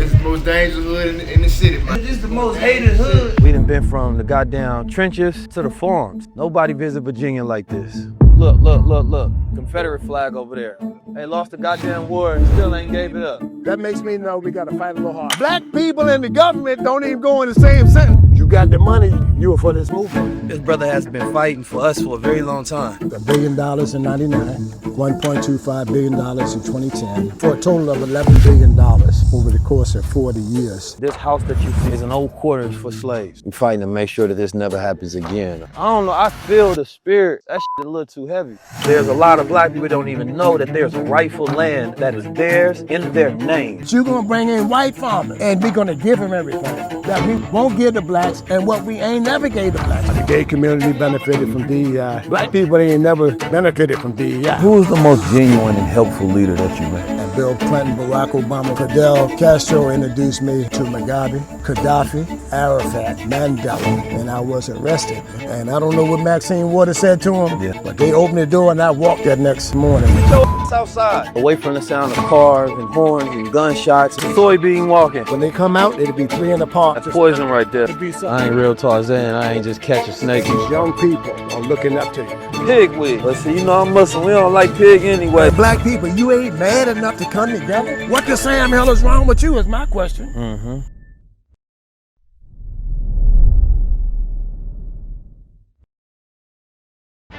It's the most dangerous hood in the city, man. This is the most hated hood. We done been from the goddamn trenches to the farms. Nobody visit Virginia like this. Look, look, look, look. Confederate flag over there. They lost the goddamn war and still ain't gave it up. That makes me know we gotta fight a little hard. Black people in the government don't even go in the same sentence. You got the money, you were for this movement. This brother has been fighting for us for a very long time. $1 billion in '99, $1.25 billion in 2010, for a total of $11 billion over the course of 40 years. This house that you see is an old quarters for slaves. I'm fighting to make sure that this never happens again. I don't know, I feel the spirit. That shit a little too heavy. There's a lot of black people don't even know that there's a rightful land that is theirs in their name. You're gonna bring in white farmers and we're gonna give them everything that we won't give the blacks and what we ain't never gave the blacks. The gay community benefited from DEI. Black people ain't never benefited from DEI. Who is the most genuine and helpful leader that you met? And Bill Clinton, Barack Obama, Fidel Castro introduced me to Mugabe, Gaddafi, Arafat, Mandela, and I was arrested. And I don't know what Maxine Waters said to him, but they opened the door and I walked that next morning. Get your ass outside. Away from the sound of cars and horns and gunshots and soybean walking. When they come out, it'll be 3 in the park. That's poison right there. I ain't real Tarzan, I ain't just catch a snake. These young people are looking up to you. Pig wig. But see, you know I'm Muslim, we don't like pig anyway. Black people, you ain't mad enough to come together? What the Sam hell is wrong with you is my question. Mm-hmm.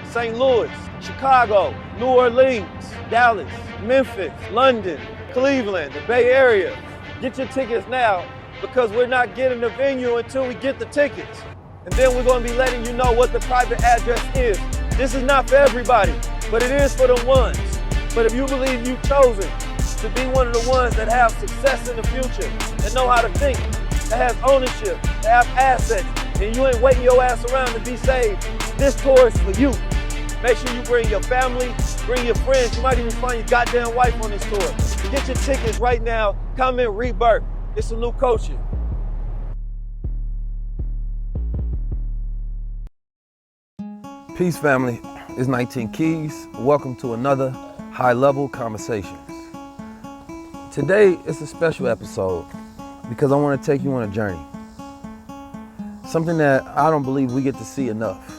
St. Louis, Chicago, New Orleans, Dallas, Memphis, London, Cleveland, the Bay Area. Get your tickets now because we're not getting the venue until we get the tickets. And then we're going to be letting you know what the private address is. This is not for everybody, but it is for the ones. But if you believe you've chosen to be one of the ones that have success in the future, that know how to think, that has ownership, that have assets, and you ain't waiting your ass around to be saved, this tour is for you. Make sure you bring your family, bring your friends. You might even find your goddamn wife on this tour. Get your tickets right now. Come in, Rebirth. It's a new culture. Peace, family. It's 19 Keys. Welcome to another high-level conversation. Today, it's a special episode because I want to take you on a journey. Something that I don't believe we get to see enough.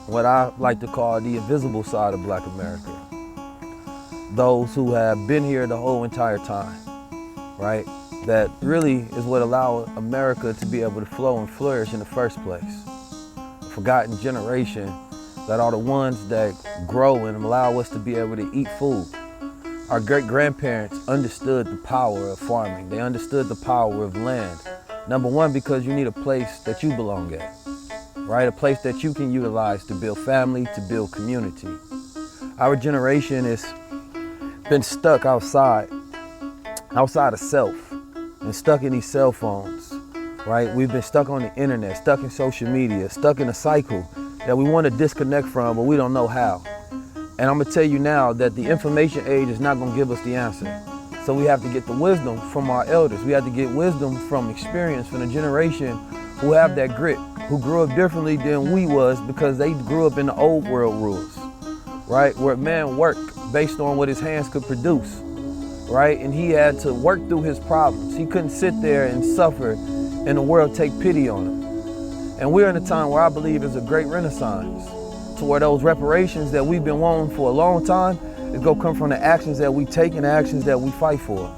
What I like to call the invisible side of Black America. Those who have been here the whole entire time, right? That really is what allowed America to be able to flow and flourish in the first place. A forgotten generation that are the ones that grow and allow us to be able to eat food. Our great-grandparents understood the power of farming. They understood the power of land. Number one, because you need a place that you belong at. Right? A place that you can utilize to build family, to build community. Our generation has been stuck outside of self, and stuck in these cell phones, right? We've been stuck on the internet, stuck in social media, stuck in a cycle that we want to disconnect from, but we don't know how. And I'm gonna tell you now that the information age is not gonna give us the answer. So we have to get the wisdom from our elders. We have to get wisdom from experience from the generation who have that grit, who grew up differently than we was because they grew up in the old world rules, right? Where man worked based on what his hands could produce, right? And he had to work through his problems. He couldn't sit there and suffer and the world take pity on him. And we're in a time where I believe is a great renaissance to where those reparations that we've been wanting for a long time is gonna come from the actions that we take and the actions that we fight for.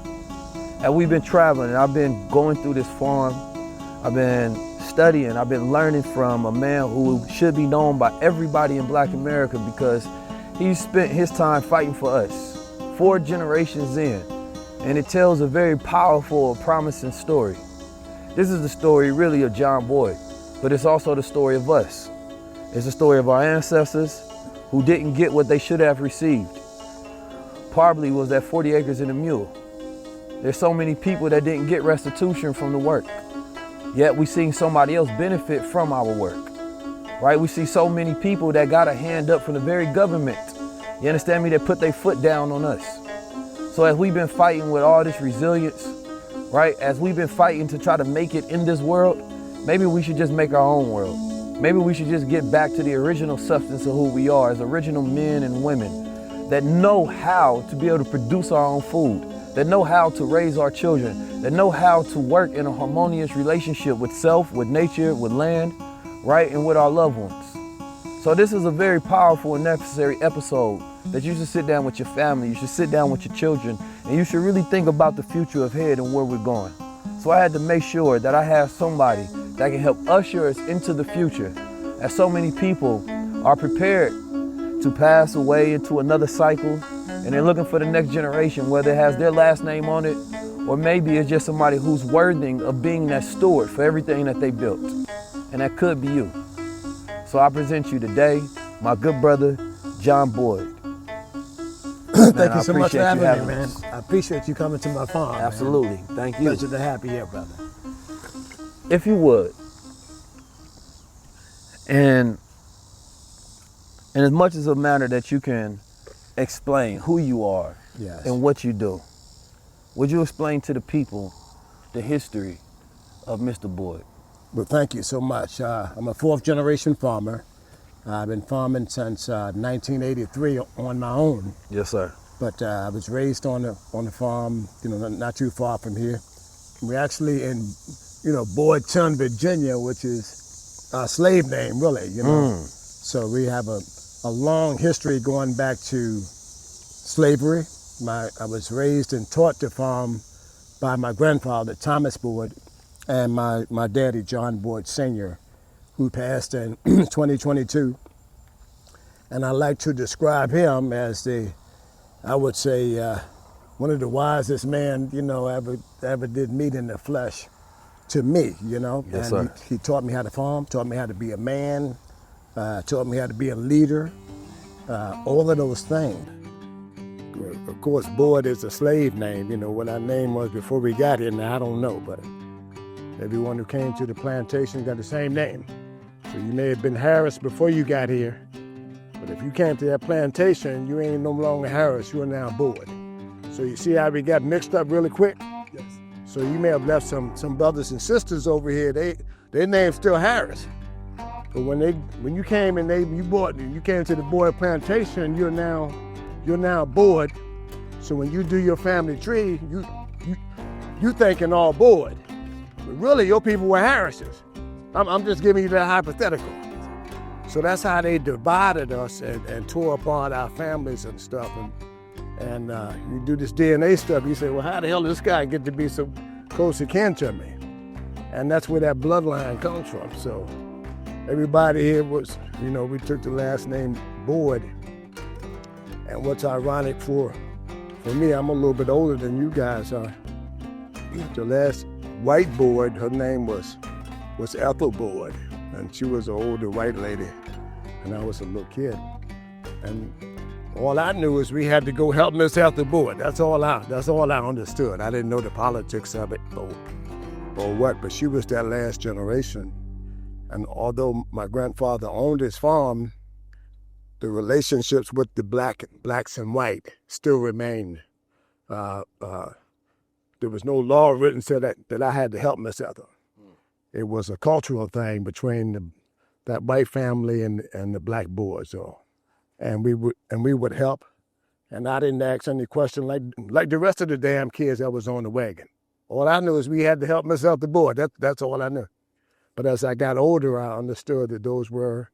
And we've been traveling and I've been going through this farm. I've been studying, I've been learning from a man who should be known by everybody in Black America because he spent his time fighting for us, 4 generations in. And it tells a very powerful, promising story. This is the story really of John Boyd, but it's also the story of us. It's the story of our ancestors who didn't get what they should have received. Partly was that 40 acres and a mule. There's so many people that didn't get restitution from the work. Yet we seen somebody else benefit from our work, right? We see so many people that got a hand up from the very government, you understand me, that put their foot down on us. So as we've been fighting with all this resilience, right? As we've been fighting to try to make it in this world, maybe we should just make our own world. Maybe we should just get back to the original substance of who we are as original men and women that know how to be able to produce our own food, that know how to raise our children, that know how to work in a harmonious relationship with self, with nature, with land, right, and with our loved ones. So this is a very powerful and necessary episode that you should sit down with your family, you should sit down with your children, and you should really think about the future ahead and where we're going. So I had to make sure that I have somebody that can help usher us into the future, as so many people are prepared to pass away into another cycle, and they're looking for the next generation, whether it has their last name on it, or maybe it's just somebody who's worthy of being that steward for everything that they built. And that could be you. So I present you today, my good brother, John Boyd. Thank you so much for having me, man. us. I appreciate you coming to my farm. Absolutely, Man. thank you. Pleasure to have you here, brother. If you would, and as much as a matter that you can explain who you are Yes. and what you do, would you explain to the people the history of Mr. Boyd? Well, thank you so much. I'm a fourth generation farmer. I've been farming since 1983 on my own. Yes, sir. But I was raised on the farm, not too far from here. We're actually in, Boydton, Virginia, which is a slave name, really, So we have a long history going back to slavery. I was raised and taught to farm by my grandfather, Thomas Boyd, and my daddy, John Boyd Sr., who passed in 2022. And I like to describe him as I would say, one of the wisest men, ever did meet in the flesh to me, Yes, and sir. he taught me how to farm, taught me how to be a man, taught me how to be a leader, all of those things. Of course, Boyd is a slave name. What our name was before we got here, now I don't know, but everyone who came to the plantation got the same name. So you may have been Harris before you got here, but if you came to that plantation, you ain't no longer Harris, you are now Boyd. So you see how we got mixed up really quick? Yes. So you may have left some brothers and sisters over here, their name's still Harris. But when you came and you came to the Boyd plantation, you're now Boyd. So when you do your family tree, you thinking all Boyd. But really your people were Harrises. I'm just giving you that hypothetical. So that's how they divided us and tore apart our families and stuff. And you do this DNA stuff, you say, well, how the hell did this guy get to be so close to kin to me? And that's where that bloodline comes from. So everybody here was, we took the last name Boyd. And what's ironic for me, I'm a little bit older than you guys are. The last white Boyd, her name was Ethel Boyd, and she was an older white lady, and I was a little kid. And all I knew is we had to go help Miss Ethel Boyd. That's all I understood. I didn't know the politics of it or what, but she was that last generation. And although my grandfather owned his farm, the relationships with the blacks and white still remained. There was no law written said that I had to help Miss Ethel. It was a cultural thing between that white family and the black boys. So, and we would help. And I didn't ask any question like the rest of the damn kids that was on the wagon. All I knew is we had to help Miss Ethel Boyd. That's all I knew. But as I got older, I understood that those were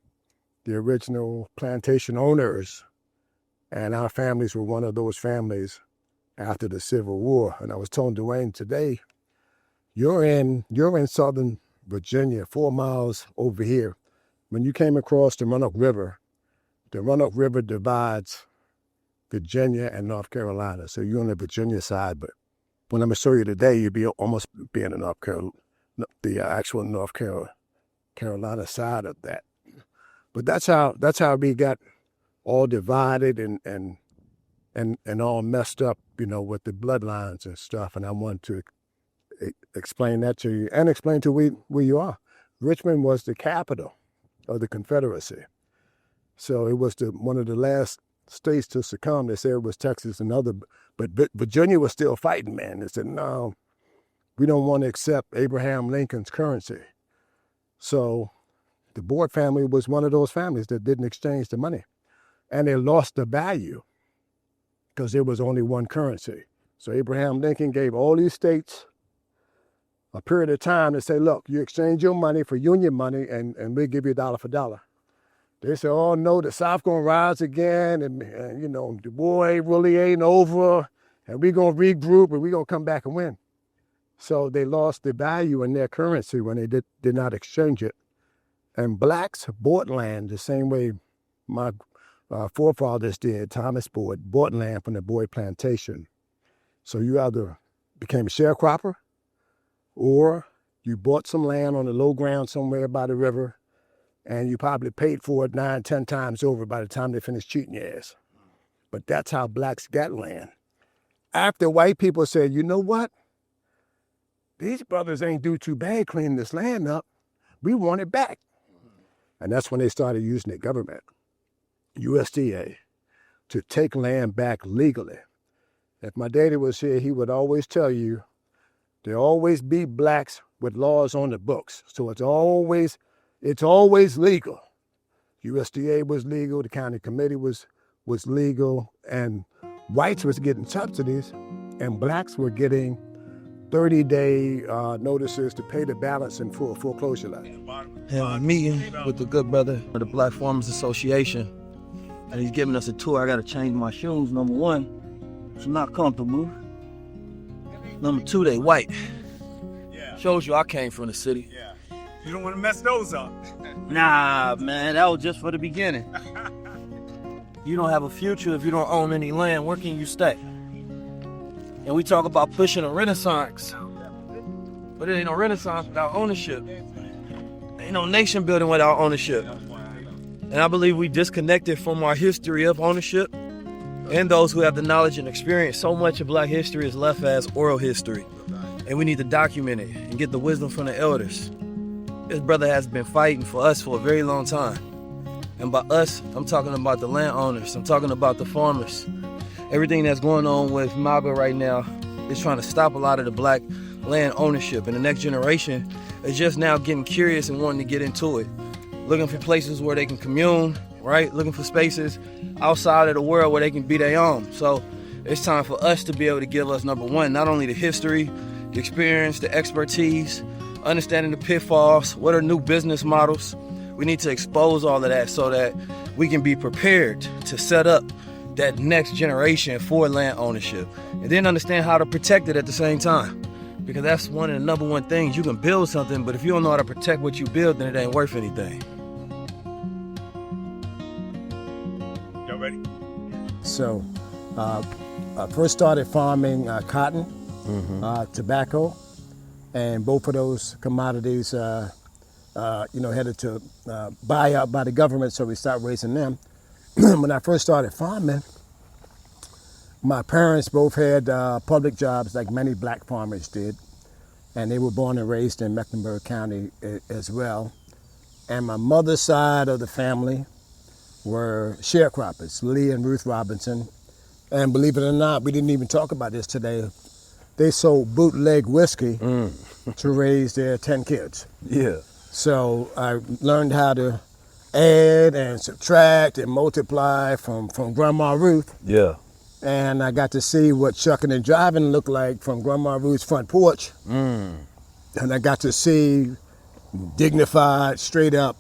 the original plantation owners, and our families were one of those families after the Civil War. And I was telling Dwayne today, you're in Southern Virginia, 4 miles over here. When you came across the Roanoke River divides Virginia and North Carolina. So you're on the Virginia side, but when I'm gonna show you today, you'll be almost being in North Carolina, the actual North Carolina side of that. But that's how we got all divided and all messed up, with the bloodlines and stuff. And I want to explain that to you and explain to where you are. Richmond was the capital of the Confederacy. So it was one of the last states to succumb. They said it was Texas and other, but Virginia was still fighting, man. They said, no, we don't want to accept Abraham Lincoln's currency. So the Boyd family was one of those families that didn't exchange the money. And they lost the value because there was only one currency. So Abraham Lincoln gave all these states a period of time to say, look, you exchange your money for Union money and we'll give you dollar for dollar. They said, oh no, the South gonna rise again and you know, the war really ain't over and we're gonna regroup and we're gonna come back and win. So they lost the value in their currency when they did not exchange it. And blacks bought land the same way my forefathers did. Thomas bought land from the Boyd plantation. So you either became a sharecropper or you bought some land on the low ground somewhere by the river and you probably paid for it 9, 10 times over by the time they finished cheating your ass. But that's how blacks got land. After white people said, you know what? These brothers ain't do too bad cleaning this land up. We want it back. And that's when they started using the government, USDA, to take land back legally. If my daddy was here, he would always tell you, there always be blacks with laws on the books. So it's always legal. USDA was legal, the county committee was legal, and whites was getting subsidies, and blacks were getting 30-day notices to pay the balance in full foreclosure line. Had a meeting with the good brother of the Black Farmers Association, and he's giving us a tour. I gotta change my shoes, number one. It's not comfortable. Number two, they white. Yeah. Shows you I came from the city. Yeah. You don't want to mess those up. Nah, man, that was just for the beginning. You don't have a future if you don't own any land. Where can you stay? And we talk about pushing a renaissance, but it ain't no renaissance without ownership. Ain't no nation building without ownership. And I believe we disconnected from our history of ownership and those who have the knowledge and experience. So much of black history is left as oral history, and we need to document it and get the wisdom from the elders. This brother has been fighting for us for a very long time. And by us, I'm talking about the landowners. I'm talking about the farmers. Everything that's going on with MAGA right now is trying to stop a lot of the black land ownership. And the next generation is just now getting curious and wanting to get into it. Looking for places where they can commune, right? Looking for spaces outside of the world where they can be their own. So it's time for us to be able to give us, number one, not only the history, the experience, the expertise, understanding the pitfalls, what are new business models. We need to expose all of that so that we can be prepared to set up that next generation for land ownership, and then understand how to protect it at the same time. Because that's one of the number one things. You can build something, but if you don't know how to protect what you build, then it ain't worth anything. Y'all ready? So I first started farming cotton, tobacco, and both of those commodities headed to buy out by the government, so we started raising them. When I first started farming, my parents both had public jobs like many black farmers did, and they were born and raised in Mecklenburg County as well. And my mother's side of the family were sharecroppers, Lee and Ruth Robinson. And believe it or not, we didn't even talk about this today, they sold bootleg whiskey to raise their 10 kids. Yeah. So I learned how to add and subtract and multiply from Grandma Ruth. Yeah. And I got to see what shucking and driving looked like from Grandma Ruth's front porch. And I got to see dignified, straight up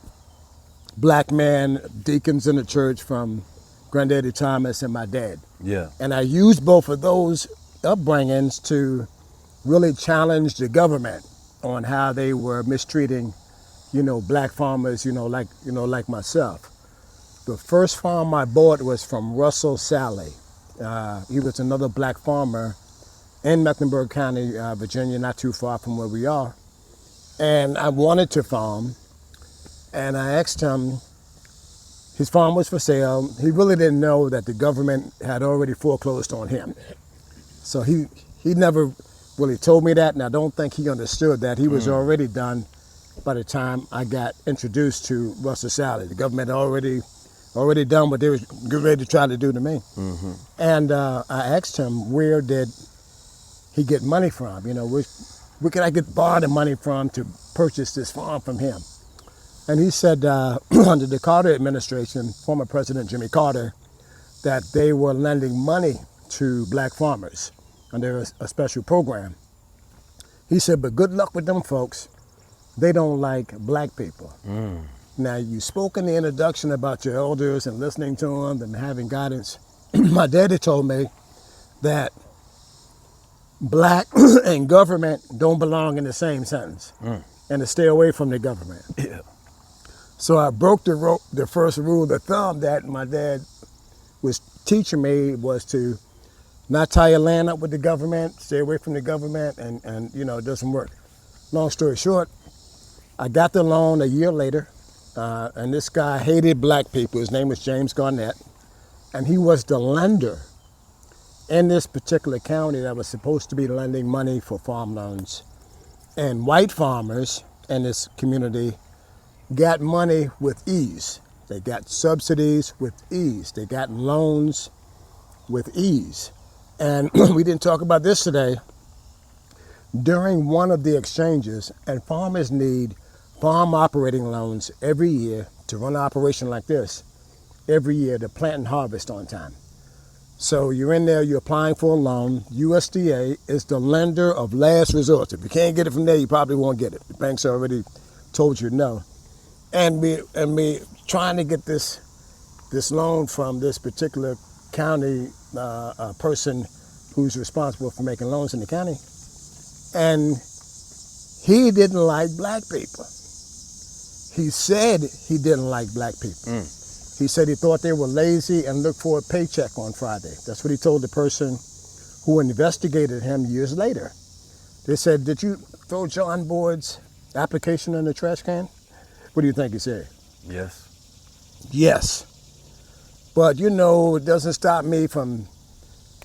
black men, deacons in the church from Granddaddy Thomas and my dad. Yeah. And I used both of those upbringings to really challenge the government on how they were mistreating black farmers, like myself. The first farm I bought was from Russell Sally. He was another black farmer in Mecklenburg County, Virginia, not too far from where we are. And I wanted to farm, and I asked him, his farm was for sale. He really didn't know that the government had already foreclosed on him. So he never really told me that, and I don't think he understood that. He was already done by the time I got introduced to Russell Sally. The government had already done what they were getting ready to try to do to me. And I asked him, where did he get money from? Where could I borrow the money from to purchase this farm from him? And he said, under the Carter administration, former President Jimmy Carter, that they were lending money to black farmers. under a special program. He said, but good luck with them folks. They don't like black people. Now, you spoke in the introduction about your elders and listening to them and having guidance. My daddy told me that black and government don't belong in the same sentence, and to stay away from the government. Yeah. So I broke the first rule of thumb that my dad was teaching me was to not tie your land up with the government, stay away from the government, and you know, it doesn't work. Long story short, I got the loan a year later, and this guy hated black people. His name was James Garnett, and he was the lender in this particular county that was supposed to be lending money for farm loans. And white farmers in this community got money with ease. They got subsidies with ease. They got loans with ease. And we didn't talk about this today. During one of the exchanges, and farmers need farm operating loans every year to run an operation like this, every year to plant and harvest on time. So you're in there, you're applying for a loan. USDA is the lender of last resort. If you can't get it from there, you probably won't get it. The banks already told you no. And we trying to get this loan from this particular county person who's responsible for making loans in the county. And he didn't like black people. He said he didn't like black people. He said he thought they were lazy and looked for a paycheck on Friday. That's what he told the person who investigated him years later. They said, did you throw John Boyd's application in the trash can? What do you think he said? Yes. Yes. But you know, it doesn't stop me from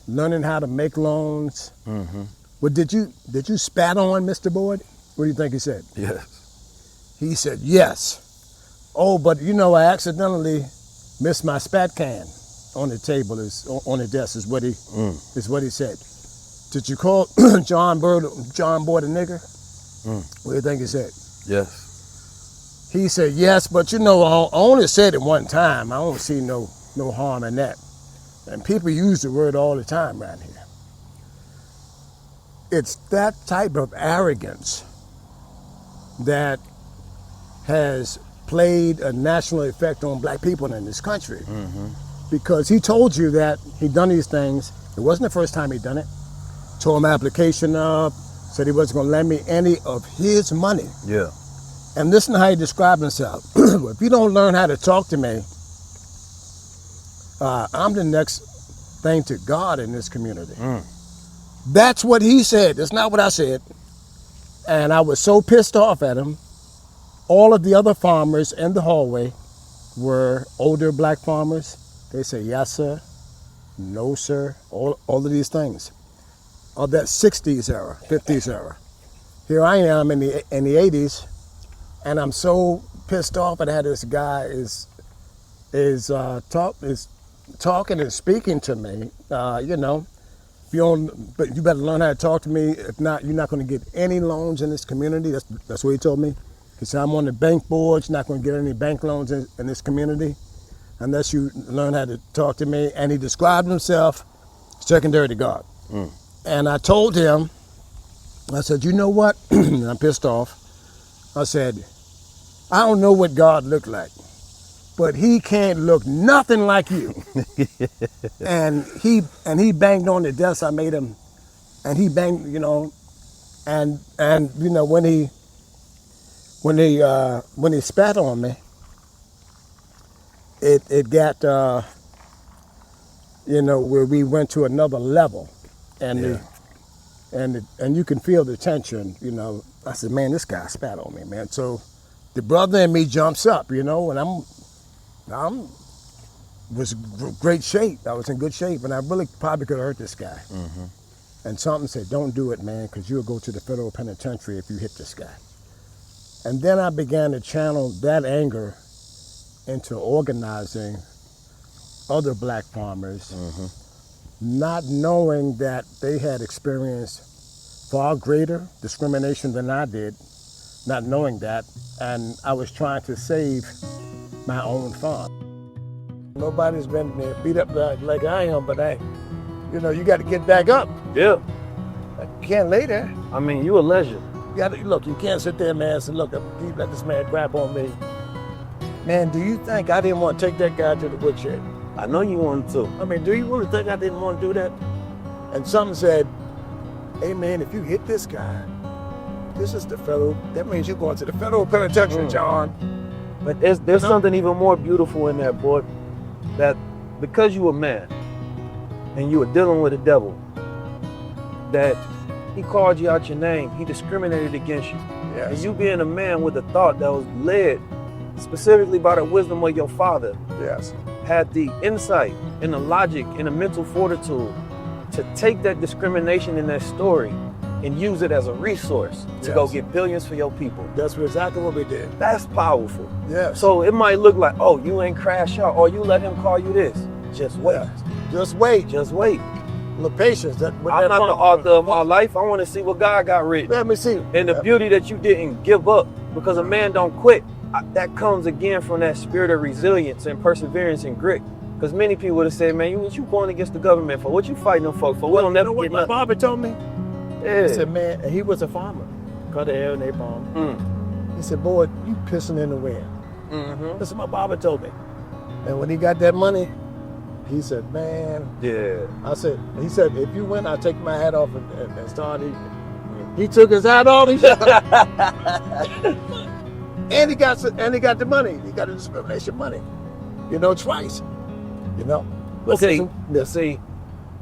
learning how to make loans. Well, did you spat on Mr. Boyd? What do you think he said? Yes. He said, yes. Oh, but you know, I accidentally missed my spat can on the table, on the desk, is what he said. Did you call John Boyd a nigger? What do you think he said? Yes. He said, yes, but you know, I only said it one time. I don't see no harm in that. And people use the word all the time around here. It's that type of arrogance that has played a national effect on black people in this country. Because he told you that he'd done these things. It wasn't the first time he'd done it. Tore my application up, said he wasn't gonna lend me any of his money. Yeah. And listen to how he described himself. If you don't learn how to talk to me, I'm the next thing to God in this community. That's what he said. That's not what I said. And I was so pissed off at him. All of the other farmers in the hallway were older black farmers. They say, yes, sir, no, sir, all of these things. Of that 60s era, 50s era. Here I am in the 80s, and I'm so pissed off at how this guy is talking and speaking to me. You know, but you better learn how to talk to me. If not, you're not going to get any loans in this community. That's what he told me. He said, I'm on the bank board. You're not going to get any bank loans in this community unless you learn how to talk to me. And he described himself secondary to God. And I told him, I said, you know what? I'm pissed off. I said, I don't know what God looked like, but he can't look nothing like you. and he banged on the desk. I made him, and he banged, you know, and you know, when he spat on me, it got you know, where we went to another level, and and you can feel the tension, you know. I said, man, this guy spat on me, man. So the brother in me jumps up, you know, and was in great shape. I was in good shape, and I really probably could have hurt this guy. And something said, don't do it, man, because you'll go to the federal penitentiary if you hit this guy. And then I began to channel that anger into organizing other black farmers, not knowing that they had experienced far greater discrimination than I did, not knowing that, and I was trying to save my own farm. Nobody's been beat up like I am, but hey, you know, you got to get back up. Yeah. You can't lay there. I mean, you a legend. You gotta, look, you can't sit there, man, and say, look, you let this man grab on me. Man, do you think I didn't want to take that guy to the woodshed? I know you wanted to. I mean, do you really think I didn't want to do that? And something said, hey, man, if you hit this guy, this is the federal, that means you're going to the federal penitentiary, John. But there's something even more beautiful in that, boy, that because you a man and you were dealing with the devil, that he called you out your name, he discriminated against you. Yes. And you being a man with a thought that was led specifically by the wisdom of your father, Yes. had the insight and the logic and the mental fortitude to take that discrimination in that story and use it as a resource to go get billions for your people. That's exactly what we did. That's powerful. Yes. So it might look like, oh, you ain't crash out, or you let him call you this. Just wait. Yeah. Just wait. Just wait. Look, patience. I'm not the author of my life. I want to see what God got written. Let me see. And the beauty that you didn't give up, because a man don't quit. That comes again from that spirit of resilience and perseverance and grit. Because many people would have said, man, what you going against the government for? What you fighting them folks for? We don't never get nothing. Bobby told me? Yeah. He said, man, and he was a farmer. Cut the hair and they farm. He said, boy, you pissing in the wind. That's what my barber told me. And when he got that money, he said, man. Yeah. He said, if you win, I'll take my hat off and start eating. He took his hat off. He said, and he got the money. He got the discrimination money. You know, twice. You know. See,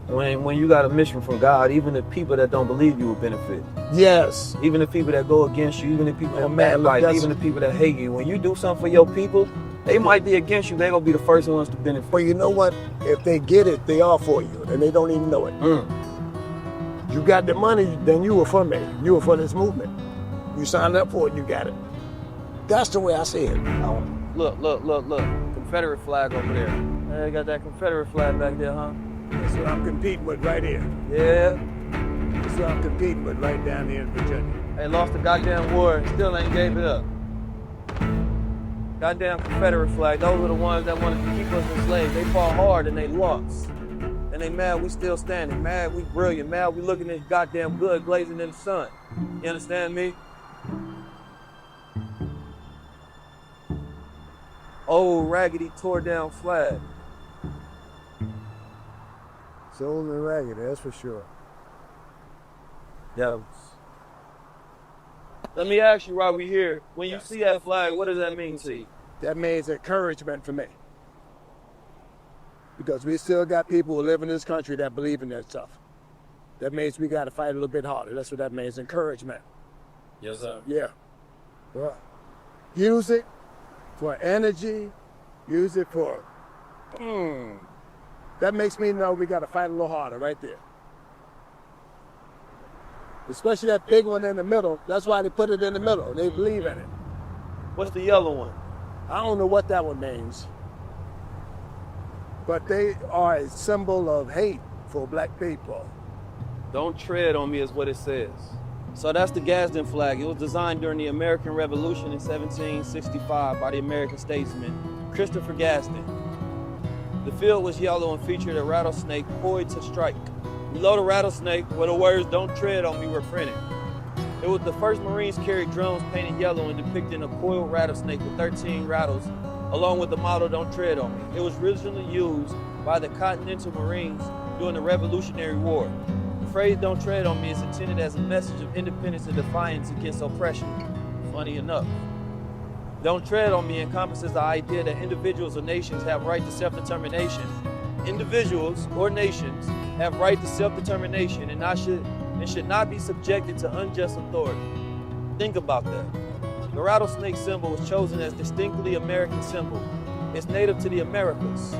when you got a mission from God, even the people that don't believe you will benefit. Yes. Even the people that go against you, even the people that backbite, even the people that hate you. When you do something for your people, they might be against you. They're gonna be the first ones to benefit. But you know what? If they get it, they are for you, and they don't even know it. You got the money, then you were for me. You were for this movement. You signed up for it, you got it. That's the way I see it. Look. Confederate flag over there. Hey, got that Confederate flag back there, huh? That's what I'm competing with right here. Yeah. That's what I'm competing with right down here in Virginia. They lost the goddamn war and still ain't gave it up. Goddamn Confederate flag. Those are the ones that wanted to keep us enslaved. They fought hard and they lost. And they mad we still standing. Mad we brilliant. Mad we looking at goddamn good glazing in the sun. You understand me? Old raggedy tore down flag. It's old and raggedy, that's for sure. Yeah. Let me ask you while we here, when you see that flag, what does that mean to you? That means encouragement for me. Because we still got people who live in this country that believe in that stuff. That means we got to fight a little bit harder. That's what that means, encouragement. Yes, sir. Yeah. Well, use it for energy, use it for, that makes me know we got to fight a little harder right there. Especially that big one in the middle. That's why they put it in the middle. They believe in it. What's the yellow one? I don't know what that one means. But they are a symbol of hate for black people. Don't tread on me is what it says. So that's the Gadsden flag. It was designed during the American Revolution in 1765 by the American statesman Christopher Gadsden. The field was yellow and featured a rattlesnake poised to strike. Below the rattlesnake were the words, "Don't tread on me," were printed. It was the first Marines carried drums painted yellow and depicting a coiled rattlesnake with 13 rattles, along with the motto, "Don't tread on me." It was originally used by the Continental Marines during the Revolutionary War. The phrase "Don't tread on me" is intended as a message of independence and defiance against oppression. Funny enough. "Don't tread on me" encompasses the idea that individuals or nations have right to self-determination. Individuals or nations have right to self-determination and should not be subjected to unjust authority. Think about that. The rattlesnake symbol was chosen as distinctly American symbol. It's native to the Americas.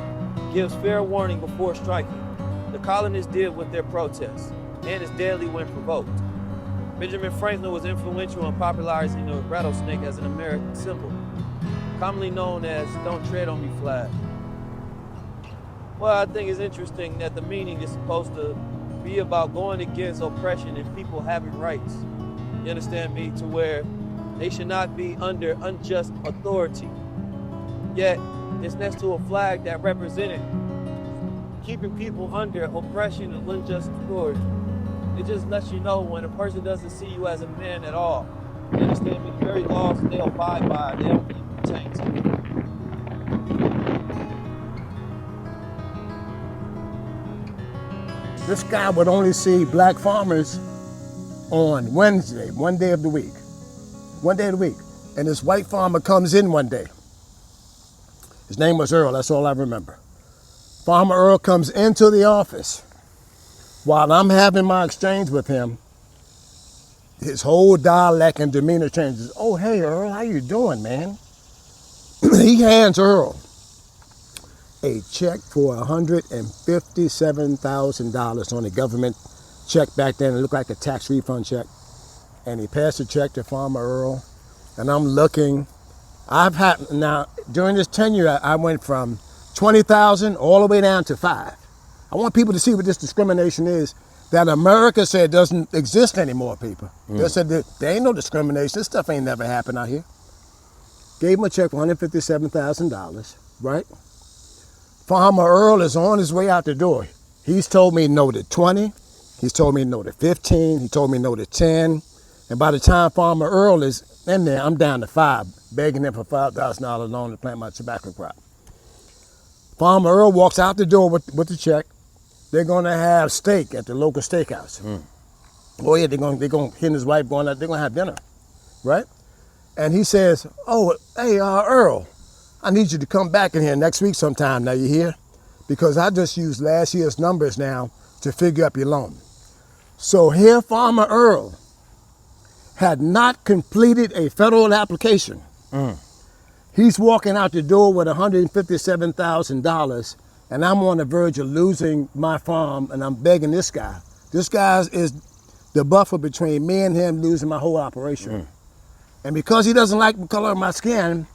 Gives fair warning before striking. The colonists did with their protests, and is deadly when provoked. Benjamin Franklin was influential in popularizing the rattlesnake as an American symbol, commonly known as "Don't Tread on Me" flag. Well, I think it's interesting that the meaning is supposed to be about going against oppression and people having rights. You understand me? To where they should not be under unjust authority. Yet, it's next to a flag that represented keeping people under oppression and unjust authority. It just lets you know when a person doesn't see you as a man at all. They understand me very laws and they'll abide by it. They don't even change it. This guy would only see black farmers on Wednesday, one day of the week. One day of the week. And this white farmer comes in one day. His name was Earl, that's all I remember. Farmer Earl comes into the office. While I'm having my exchange with him, his whole dialect and demeanor changes. Oh, hey, Earl, how you doing, man? He hands Earl a check for $157,000 on a government check back then. It looked like a tax refund check. And he passed the check to Farmer Earl. And I'm looking. Now, during this tenure, I went from 20,000 all the way down to 5. I want people to see what this discrimination is that America said doesn't exist anymore, people. They said that there ain't no discrimination. This stuff ain't never happened out here. Gave him a check for $157,000, right? Farmer Earl is on his way out the door. He's told me no to 20. He's told me no to 15. He told me no to 10. And by the time Farmer Earl is in there, I'm down to 5, begging him for $5,000 loan to plant my tobacco crop. Farmer Earl walks out the door with the check. They're gonna have steak at the local steakhouse. Oh yeah, they're gonna he and his wife going out, they're gonna have dinner, right? And he says, oh, hey, Earl, I need you to come back in here next week sometime. Now you hear? Because I just used last year's numbers now to figure up your loan. So here Farmer Earl had not completed a federal application. He's walking out the door with $157,000, and I'm on the verge of losing my farm, and I'm begging this guy. This guy is the buffer between me and him losing my whole operation. And because he doesn't like the color of my skin,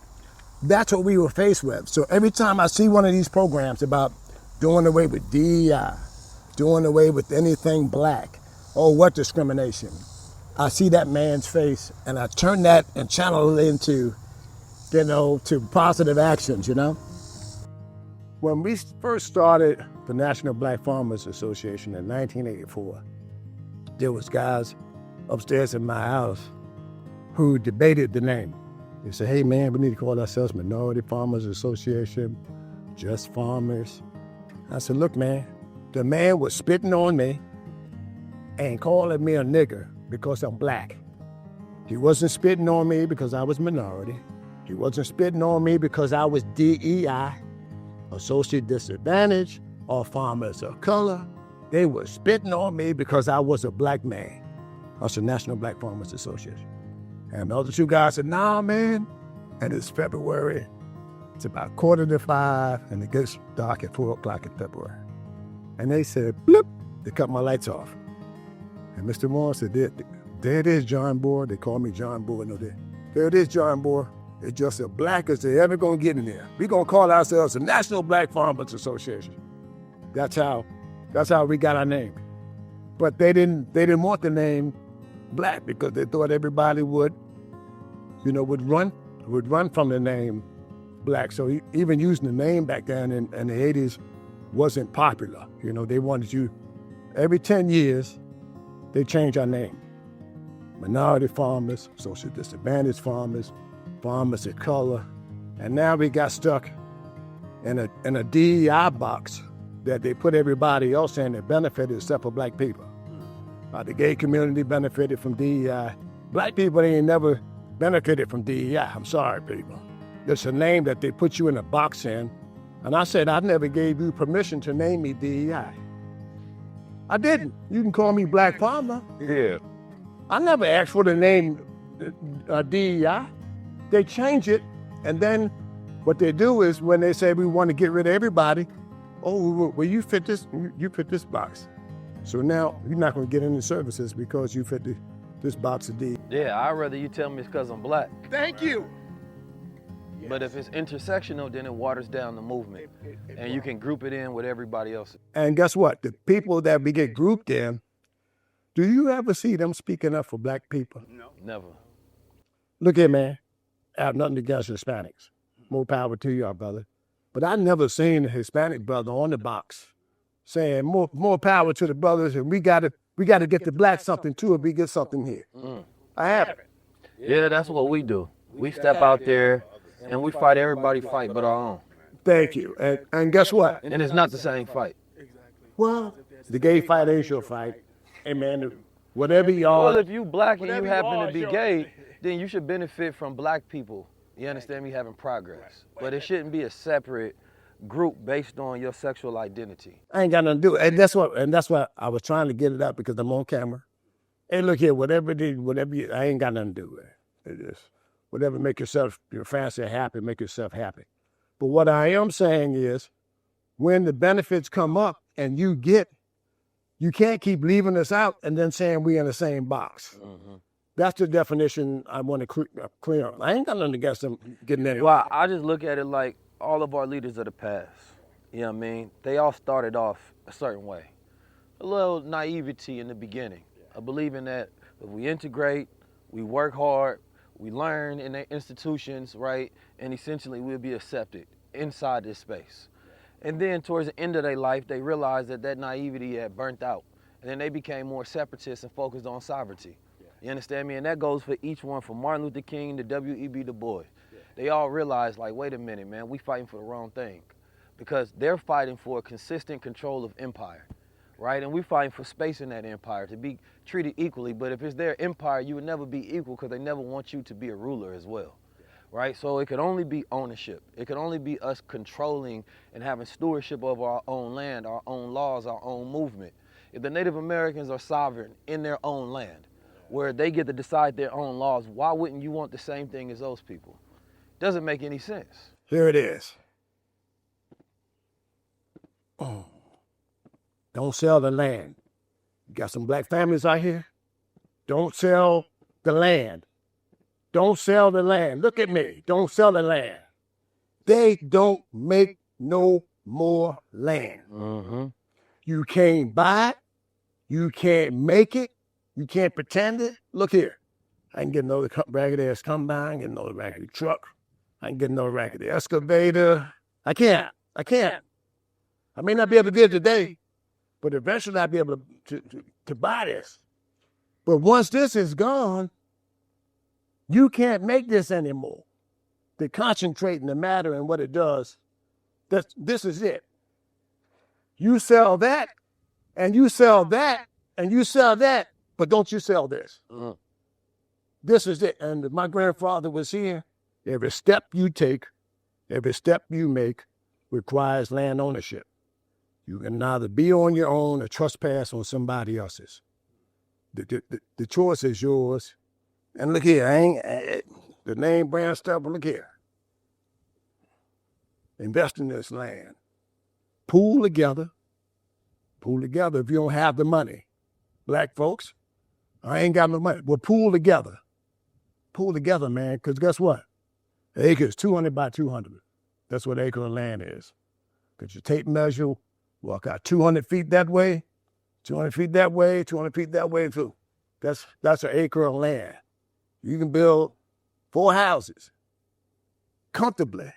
that's what we were faced with. So every time I see one of these programs about doing away with DEI, doing away with anything black, oh, what discrimination, I see that man's face and I turn that and channel it into, to positive actions, When we first started the National Black Farmers Association in 1984, there was guys upstairs in my house who debated the name. They said, hey man, we need to call ourselves Minority Farmers Association, Just Farmers. I said, look man, the man was spitting on me and calling me a nigger because I'm black. He wasn't spitting on me because I was minority. He wasn't spitting on me because I was DEI, associate disadvantage, or farmers of color. They were spitting on me because I was a black man. That's the National Black Farmers Association. And the other two guys said, nah, man. And it's February. It's about 4:45, and it gets dark at 4 o'clock in February. And they said, bloop, they cut my lights off. And Mr. Moore said, there it is, John Boy. They call me John Boy. No, there it is, John Boy. It's just as black as they ever gonna get in there. We're gonna call ourselves the National Black Farmers Association. That's how we got our name. But they didn't want the name black because they thought everybody would run from the name black. So even using the name back then in the 80s wasn't popular. They wanted you, every 10 years, they changed our name. Minority farmers, social disadvantaged farmers, farmers of color. And now we got stuck in a DEI box that they put everybody else in that benefited except for black people. The gay community benefited from DEI. Black people ain't never benefited from DEI. I'm sorry, people. It's a name that they put you in a box in. And I said, I never gave you permission to name me DEI. I didn't. You can call me Black Farmer. Yeah. I never asked for the name DEI. They change it, and then what they do is when they say we want to get rid of everybody, oh, well, you fit this box. So now you're not going to get any services because you fit this box of D. Yeah, I'd rather you tell me it's because I'm black. Thank you. But if it's intersectional, then it waters down the movement. And you can group it in with everybody else. And guess what? The people that we get grouped in, do you ever see them speaking up for black people? No. Never. Look here, man. I have nothing against Hispanics. More power to y'all, brother. But I never seen a Hispanic brother on the box saying more power to the brothers, and we gotta We got to get the black something too if we get something here. I have it. Yeah, that's what we do. We step out there and we fight everybody fight but our own. Thank you. And guess what? And it's not the same fight. Well, the gay fight ain't your fight. Hey, man, whatever y'all. Well, if you black and you happen to be gay, then you should benefit from black people. You understand me? Having progress. But it shouldn't be a separate group based on your sexual identity. I ain't got nothing to do. And that's why I was trying to get it up because I'm on camera. Hey, look here, whatever it is, I ain't got nothing to do with it. It is whatever make yourself, your fancy happy, make yourself happy. But what I am saying is, when the benefits come up and you can't keep leaving us out and then saying we in the same box. Mm-hmm. That's the definition I want to clear on. I ain't got nothing against them getting there. Well, I just look at it like all of our leaders of the past, you know what I mean? They all started off a certain way. A little naivety in the beginning, of believing that if we integrate, we work hard, we learn in the institutions, right? And essentially we'll be accepted inside this space. And then towards the end of their life, they realized that naivety had burnt out. And then they became more separatist and focused on sovereignty. You understand me? And that goes for each one, from Martin Luther King to W.E.B. Du Bois. They all realized, like, wait a minute, man, we fighting for the wrong thing. Because they're fighting for consistent control of empire, right? And we're fighting for space in that empire to be treated equally. But if it's their empire, you would never be equal because they never want you to be a ruler as well. Right? So it could only be ownership. It could only be us controlling and having stewardship over our own land, our own laws, our own movement. If the Native Americans are sovereign in their own land, where they get to decide their own laws, why wouldn't you want the same thing as those people? Doesn't make any sense. Here it is. Oh. Don't sell the land. You got some black families out here? Don't sell the land. Don't sell the land. Look at me. Don't sell the land. They don't make no more land. Mm-hmm. You can't buy it. You can't make it. You can't pretend it. Look here. I can get another raggedy ass combine. I can get another raggedy truck. I can get another raggedy excavator. I can't. I may not be able to get it today, but eventually I'll be able to buy this. But once this is gone, you can't make this anymore. They concentrate in the matter and what it does. This is it. You sell that, and you sell that, and you sell that, but don't you sell this. Mm-hmm. This is it. And if my grandfather was here, every step you take, every step you make requires land ownership. You can neither be on your own or trespass on somebody else's. The choice is yours. And look here, the name brand stuff, but look here. Invest in this land. Pool together. If you don't have the money. Black folks, I ain't got no money. Well, pool together. Pool together, man, because guess what? An acre is 200 by 200. That's what an acre of land is. Because you tape measure, walk out 200 feet that way, 200 feet that way, 200 feet that way too. That's an acre of land. You can build 4 houses comfortably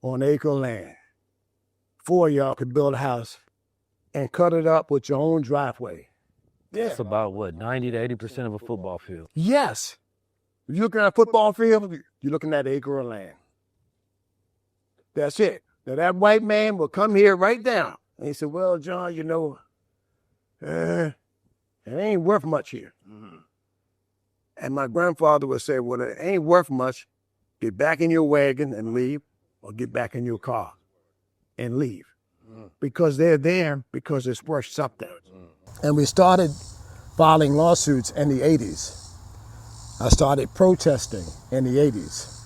on an acre of land. 4 of y'all could build a house and cut it up with your own driveway. Yeah. That's about, 90 to 80% of a football field. Yes. If you're looking at a football field, you're looking at an acre of land. That's it. Now, that white man will come here right down. And he said, well, John, it ain't worth much here. Mm-hmm. And my grandfather would say, well, it ain't worth much. Get back in your wagon and leave, or get back in your car and leave. Mm. Because they're there because it's worth something. Mm. And we started filing lawsuits in the 80s. I started protesting in the 80s,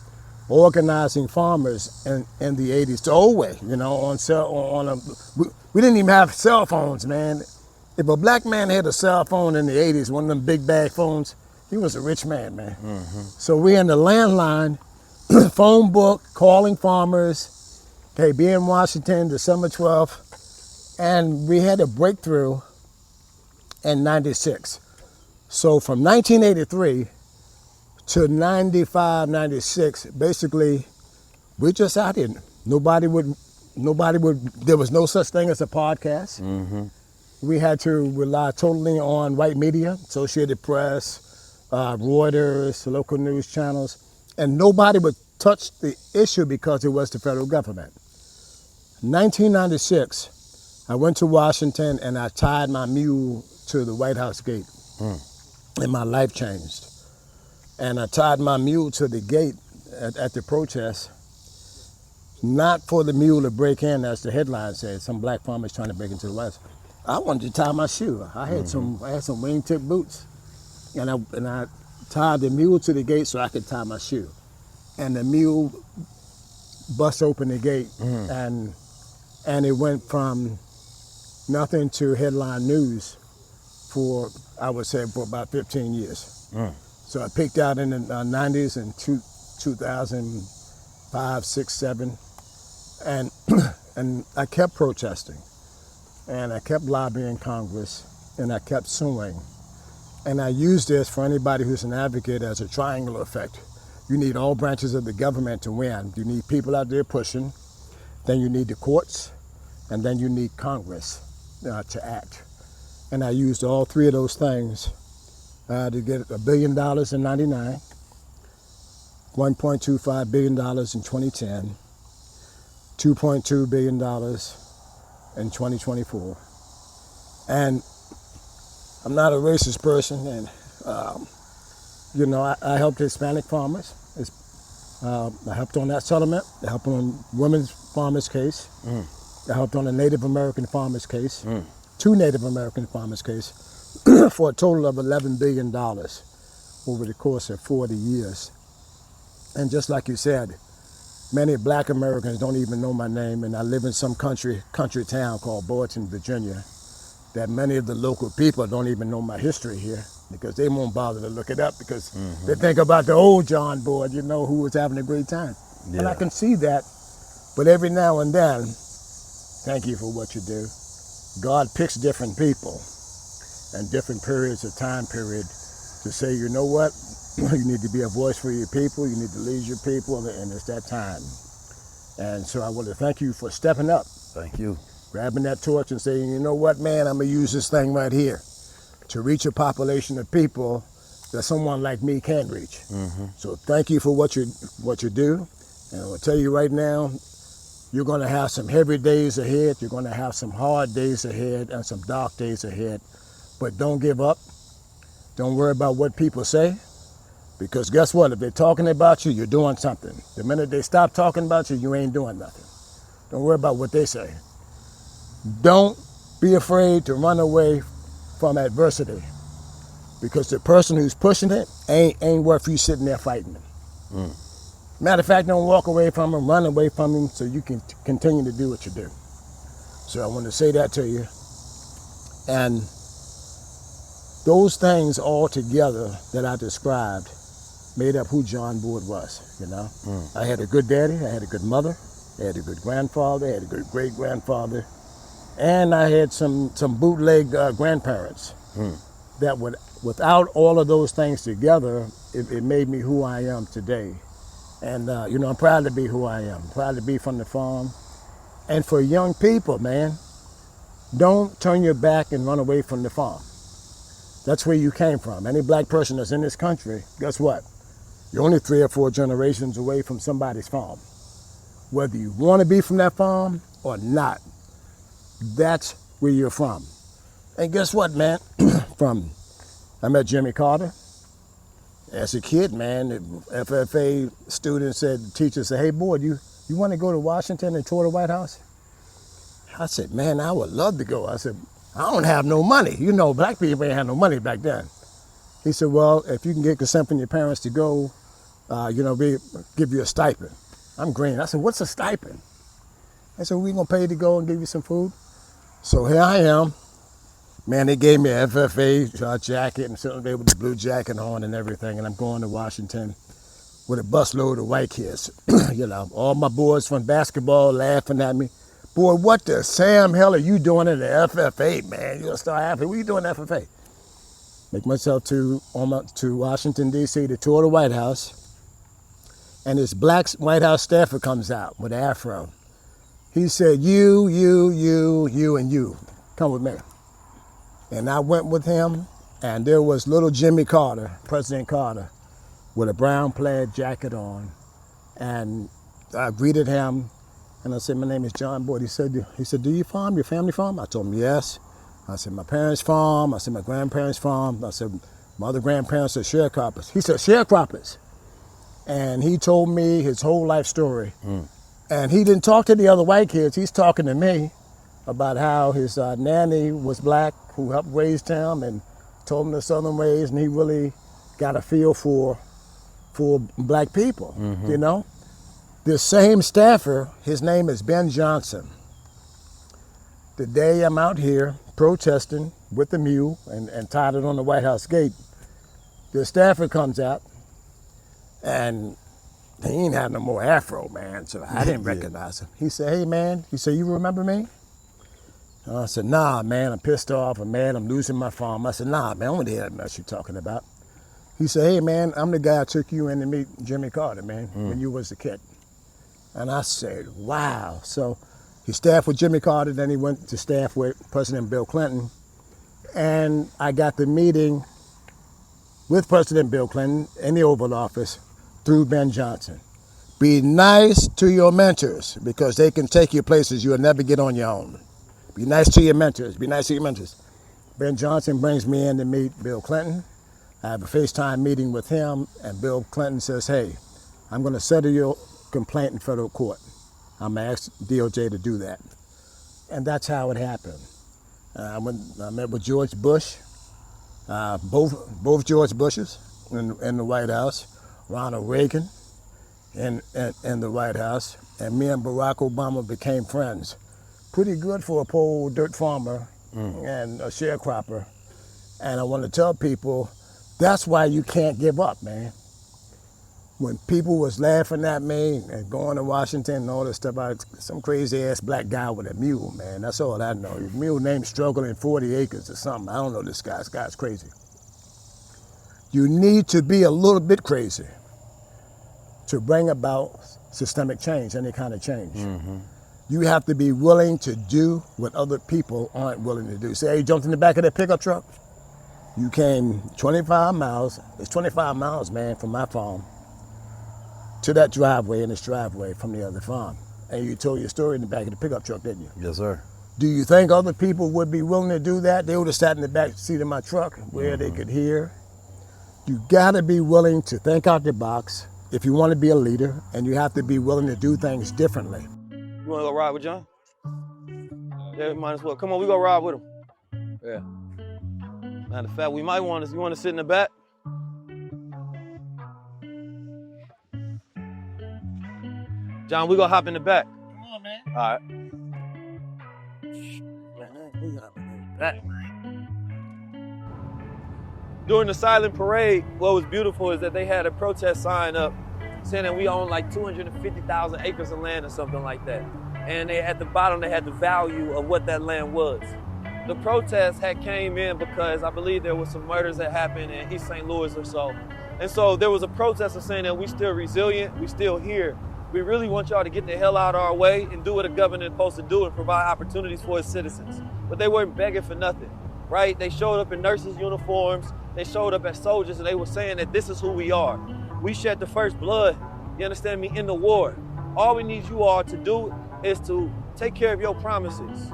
organizing farmers in the 80s, the old way, we didn't even have cell phones, man. If a black man had a cell phone in the 80s, one of them big bag phones, he was a rich man. Mm-hmm. So we in the landline, phone book, calling farmers, be in Washington, December 12th, and we had a breakthrough in 96. So from 1983 to 95, 96, basically, we're just out here. Nobody would, there was no such thing as a podcast. Mm-hmm. we had to rely totally on white media, Associated Press, Reuters, local news channels, and nobody would touch the issue because it was the federal government. 1996, I went to Washington and I tied my mule to the White House gate, and my life changed. And I tied my mule to the gate at the protest, not for the mule to break in, as the headline said, some black farmers trying to break into the White House. I wanted to tie my shoe. I had some wingtip boots, and I tied the mule to the gate so I could tie my shoe. And the mule bust open the gate, and it went from nothing to headline news for, I would say, for about 15 years. So I peaked out in the 90s and 2005, 6, 7, and I kept protesting, and I kept lobbying Congress, and I kept suing. And I use this for anybody who's an advocate as a triangular effect. You need all branches of the government to win. You need people out there pushing, then you need the courts, and then you need Congress to act. And I used all three of those things to get $1 billion in '99, $1.25 billion in 2010, $2.2 billion in 2024. And I'm not a racist person, and I helped Hispanic farmers. I helped on that settlement. I helped on women's farmers' case. I helped on a Native American farmers' case, 2 Native American farmers' case, for a total of $11 billion over the course of 40 years. And just like you said, many black Americans don't even know my name, and I live in some country town called Boydton, Virginia, that many of the local people don't even know my history here because they won't bother to look it up because they think about the old John Boyd, who was having a great time. Yeah. And I can see that, but every now and then, thank you for what you do. God picks different people and different periods of time period to say, you know what, you need to be a voice for your people, you need to lead your people, and it's that time. And so I want to thank you for stepping up. Thank you. Grabbing that torch and saying, you know what, man, I'm going to use this thing right here to reach a population of people that someone like me can't reach. So thank you for what you do. And I'll tell you right now, you're going to have some heavy days ahead. You're going to have some hard days ahead and some dark days ahead. But don't give up. Don't worry about what people say. Because guess what? If they're talking about you, you're doing something. The minute they stop talking about you, you ain't doing nothing. Don't worry about what they say. Don't be afraid to run away from adversity. Because the person who's pushing it ain't worth you sitting there fighting them. Matter of fact, don't walk away from them, run away from them so you can continue to do what you do. So I want to say that to you. And those things all together that I described made up who John Boyd was, I had a good daddy, I had a good mother, I had a good grandfather, I had a good great-grandfather, and I had some bootleg grandparents that without all of those things together, it made me who I am today. And, I'm proud to be who I am, proud to be from the farm. And for young people, man, don't turn your back and run away from the farm. That's where you came from. Any black person that's in this country, guess what? You're only 3 or 4 generations away from somebody's farm. Whether you want to be from that farm or not, that's where you're from. And guess what, man? I met Jimmy Carter. As a kid, man, the FFA student the teacher said, hey, boy, you want to go to Washington and tour the White House? I said, man, I would love to go. I said, I don't have no money. Black people ain't have no money back then. He said, well, if you can get consent from your parents to go, give you a stipend. I'm green. I said, what's a stipend? I said, we're going to pay you to go and give you some food. So here I am. Man, they gave me an FFA jacket and sitting there with the blue jacket on and everything, and I'm going to Washington with a busload of white kids. All my boys from basketball laughing at me. Boy, what the Sam hell are you doing in the FFA, man? You're going to start laughing. What are you doing in the FFA? Make myself to Washington, D.C. to tour the White House. And this black White House staffer comes out with an afro. He said, you, and you. Come with me. And I went with him, and there was little Jimmy Carter, President Carter, with a brown plaid jacket on. And I greeted him, and I said, my name is John Boyd. He said, do you farm, your family farm? I told him, yes. I said, my parents farm. I said, my grandparents farm. I said, my other grandparents are sharecroppers. He said, sharecroppers. And he told me his whole life story. And he didn't talk to the other white kids. He's talking to me about how his nanny was black, who helped raise him and told him the Southern ways, and he really got a feel for black people, you know? This same staffer, his name is Ben Johnson. The day I'm out here protesting with the mule and tied it on the White House gate, the staffer comes out, and he ain't had no more afro, man, so I didn't recognize him. He said, hey, man, he said, you remember me? And I said, nah, man, I'm pissed off, I'm mad, I'm losing my farm. I said, nah, man, I don't want to hear that mess you're talking about. He said, hey, man, I'm the guy I took you in to meet Jimmy Carter, man, when you was a kid. And I said, wow. So he staffed with Jimmy Carter, then he went to staff with President Bill Clinton. And I got the meeting with President Bill Clinton in the Oval Office through Ben Johnson. Be nice to your mentors because they can take you places you'll never get on your own. Be nice to your mentors. Be nice to your mentors. Ben Johnson brings me in to meet Bill Clinton. I have a FaceTime meeting with him, and Bill Clinton says, hey, I'm going to settle your complaint in federal court. I'm going to ask DOJ to do that. And that's how it happened. I met with George Bush, both George Bushes in the White House, Ronald Reagan in the White House, and me and Barack Obama became friends. Pretty good for a poor dirt farmer and a sharecropper. And I want to tell people, that's why you can't give up, man. When people was laughing at me and going to Washington and all this stuff, I was some crazy ass black guy with a mule, man. That's all I know. His mule named Struggling 40 Acres or something. I don't know this guy. This guy's crazy. You need to be a little bit crazy to bring about systemic change, any kind of change. You have to be willing to do what other people aren't willing to do. Say, hey, you jumped in the back of that pickup truck. You came 25 miles. It's 25 miles, man, from my farm to that driveway and this driveway from the other farm. And you told your story in the back of the pickup truck, didn't you? Yes, sir. Do you think other people would be willing to do that? They would have sat in the back seat of my truck where they could hear. You gotta be willing to think out the box if you want to be a leader, and you have to be willing to do things differently. You wanna go ride with John? Yeah, might as well. Come on, we go ride with him. Yeah. Matter of fact, we might want to, you want to sit in the back? John, we gonna hop in the back. Come on, man. All right. During the silent parade, what was beautiful is that they had a protest sign up saying that we own like 250,000 acres of land or something like that. And they, at the bottom, they had the value of what that land was. The protest had came in because I believe there was some murders that happened in East St. Louis or so. And so there was a protester saying that we still resilient, we still here. We really want y'all to get the hell out of our way and do what a governor is supposed to do and provide opportunities for its citizens. But they weren't begging for nothing, right? They showed up in nurses' uniforms, they showed up as soldiers, and they were saying that this is who we are. We shed the first blood, you understand me, in the war. All we need you all to do is to take care of your promises.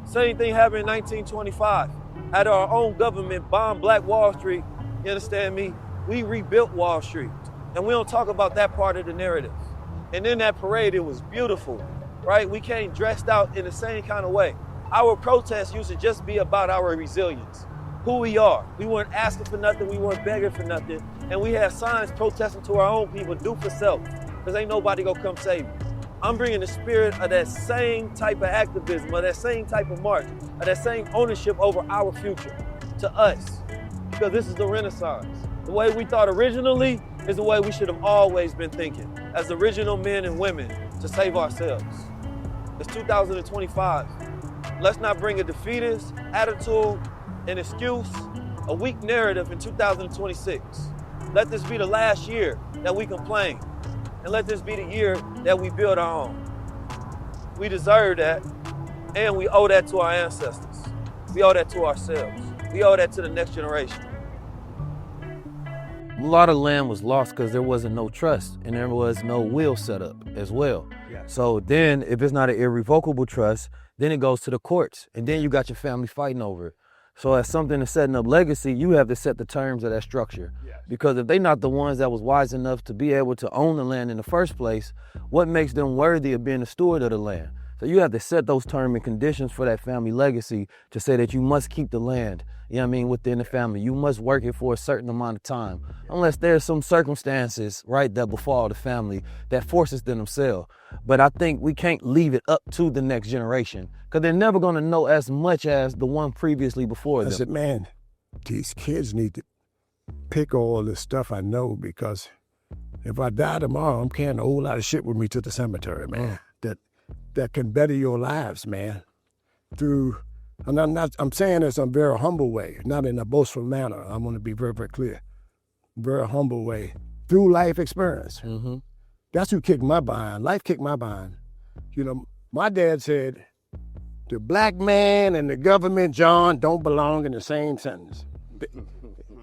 Same thing happened in 1925. Had our own government bomb Black Wall Street, you understand me? We rebuilt Wall Street. And we don't talk about that part of the narrative. And in that parade, it was beautiful, right? We came dressed out in the same kind of way. Our protest used to just be about our resilience, who we are. We weren't asking for nothing, we weren't begging for nothing. And we had signs protesting to our own people, do for self, because ain't nobody gonna come save you. I'm bringing the spirit of that same type of activism, of that same type of march, of that same ownership over our future to us, because this is the Renaissance. The way we thought originally is the way we should have always been thinking, as original men and women, to save ourselves. It's 2025. Let's not bring a defeatist attitude, an excuse, a weak narrative in 2026. Let this be the last year that we complain, and let this be the year that we build our own. We deserve that, and we owe that to our ancestors. We owe that to ourselves. We owe that to the next generation. A lot of land was lost because there wasn't no trust and there was no will set up as well. So then if it's not an irrevocable trust, then it goes to the courts and then you got your family fighting over it. So as something that's setting up legacy, you have to set the terms of that structure. Because if they're not the ones that was wise enough to be able to own the land in the first place, what makes them worthy of being a steward of the land? So you have to set those terms and conditions for that family legacy to say that you must keep the land, you know what I mean, within the family. You must work it for a certain amount of time, unless there's some circumstances, right, that befall the family that forces them to sell. But I think we can't leave it up to the next generation because they're never going to know as much as the one previously before them. I said, man, these kids need to pick all this stuff I know because if I die tomorrow, I'm carrying a whole lot of shit with me to the cemetery, man. That can better your lives, man. I'm saying this in a very humble way, not in a boastful manner. I want to be very, very clear. Very humble way. Through life experience. Mm-hmm. That's who kicked my behind. Life kicked my behind. You know, my dad said, the black man and the government, John, don't belong in the same sentence.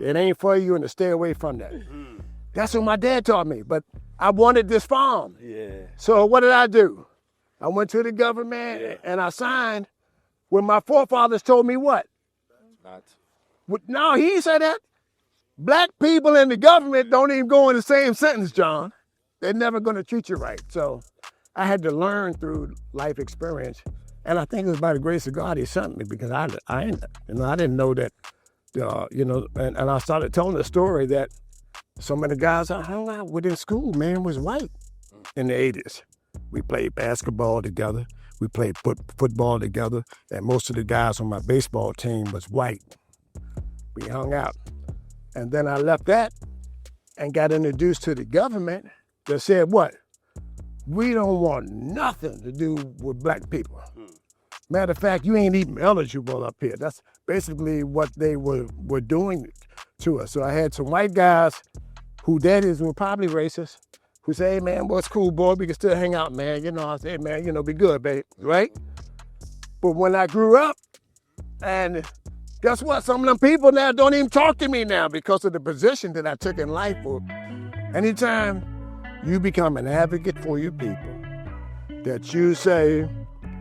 It ain't for you and to stay away from that. That's what my dad taught me, but I wanted this farm. So what did I do? I went to the government and I signed when my forefathers told me what? No, he said that. Black people and the government don't even go in the same sentence, John. They're never going to treat you right. So I had to learn through life experience. And I think it was by the grace of God he sent me because I didn't know that, and I started telling the story that some of the guys I hung out with in school, man, was white in the 80s. We played basketball together. We played football together. And most of the guys on my baseball team was white. We hung out. And then I left that and got introduced to the government that said what? We don't want nothing to do with black people. Matter of fact, you ain't even eligible up here. That's basically what they were doing to us. So I had some white guys who daddies were probably racist, who say, hey man, what's cool, boy? We can still hang out, man. You know, I say, hey, man, be good, babe, right? But when I grew up, and guess what? Some of them people now don't even talk to me now because of the position that I took in life. Anytime you become an advocate for your people, that you say,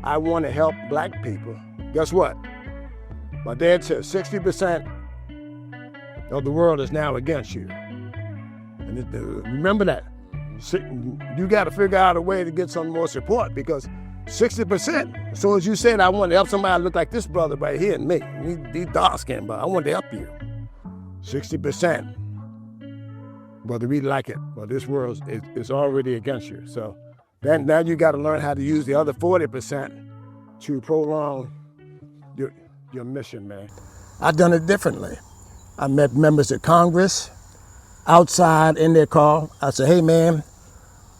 I want to help black people, guess what? My dad said 60% of the world is now against you. And remember that. You got to figure out a way to get some more support because 60%, as soon as you said, I want to help somebody look like this brother right here and me, he's dark-skinned, but I want to help you. 60%, whether we like it, but this world is already against you. So then now you got to learn how to use the other 40% to prolong your mission, man. I've done it differently. I met members of Congress outside in their car. I said, hey man,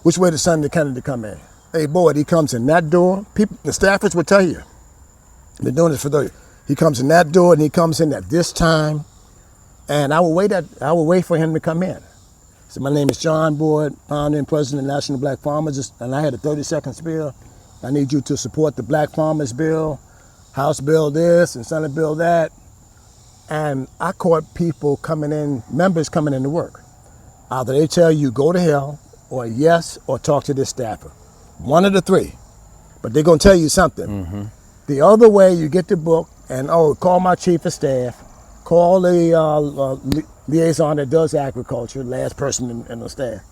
which way does Senator Kennedy come in? Hey boy, he comes in that door. People, the staffers will tell you. Been doing this for 30 years. He comes in that door and he comes in at this time. And I will wait for him to come in. So my name is John Boyd, founder and president of National Black Farmers, and I had a 30-second spiel. I need you to support the Black Farmers Bill, House Bill this, and Senate Bill that. And I caught people members coming in to work. Either they tell you go to hell, or yes, or talk to this staffer. One of the three. But they're going to tell you something. Mm-hmm. The other way, you get the book and, call my chief of staff, call the liaison that does agriculture, last person in the staff.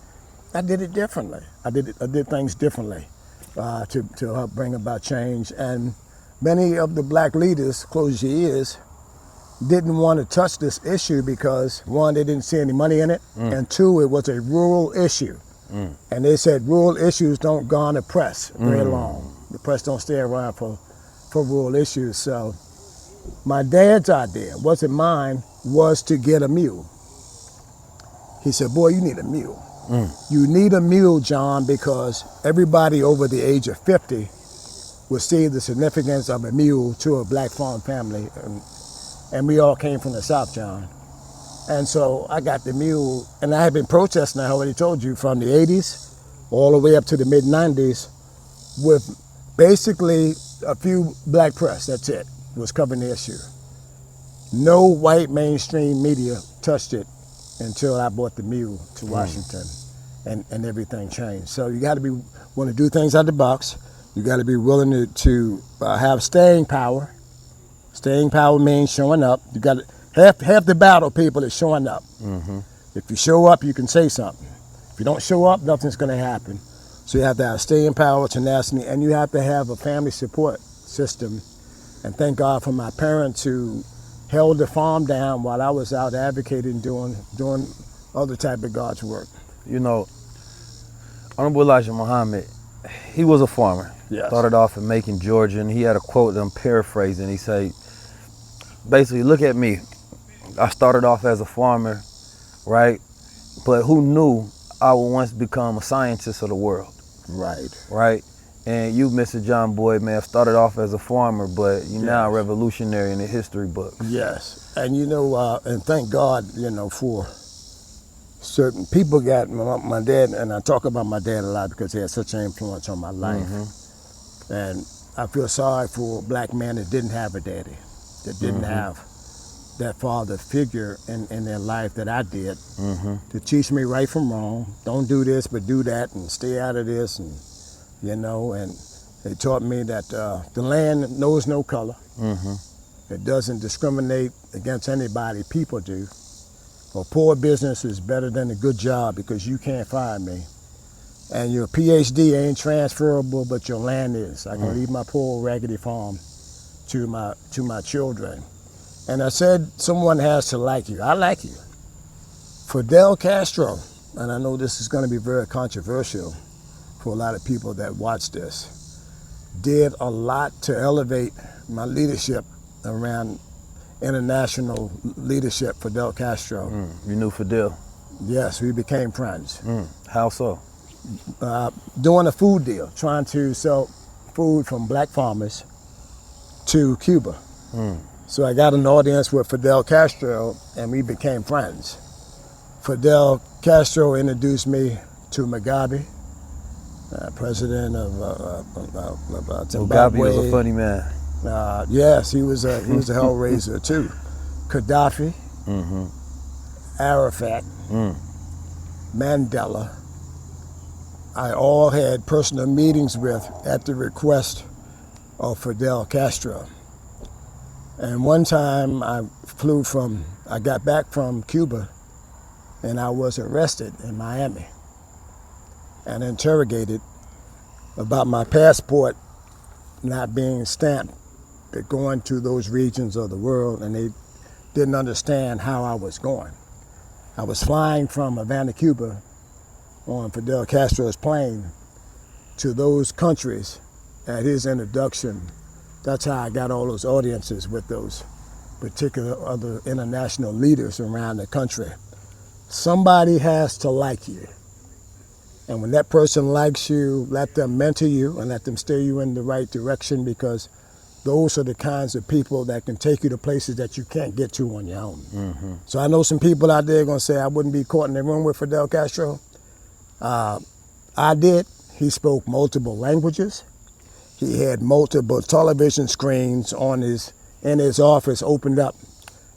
I did it differently. I did things differently to help bring about change. And many of the black leaders, close your ears, didn't want to touch this issue because one, they didn't see any money in it, and two, it was a rural issue. And they said rural issues don't garner press very long. The press don't stay around for rural issues. So my dad's idea, wasn't mine, was to get a mule. He said, boy, you need a mule. You need a mule, John, because everybody over the age of 50 will see the significance of a mule to a black farm family. And we all came from the South, John. And so I got the mule, and I had been protesting, I already told you, from the 80s all the way up to the mid-90s with basically a few black press, that's it, was covering the issue. No white mainstream media touched it until I brought the mule to Washington, and everything changed. So you got to be want to do things out the box. You got to be willing to have staying power. Staying power means showing up. You got to half the battle, people, is showing up. If you show up, you can say something. If you don't show up, nothing's going to happen. So you have to have staying power, tenacity, and you have to have a family support system. And thank God for my parents who held the farm down while I was out advocating, doing other type of God's work. You know, Honorable Elijah Muhammad, he was a farmer. Yes. Started off in Macon, Georgia, and he had a quote that I'm paraphrasing. He said, basically, look at me. I started off as a farmer, right? But who knew I would once become a scientist of the world? Right. Right? And you, Mr. John Boyd, may have started off as a farmer, but you're now a revolutionary in the history books. Yes. And you know, and thank God, you know, for certain people got my dad, and I talk about my dad a lot because he had such an influence on my life. And I feel sorry for a black man that didn't have a daddy, that didn't have that father figure in their life that I did to teach me right from wrong. Don't do this, but do that, and stay out of this, and you know. And they taught me that the land knows no color. It doesn't discriminate against anybody. People do. A poor business is better than a good job because you can't fire me. And your PhD ain't transferable, but your land is. I can leave my poor raggedy farm to my children. And I said, someone has to like you. I like you. Fidel Castro, and I know this is going to be very controversial for a lot of people that watch this, did a lot to elevate my leadership around international leadership. Fidel Castro. You knew Fidel? Yes, we became friends. How so? Doing a food deal, trying to sell food from black farmers to Cuba. So I got an audience with Fidel Castro, and we became friends. Fidel Castro introduced me to Mugabe, president of Zimbabwe. Mugabe was a funny man. Yes, he was a hellraiser too. Gaddafi, Arafat, Mandela. I all had personal meetings with at the request of Fidel Castro. And one time I got back from Cuba, and I was arrested in Miami and interrogated about my passport not being stamped, but going to those regions of the world, and they didn't understand how I was going. I was flying from Havana, Cuba, on Fidel Castro's plane to those countries at his introduction. That's how I got all those audiences with those particular other international leaders around the country. Somebody has to like you. And when that person likes you, let them mentor you and let them steer you in the right direction, because those are the kinds of people that can take you to places that you can't get to on your own. So I know some people out there going to say I wouldn't be caught in the room with Fidel Castro. I did. He spoke multiple languages. He had multiple television screens in his office opened up.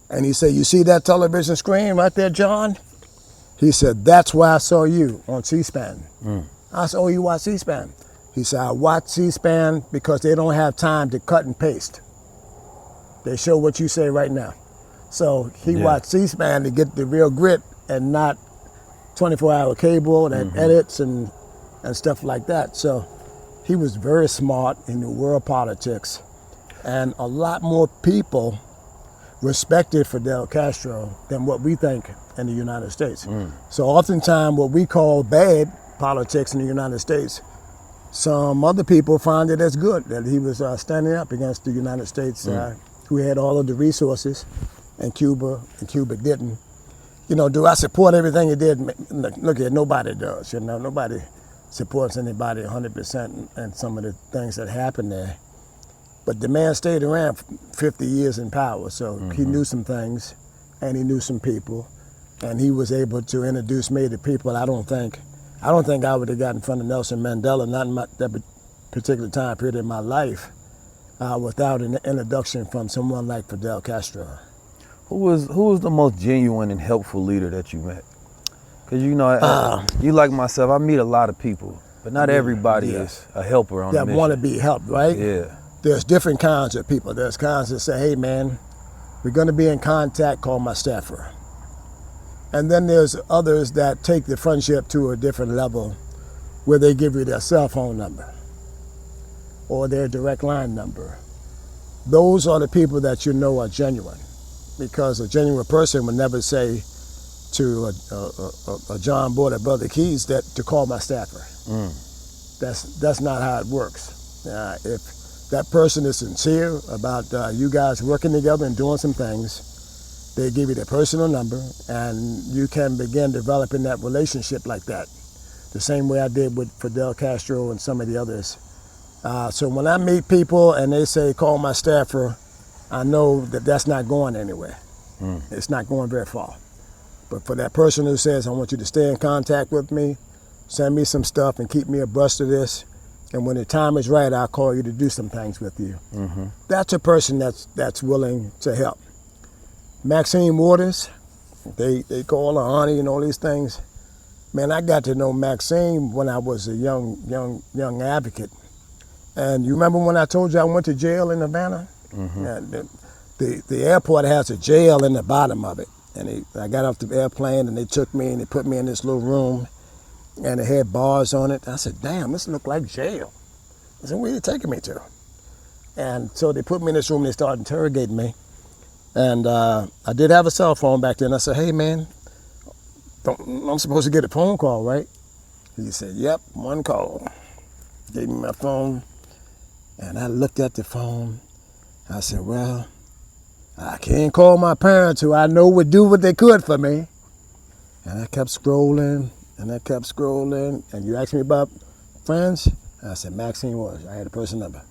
And he said, "You see that television screen right there, John?" He said, "That's why I saw you on C-SPAN." I said, "Oh, you watch C-SPAN?" He said, "I watch C-SPAN because they don't have time to cut and paste. They show what you say right now." So he watched C-SPAN to get the real grit and not 24-hour cable that edits and stuff like that. So he was very smart in the world politics, and a lot more people respected Fidel Castro than what we think in the United States. So oftentimes what we call bad politics in the United States, some other people find it as good, that he was standing up against the United States, who had all of the resources, and Cuba didn't. You know, do I support everything he did? Look at, nobody does. You know, nobody supports anybody 100% and some of the things that happened there. But the man stayed around 50 years in power, so he knew some things, and he knew some people, and he was able to introduce me to people I don't think I would have got in front of Nelson Mandela, not in that particular time period in my life, without an introduction from someone like Fidel Castro. Who was the most genuine and helpful leader that you met? Because you know, you like myself, I meet a lot of people, but not everybody is a helper on the mission. That want to be helped, right? Yeah. There's different kinds of people. There's kinds that say, hey man, we're going to be in contact, call my staffer. And then there's others that take the friendship to a different level where they give you their cell phone number or their direct line number. Those are the people that you know are genuine, because a genuine person would never say to a John Boyd or Brother Keys that to call my staffer. That's not how it works. If that person is sincere about you guys working together and doing some things, they give you their personal number, and you can begin developing that relationship like that. The same way I did with Fidel Castro and some of the others. So when I meet people and they say, call my staffer, I know that that's not going anywhere. It's not going very far. But for that person who says, I want you to stay in contact with me, send me some stuff and keep me abreast of this, and when the time is right, I'll call you to do some things with you. That's a person that's willing to help. Maxine Waters, they call her honey and all these things. Man, I got to know Maxine when I was a young advocate. And you remember when I told you I went to jail in Havana? And the airport has a jail in the bottom of it. And I got off the airplane and they took me and they put me in this little room and it had bars on it. I said, damn, this looked like jail. I said, where are you taking me to? And so they put me in this room and they started interrogating me. And I did have a cell phone back then. I said, hey man, I'm supposed to get a phone call, right? He said, yep, one call. Gave me my phone, and I looked at the phone. I said, well, I can't call my parents, who I know would do what they could for me. And I kept scrolling, and I kept scrolling. And you asked me about friends? I said, Maxine Waters. I had a person number.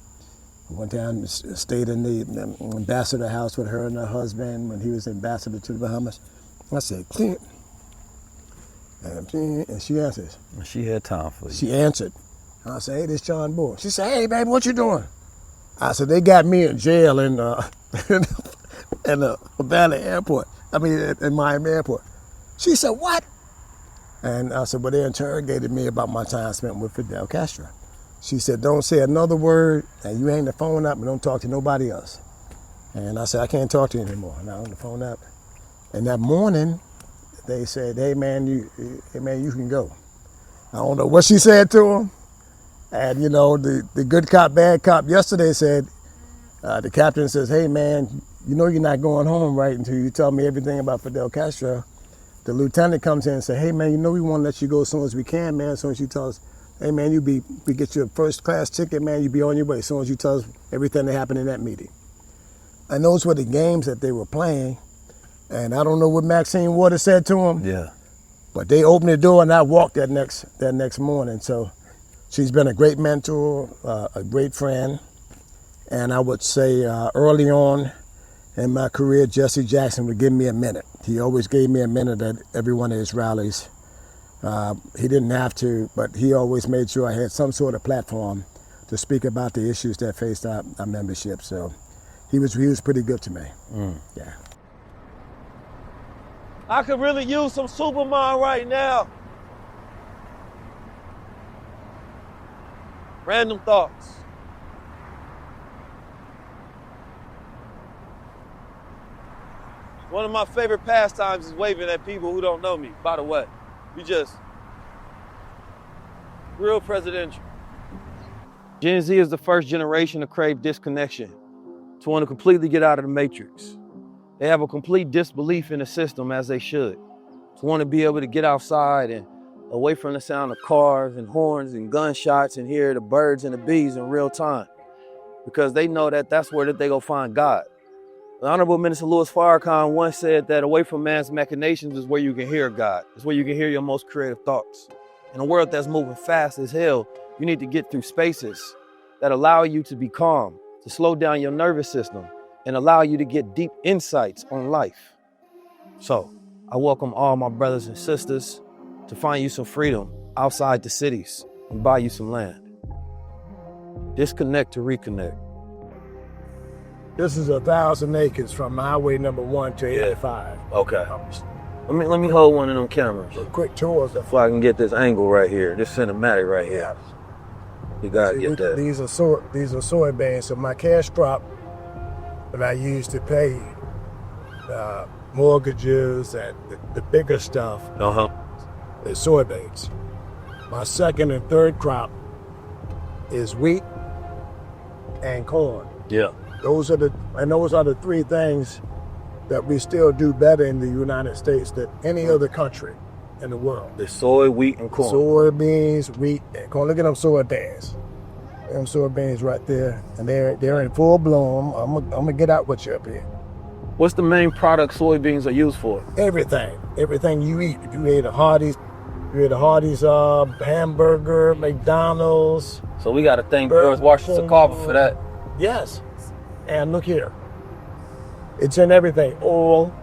I went down and stayed in the ambassador house with her and her husband when he was ambassador to the Bahamas. I said, Clint. And she answers. She had time for you. She answered. I said, hey, this John Boyd. She said, hey, baby, what you doing? I said, they got me in jail in Havana airport. In Miami airport. She said, what? And I said, well, they interrogated me about my time spent with Fidel Castro. She said, don't say another word, and you hang the phone up and don't talk to nobody else. And I said, I can't talk to you anymore. And I hung the phone up. And that morning, they said, hey man, you can go. I don't know what she said to him. And you know, the good cop, bad cop yesterday said, the captain says, hey man, you know you're not going home, right, until you tell me everything about Fidel Castro. The lieutenant comes in and says, hey man, you know we want to let you go as soon as we can, man. As soon as you tell us, hey man, we get you a first class ticket, man, you be on your way. As soon as you tell us everything that happened in that meeting. And those were the games that they were playing. And I don't know what Maxine Waters said to him. Yeah. But they opened the door and I walked that next morning. So she's been a great mentor, a great friend. And I would say early on in my career, Jesse Jackson would give me a minute. He always gave me a minute at every one of his rallies. He didn't have to, but he always made sure I had some sort of platform to speak about the issues that faced our membership. So he was pretty good to me. Yeah. I could really use some Superman right now. Random thoughts. One of my favorite pastimes is waving at people who don't know me, by the way. You just real presidential. Gen Z is the first generation to crave disconnection, to want to completely get out of the matrix. They have a complete disbelief in the system, as they should, to want to be able to get outside and away from the sound of cars and horns and gunshots and hear the birds and the bees in real time, because they know that that's where they go find God. The Honorable Minister Louis Farrakhan once said that away from man's machinations is where you can hear God. It's where you can hear your most creative thoughts. In a world that's moving fast as hell, you need to get through spaces that allow you to be calm, to slow down your nervous system, and allow you to get deep insights on life. So, I welcome all my brothers and sisters to find you some freedom outside the cities and buy you some land. Disconnect to reconnect. This is 1,000 acres from Highway number 1 to 85. Okay. Let me hold one of them cameras. Quick tours. So I can get this angle right here, this cinematic right here. You gotta get that. These are soybeans. So my cash crop that I use to pay mortgages and the bigger stuff is soybeans. My second and third crop is wheat and corn. Yeah. Those are the three things that we still do better in the United States than any other country in the world. The soy, wheat, and corn. Soybeans, wheat, and corn. Look at them soybeans. Them soybeans right there, and they're in full bloom. I'm gonna get out with you up here. What's the main product soybeans are used for? Everything you eat. If you ate a Hardee's, hamburger, McDonald's. So we got to thank George Washington Carver for that. Yes, and look here. It's in everything. Oil,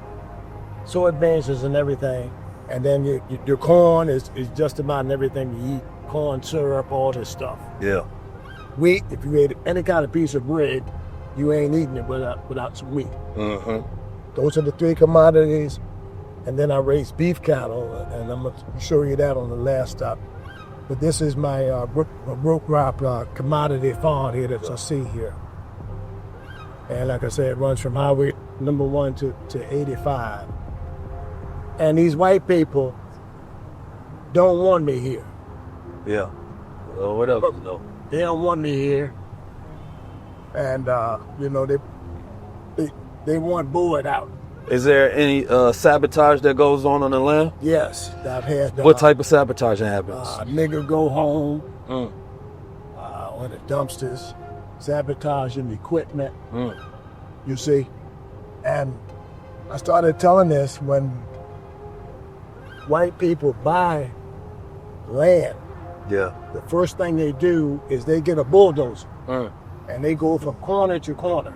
soybeans is in everything, and then your corn is just about in everything you eat. Corn syrup, all this stuff. Yeah. Wheat, if you ate any kind of piece of bread, you ain't eating it without some wheat. Mm-hmm. Those are the three commodities. And then I raise beef cattle, and I'm going to show you that on the last stop. But this is my row crop commodity farm here that you see here. And like I said, it runs from Highway number 1 to 85. And these white people don't want me here. Yeah. Well, what else? No. They don't want me here. And, they want board out. Is there any sabotage that goes on the land? Yes, I've had. What type of sabotage happens? Nigger go home on the dumpsters, sabotaging equipment. You see, and I started telling this when white people buy land. Yeah. The first thing they do is they get a bulldozer and they go from corner to corner.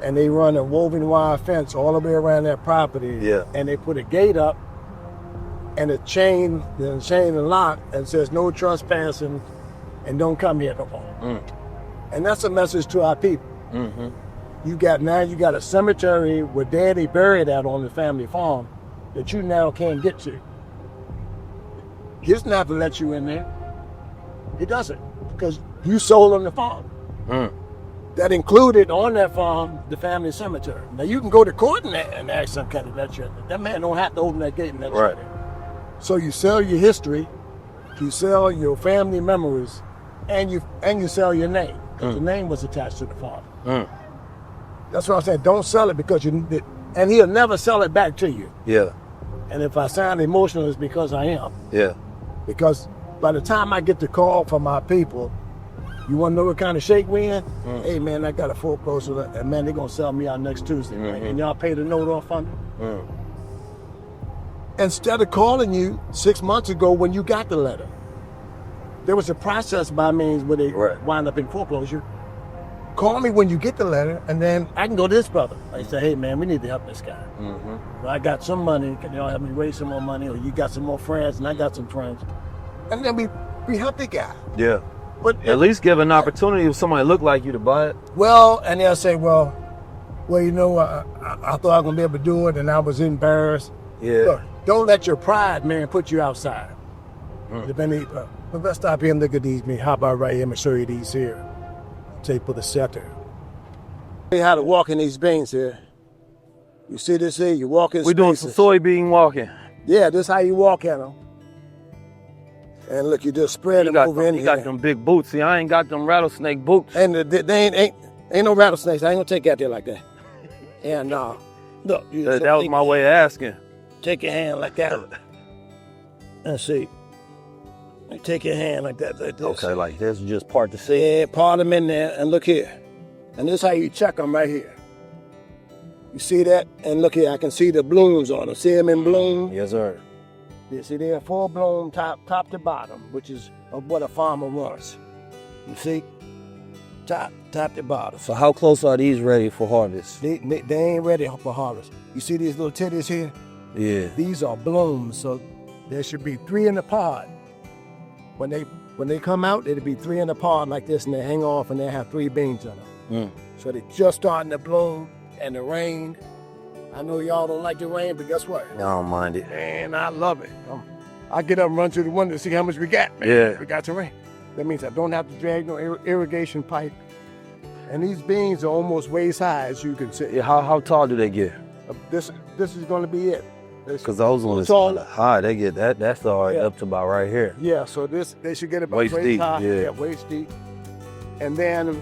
And they run a woven wire fence all the way around that property. Yeah. And they put a gate up and a chain and lock and says no trespassing and don't come here no more. And that's a message to our people. Mm-hmm. You got a cemetery where daddy buried at on the family farm that you now can't get to. He doesn't have to let you in there. He doesn't, because you sold on the farm. That included on that farm the family cemetery. Now you can go to court and ask some kind of let you in. That man don't have to open that gate and let you in. So you sell your history, you sell your family memories, and you sell your name, because the name was attached to the farm. That's what I'm saying. Don't sell it because and he'll never sell it back to you. Yeah. And if I sound emotional, it's because I am. Yeah. Because by the time I get the call from my people, you want to know what kind of shake we in? Hey man, I got a foreclosure, and man, they're gonna sell me out next Tuesday, right? And y'all pay the note off on it. Instead of calling you 6 months ago when you got the letter, there was a process by means where they wind up in foreclosure. Call me when you get the letter, and then I can go to this brother. I say, hey man, we need to help this guy. Well, I got some money. Can y'all help me raise some more money? Or you got some more friends, and I got some friends, and then we help the guy. Yeah. But at least give an opportunity if somebody look like you to buy it. Well, and they'll say, well, you know, I thought I was gonna be able to do it, and I was embarrassed. Yeah. Look, don't let your pride, man, put you outside. But let's stop here and look at these. How about right here? I'm gonna show you these here. Take for the sector. Show you how to walk in these beans here. You see this here? You walk in. We're doing some soybean walking. Yeah, this is how you walk in them. And look, you just spread them over in here. You got them big boots. See, I ain't got them rattlesnake boots. And they ain't no rattlesnakes. I ain't gonna take you out there like that. And look. That was my way of asking. Take your hand like that. Let's see. Take your hand like that. Like this. Okay, like this, just part the seed. Yeah, part them in there, and look here. And this is how you check them right here. You see that? And look here, I can see the blooms on them. See them in bloom? Yes, sir. You see, they're full bloom top to bottom, which is of what a farmer wants. You see? Top to bottom. So how close are these ready for harvest? They ain't ready for harvest. You see these little titties here? Yeah. These are blooms, so there should be 3 in the pod. When they come out, it'll be 3 in the pod like this, and they hang off, and they have 3 beans in them. So they just starting to blow, and the rain. I know y'all don't like the rain, but guess what? I don't mind it. Man, I love it. I get up and run to the window to see how much we got. Man. Yeah. We got some rain. That means I don't have to drag no irrigation pipe. And these beans are almost waist high, as you can see. Yeah, how tall do they get? This is going to be it. Because those ones all high, they get that's all right up to about right here. Yeah, so they should get about Waist deep, high. yeah. Waist deep. And then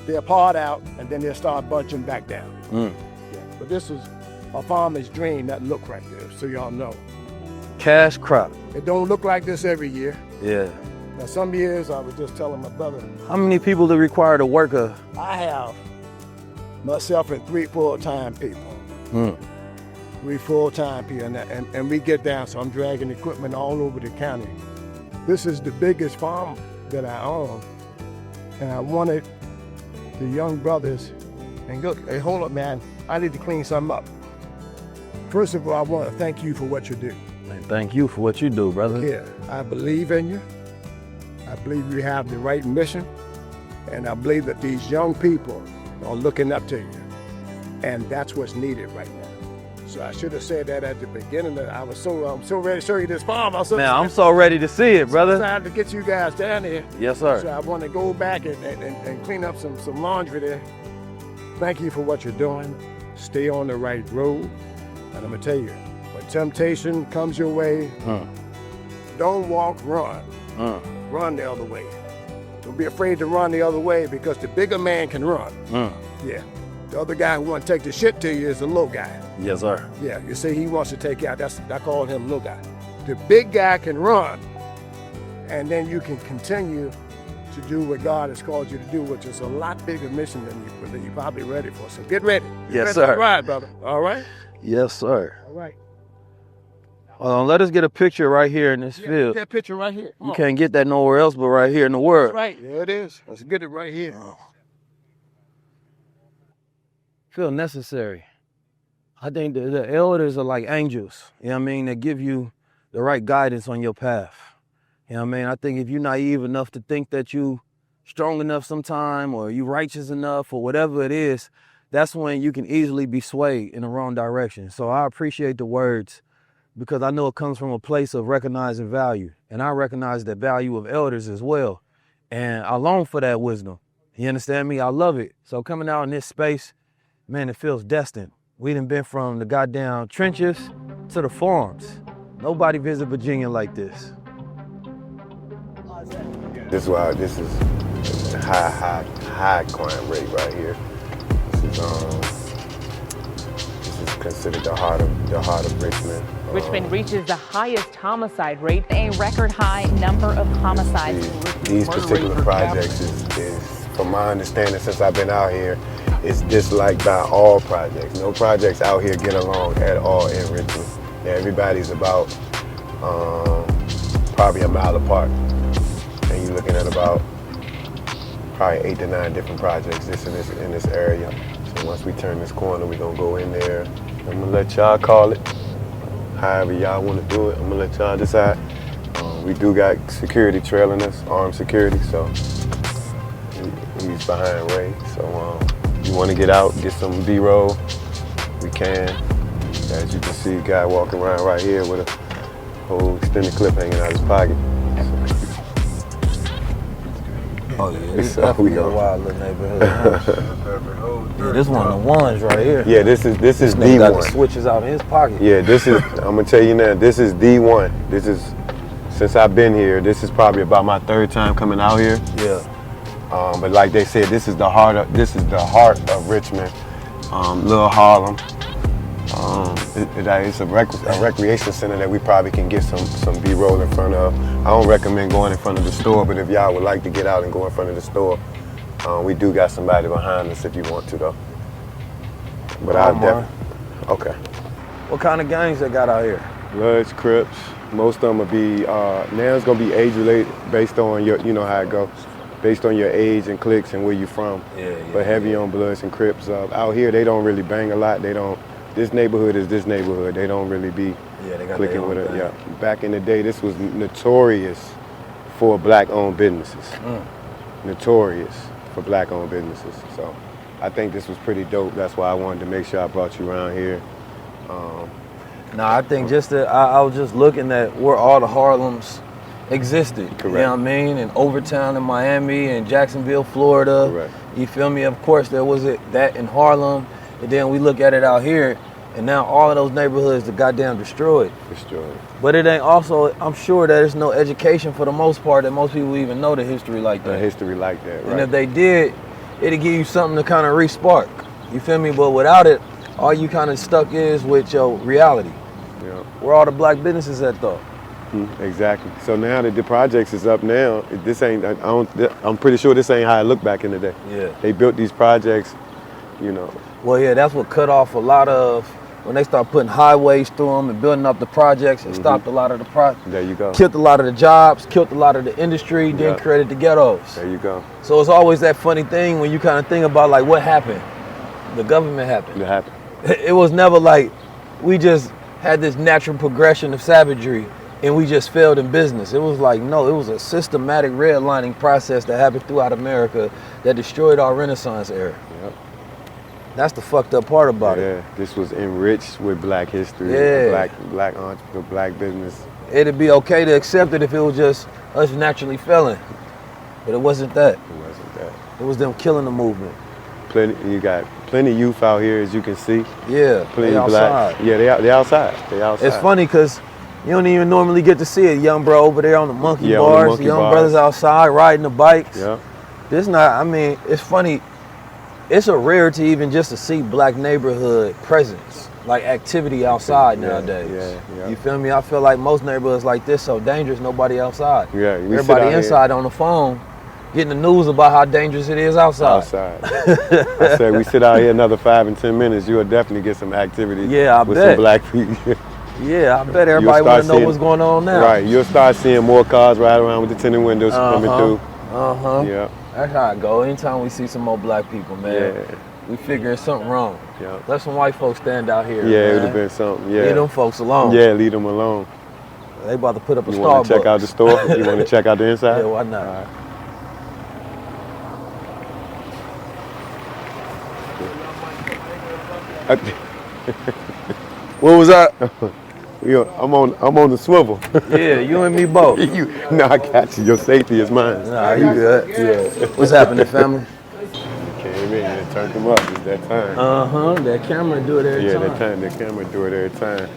they'll part out, and then they'll start bunching back down. Yeah. But this is a farmer's dream, that look right there, so y'all know. Cash crop. It don't look like this every year. Yeah. Now some years, I was just telling my brother, How many people do require to work a? I have myself and 3 full-time people. 3 full-time people, and we get down, so I'm dragging equipment all over the county. This is the biggest farm that I own, and I wanted the young brothers, and look, hey, hold up, man, I need to clean something up. First of all, I want to thank you for what you do. And thank you for what you do, brother. Yeah, I believe in you. I believe you have the right mission, and I believe that these young people are looking up to you, and that's what's needed right now. So I should have said that at the beginning. I'm so ready to show you this farm. I'm so ready to see it, brother. Excited to get you guys down there. Yes, sir. So I want to go back and clean up some laundry there. Thank you for what you're doing. Stay on the right road. And I'm gonna tell you, when temptation comes your way, don't walk, run. Run the other way. Don't be afraid to run the other way, because the bigger man can run. Yeah. The other guy who wants to take the shit to you is the little guy. Yes, sir. Yeah, you see, he wants to take you out. I call him little guy. The big guy can run, and then you can continue to do what God has called you to do, which is a lot bigger mission than you're probably ready for. So get ready. Yes, sir. All right, brother. All right? Yes, sir. All right. Let us get a picture right here in this field. That picture right here. You can't get that nowhere else but right here in the world. That's right. There it is. Let's get it right here. Feel necessary. I think the elders are like angels, you know what I mean, that give you the right guidance on your path. You know what I mean? I think if you're naive enough to think that you strong enough sometime, or you righteous enough, or whatever it is, that's when you can easily be swayed in the wrong direction. So I appreciate the words, because I know it comes from a place of recognizing value. And I recognize the value of elders as well. And I long for that wisdom. You understand me? I love it. So coming out in this space, man, it feels destined. We done been from the goddamn trenches to the farms. Nobody visit Virginia like this. This is high crime rate right here. This is considered the heart of Richmond. Richmond reaches the highest homicide rate, a record high number of homicides. These particular projects is, from my understanding since I've been out here, it's disliked by all projects. No projects out here get along at all in Richmond. Yeah, everybody's about probably a mile apart. And you're looking at about probably 8 to 9 different projects in this area. So once we turn this corner, we're gonna go in there. I'm gonna let y'all call it however y'all wanna do it. I'm gonna let y'all decide. We do got security trailing us, armed security, so he's behind Ray. So you wanna get out, get some B-roll, we can. As you can see, a guy walking around right here with a whole extended clip hanging out his pocket. Oh yeah, this is definitely a wild little neighborhood. Yeah, this one of the ones right here. Yeah, this is This the got one. the switches out in his pocket. Yeah, this is, I'm gonna tell you now, this is the one. This is, since I've been here, this is probably about my 3rd time coming out here. Yeah. But like they said, this is the heart of Richmond, Little Harlem. It's a recreation center that we probably can get some B-roll in front of. I don't recommend going in front of the store, but if y'all would like to get out and go in front of the store, we do got somebody behind us if you want to though. But I'll definitely. Okay. What kind of gangs they got out here? Bloods, Crips. Most of them will be, now it's gonna be age related based on your, you know how it goes, based on your age and cliques and where you're from. Yeah, but heavy on Bloods and Crips. Out here, they don't really bang a lot. They don't. This neighborhood is this neighborhood. They don't really be clicking with it. Yeah. Back in the day, this was notorious for black-owned businesses. Notorious. for black-owned businesses. So I think this was pretty dope. That's why I wanted to make sure I brought you around here. No, I think just that I was just looking at where all the Harlems existed. Correct. You know what I mean? And Overtown in Miami and Jacksonville, Florida. Correct. You feel me? Of course, there was that in Harlem. And then we look at it out here, and now all of those neighborhoods are goddamn destroyed. Destroyed. But it ain't also, I'm sure that there's no education for the most part that most people even know the history like that. A history like that, right? And if they did, it'd give you something to kind of re-spark. You feel me? But without it, all you kind of stuck is with your reality. Yeah. Where all the black businesses at though? Exactly. So now that the projects is up now, this ain't, I'm pretty sure this ain't how it looked back in the day. Yeah. They built these projects, you know. Well, yeah, that's what cut off a lot of, when they start putting highways through them and building up the projects, it stopped a lot of the There you go. killed a lot of the jobs, killed a lot of the industry, then created the ghettos. There you go. So it's always that funny thing when you kind of think about like what happened. The government happened. It happened. It was never like we just had this natural progression of savagery and we just failed in business. It was like, no, it was a systematic redlining process that happened throughout America that destroyed our Renaissance era. Yep. That's the fucked up part about it. Yeah, this was enriched with black history, black entrepreneur, black business. It'd be okay to accept it if it was just us naturally failing, but it wasn't that. It wasn't that. It was them killing the movement. You got plenty of youth out here, as you can see. Yeah, Plenty they of black. outside. Yeah, they outside. They outside. It's funny because you don't even normally get to see a young bro over there on the monkey on the bars, monkey young bars. brothers outside riding the bikes. Yeah. This not, I mean, it's funny. It's a rarity even just to see black neighborhood presence, like activity outside nowadays. Yeah. You feel me? I feel like most neighborhoods like this so dangerous, nobody outside. Yeah, we sit everybody out inside on the phone, getting the news about how dangerous it is outside. I said we sit out here another 5 and 10 minutes, you'll definitely get some activity. Yeah, I with bet. some black people. Yeah, I bet everybody want to know what's going on now. Right, you'll start seeing more cars ride around with the tinted windows coming through. Yeah. That's how it go. Anytime we see some more black people, man, we figuring something wrong. Yeah. Let some white folks stand out here. Yeah, it man. would have been something. Yeah. Leave them folks alone. Yeah, leave them alone. They about to put up a Starbucks. You want to check out the store? You want to check out the inside? Yeah, why not? All right. What was that? I'm on the swivel. Yeah, you and me both. No, I got you. Your safety is mine. Nah, you good. Yeah. What's happening, family? Came in and turned them up. It's that time. That camera do it every time. The camera do it every time.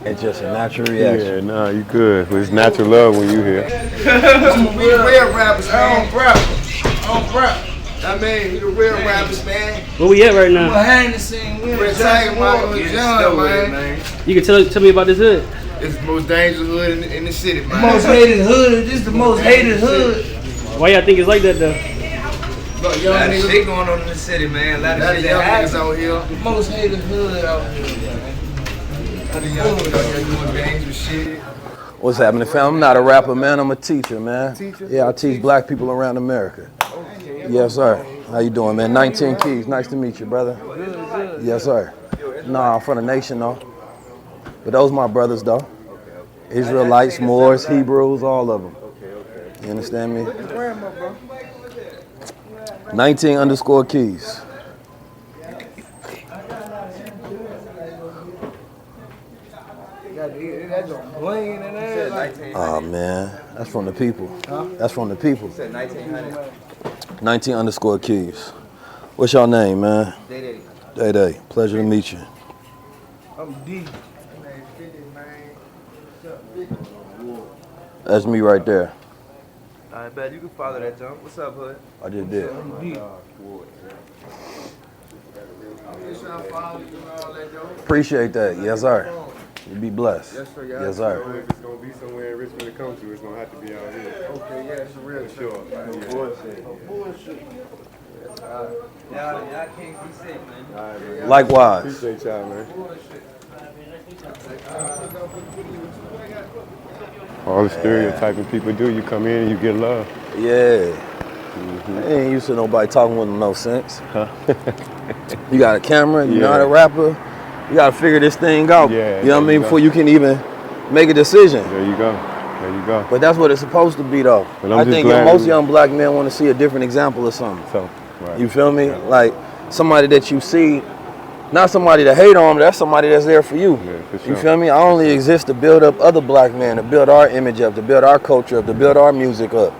It's just a natural reaction. Yeah, nah, you good. It's natural love when you here. We the real rappers, man. I don't rap. I mean, we the real rappers, man. Where we at right now? We're hanging the scene. We're talking about John, man. You can tell me about this hood. It's the most dangerous hood in the city, man. The most hated hood. This is the most hated hood. Why y'all think it's like that though? Look, young niggas, shit going on in the city, man. A lot of young niggas out here. The most hated hood out here, man. A lot of young niggas out here doing dangerous shit. What's happening, fam? I'm not a rapper, man. I'm a teacher, man. Yeah, I teach black people around America. Yes, sir. How you doing, man? 19 Keys. Nice to meet you, brother. Yes, sir. Nah, I'm from the nation, though. But those my brothers, though. Israelites, Moors, Hebrews, all of them. You understand me? 19_Keys. Oh man, that's from the people. That's from the people. 19_Keys. What's your name, man? Day Day. Pleasure to meet you. I'm D. That's me right there. I bet you can follow that jump. What's up, hood? I just did. Appreciate that. Yes, sir. You be blessed. Yes, sir. Yes, sir. If it's going to be somewhere in Richmond to come to, it's going to have to be out here. Okay, yeah, it's a real For sure. bullshit. Y'all can't be safe, man. Likewise. Appreciate y'all, man. All the stereotyping people do, you come in and you get love. Yeah. I ain't used to nobody talking with no sense. You got a camera, you're not a rapper. You got to figure this thing out. Yeah, you know what I mean? go. Before you can even make a decision. There you go. There you go. But that's what it's supposed to be, though. But I'm I just think glad most we- young black men want to see a different example of something. So, right. You feel me? Like somebody that you see, not somebody to hate on, but that's somebody that's there for you. Yeah, for sure. You feel me? I only exist to build up other black men, to build our image up, to build our culture up, to build our music up.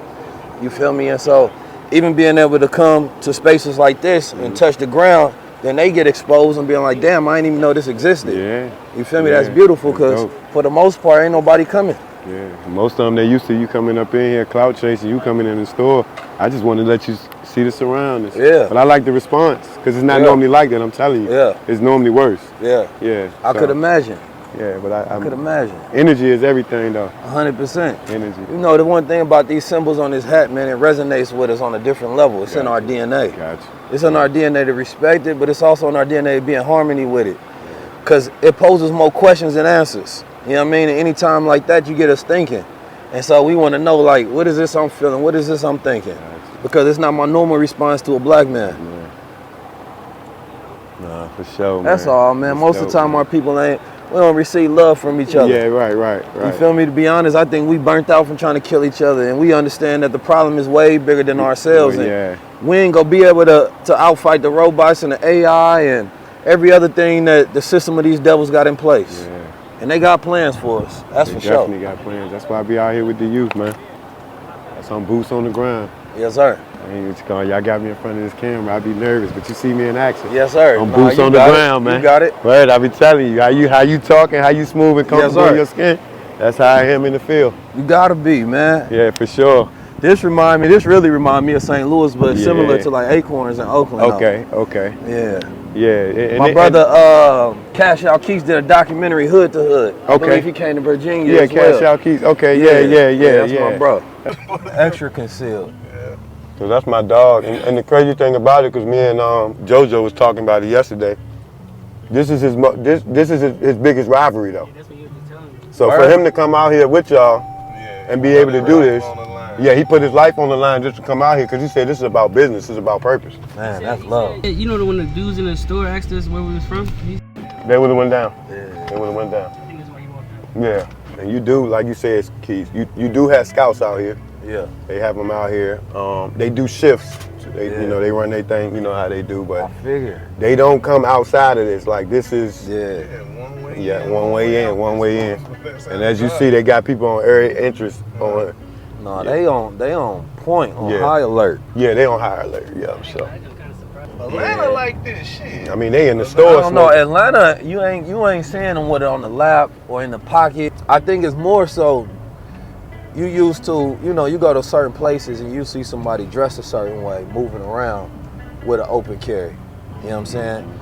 You feel me? And so even being able to come to spaces like this and touch the ground, then they get exposed and being like, damn, I didn't even know this existed. Yeah. You feel me? Yeah. That's beautiful That's because dope. for the most part, ain't nobody coming. Yeah. Most of them, they used to you coming up in here, clout chasing, you coming in the store. I just want to let you see the surroundings. Yeah. But I like the response because it's not Yeah. normally like that, I'm telling you. Yeah. It's normally worse. Yeah. Yeah. I so, could imagine. Yeah, but I Could imagine. Energy is everything though. 100%. Energy. You know, the one thing about these symbols on this hat, man, it resonates with us on a different level. It's in our DNA. Gotcha. It's in our DNA to respect it, but it's also in our DNA to be in harmony with it. Because it poses more questions than answers. You know what I mean? And anytime like that, you get us thinking. And so we want to know, like, what is this I'm feeling? What is this I'm thinking? Because it's not my normal response to a black man. Nah, for sure, man. That's all, man. That's Most of dope, the time, man. our people we don't receive love from each other. Yeah, right. You feel me? To be honest, I think we burnt out from trying to kill each other, and we understand that the problem is way bigger than ourselves. Well, and yeah. we ain't gonna be able to outfight the robots and the AI and every other thing that the system of these devils got in place. Yeah. And they got plans for us. That's They for sure. definitely got plans. That's why I be out here with the youth, man. That's some boots on the ground. Yes, sir. I ain't what you call. Y'all got me in front of this camera. I be nervous, but you see me in action. Yes, sir. I'm Nah, boots you on the got it. ground, man. You got it. Right, I be telling you how you talking, how you smooth and comfortable Yes, in sir. your skin. That's how I am in the field. You gotta be, man. Yeah, for sure. This really remind me of St. Louis, but Yeah. similar to like Acorns in Oakland. though. Okay. Yeah. Yeah. My brother Cash Out Keys did a documentary, Hood to Hood. I Okay. believe he came to Virginia Yeah, as Cash well. Out Keys. Okay, yeah. That's my bro. Extra concealed. So that's my dog. And the crazy thing about it, because me and JoJo was talking about it yesterday, this is his biggest rivalry though. So for him to come out here with y'all and be able to do this, he put his life on the line just to come out here because he said this is about business, this is about purpose. Man, that's love. You know when the dudes in the store asked us where we was from? They would have went down. Yeah. They would have went down. I think that's why you walked out. Yeah. And you do, like you said, Keith, you do have scouts out here. Yeah. They have them out here. They do shifts. So they, Yeah. you know, they run their thing. You know how they do, but I figure. they don't come outside of this. Like this is, Yeah. one way in, one way in. And as you see, they got people on area interest on. No, they on point, on Yeah. high alert. Yeah, they on high alert. Yeah, so. Atlanta like this shit. I mean, they in the I stores. don't know, Atlanta, you ain't seeing them with it on the lap or in the pocket. I think it's more so you used to, you go to certain places and you see somebody dressed a certain way, moving around with an open carry. You know what I'm saying?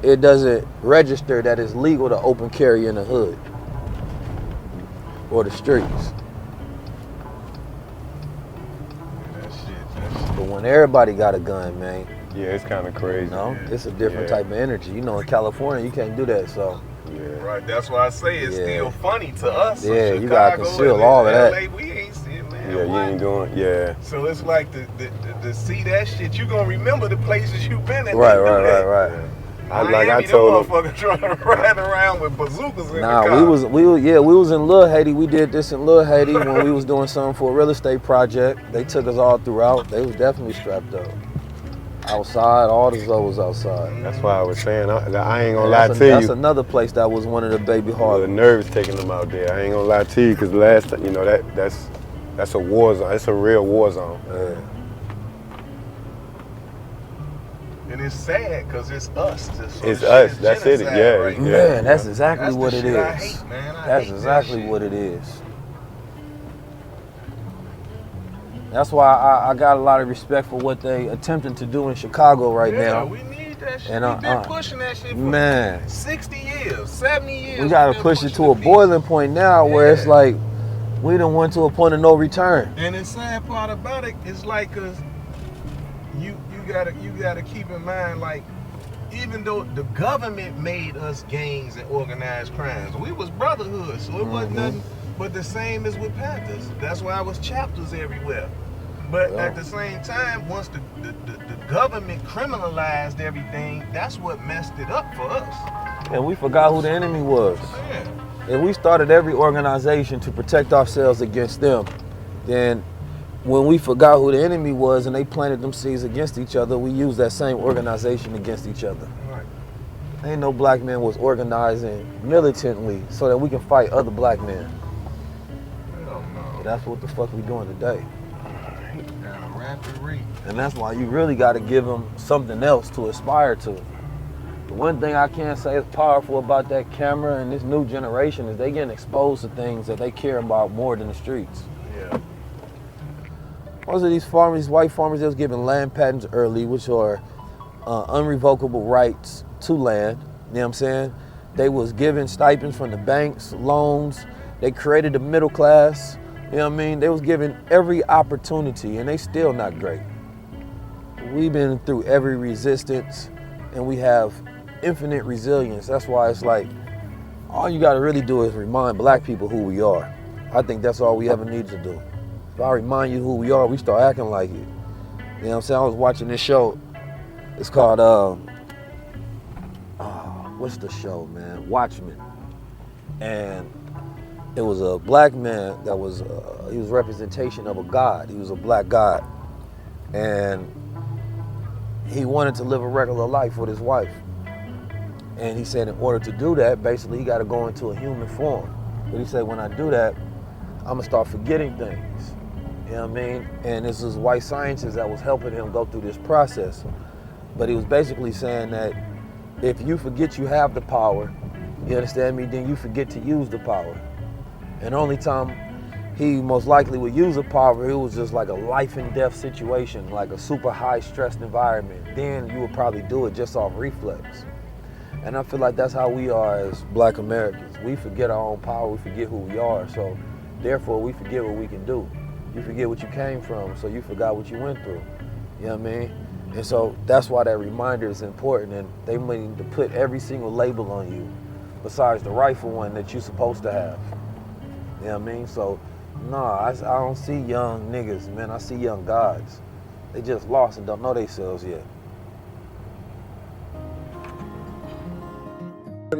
It doesn't register that it's legal to open carry in the hood or the streets. But when everybody got a gun, man, Yeah, it's kind of crazy. it's a different type of energy. In California, you can't do that, so. Right, that's why I say it's Yeah. still funny to us. in Yeah, you gotta Chicago conceal and all of that. LA, we ain't seeing, man. Yeah, you what? ain't doing. Yeah. So it's like to see that shit, you gonna remember the places you've been in. Right. Like I Miami, told them. motherfuckers trying to ride around with bazookas in the Nah, car. we was in Little Haiti. We did this in Little Haiti when we was doing something for a real estate project. They took us all throughout. They was definitely strapped up. Outside, all the Zoe was outside. That's why I was saying, I ain't gonna lie to you. That's another place that was one of the baby The harbors. nerves taking them out there. I ain't gonna lie to you, because the last time, that's a war zone. It's a real war zone. Yeah. And it's sad because it's us. It's us. That's it. Genocide Yeah. right Yeah. Man, that's exactly That's the what it shit I is. hate, man. I That's hate that exactly shit. what it is. That's why I got a lot of respect for what they attempting to do in Chicago right Yeah, now. we need that shit. And, We've been pushing that shit for Man, 60 years, 70 years. we gotta we've been push it pushing to a the beat. boiling point now where it's Yeah. like we done went to a point of no return. And the sad part about it is like, you gotta keep in mind, like, even though the government made us gangs and organized crimes, we was brotherhood, so it wasn't nothing but the same as with Panthers. That's why it was chapters everywhere. But at the same time, once the government criminalized everything, that's what messed it up for us. And we forgot who the enemy was. Yeah. If we started every organization to protect ourselves against them, then when we forgot who the enemy was and they planted them seeds against each other, we used that same organization against each other. Right. Ain't no black man was organizing militantly so that we can fight other black men. Hell no. That's what the fuck we doing today. At a rapid rate. And that's why you really got to give them something else to aspire to. The one thing I can say is powerful about that camera and this new generation is they getting exposed to things that they care about more than the streets. Yeah. Most of these farmers, these white farmers, they was given land patents early, which are unrevocable rights to land. You know what I'm saying? They was given stipends from the banks, loans. They created the middle class. You know what I mean? They was given every opportunity, and they still not great. We've been through every resistance, and we have infinite resilience. That's why it's like, all you gotta really do is remind black people who we are. I think that's all we ever need to do. If I remind you who we are, we start acting like it. You know what I'm saying? I was watching this show. It's called, what's the show, man? Watchmen. And it was a black man that was, he was representation of a god. He was a black god. And he wanted to live a regular life with his wife. And he said in order to do that, basically he got to go into a human form. But he said, when I do that, I'm gonna start forgetting things. You know what I mean? And this was white scientists that was helping him go through this process. But he was basically saying that if you forget you have the power, you understand me, then you forget to use the power. And the only time he most likely would use the power, it was just like a life and death situation, like a super high stressed environment. Then you would probably do it just off reflex. And I feel like that's how we are as black Americans. We forget our own power, we forget who we are, so therefore we forget what we can do. You forget what you came from, so you forgot what you went through. You know what I mean? And so that's why that reminder is important, and they need to put every single label on you besides the rightful one that you're supposed to have. You know what I mean? So, I don't see young niggas, man. I see young gods. They just lost and don't know themselves yet.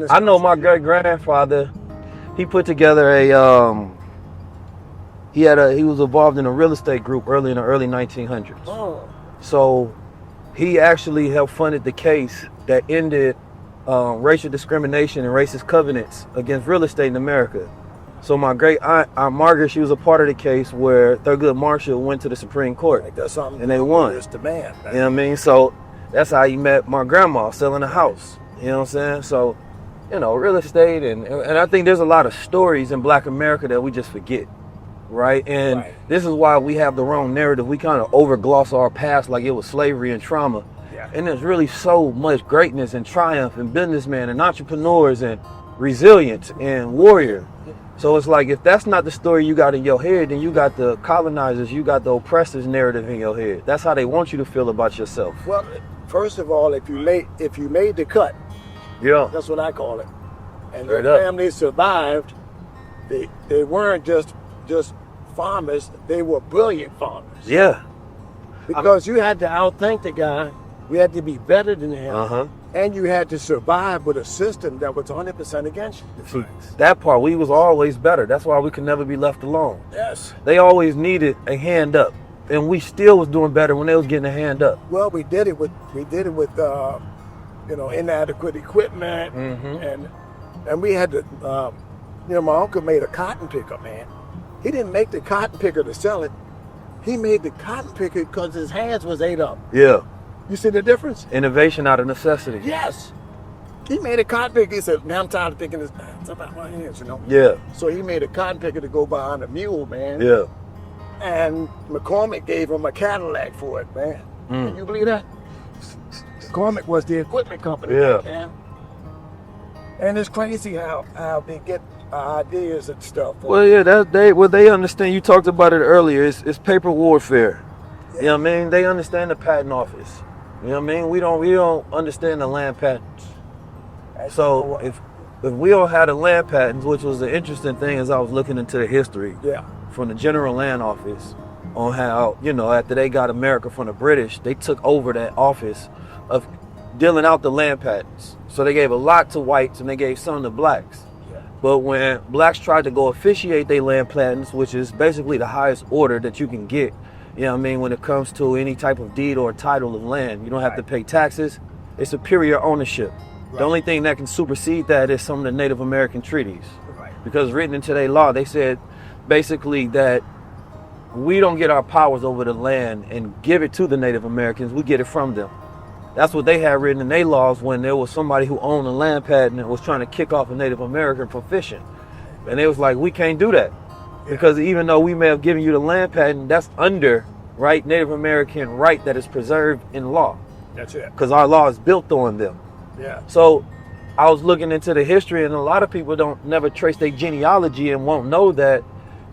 I know my great-grandfather, he put together he was involved in a real estate group early in the early 1900s. Oh. So he actually helped funded the case that ended racial discrimination and racist covenants against real estate in America. So my great aunt Margaret, she was a part of the case where Thurgood Marshall went to the Supreme Court. Like that's something and they won. It's the man. You know what I mean? So that's how he met my grandma selling a house. You know what I'm saying? So, real estate and I think there's a lot of stories in black America that we just forget. Right? And this is why we have the wrong narrative. We kind of overgloss our past like it was slavery and trauma. Yeah. And there's really so much greatness and triumph and businessmen and entrepreneurs and resilience and warrior. So it's like, if that's not the story you got in your head, then you got the colonizers, you got the oppressors narrative in your head. That's how they want you to feel about yourself. Well, first of all, if you made the cut, yeah, that's what I call it, and your family survived, they weren't just farmers, they were brilliant farmers. Yeah. Because you had to outthink the guy, you had to be better than him, and you had to survive with a system that was 100% against you. See, that part, we was always better. That's why we could never be left alone. Yes. They always needed a hand up, and we still was doing better when they was getting a hand up. Well, we did it with inadequate equipment, and we had to, my uncle made a cotton picker, man. He didn't make the cotton picker to sell it. He made the cotton picker because his hands was ate up. Yeah. You see the difference? Innovation out of necessity. Yes. He made a cotton picker. He said, "Man, I'm tired of picking this. It's about my hands, Yeah. So he made a cotton picker to go behind a mule, man. Yeah. And McCormick gave him a Cadillac for it, man. Can you believe that? McCormick was the equipment company. Yeah. Man. And it's crazy how they get ideas and stuff. Well, yeah, they understand. You talked about it earlier. It's paper warfare. Yeah. You know what I mean? They understand the patent office. You know what I mean? We don't understand the land patents. So if we all had the land patents, which was the interesting thing as I was looking into the history from the General Land Office on how, after they got America from the British, they took over that office of dealing out the land patents. So they gave a lot to whites and they gave some to blacks. But when blacks tried to go officiate their land patents, which is basically the highest order that you can get, you know what I mean, when it comes to any type of deed or title of land, you don't have to pay taxes. It's superior ownership. The only thing that can supersede that is some of the Native American treaties. Because written into their law, they said basically that we don't get our powers over the land and give it to the Native Americans, we get it from them. That's what they had written in their laws when there was somebody who owned a land patent and was trying to kick off a Native American from fishing. And they was like, we can't do that. Because even though we may have given you the land patent, that's under Native American right that is preserved in law. That's it. Because our law is built on them. Yeah. So I was looking into the history, and a lot of people don't never trace their genealogy and won't know that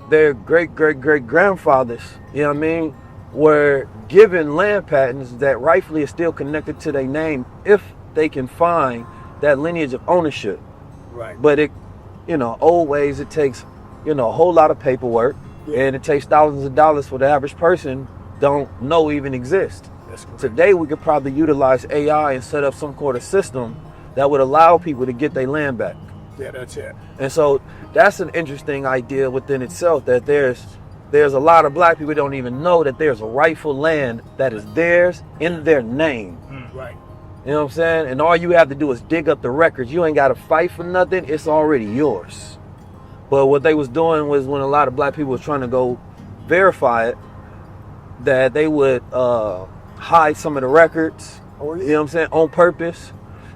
their great-great-great-grandfathers, you know what I mean, were given land patents that rightfully is still connected to their name if they can find that lineage of ownership. Right. But it, old ways, it takes, a whole lot of paperwork, and it takes thousands of dollars for the average person don't know even exist. Today we could probably utilize AI and set up some sort of system that would allow people to get their land back. Yeah, that's it. And so that's an interesting idea within itself, that there's a lot of black people don't even know that there's a rightful land that is theirs in their name. Right. You know what I'm saying? And all you have to do is dig up the records. You ain't got to fight for nothing. It's already yours. But what they was doing was, when a lot of black people was trying to go verify it, that they would hide some of the records, you know what I'm saying, on purpose,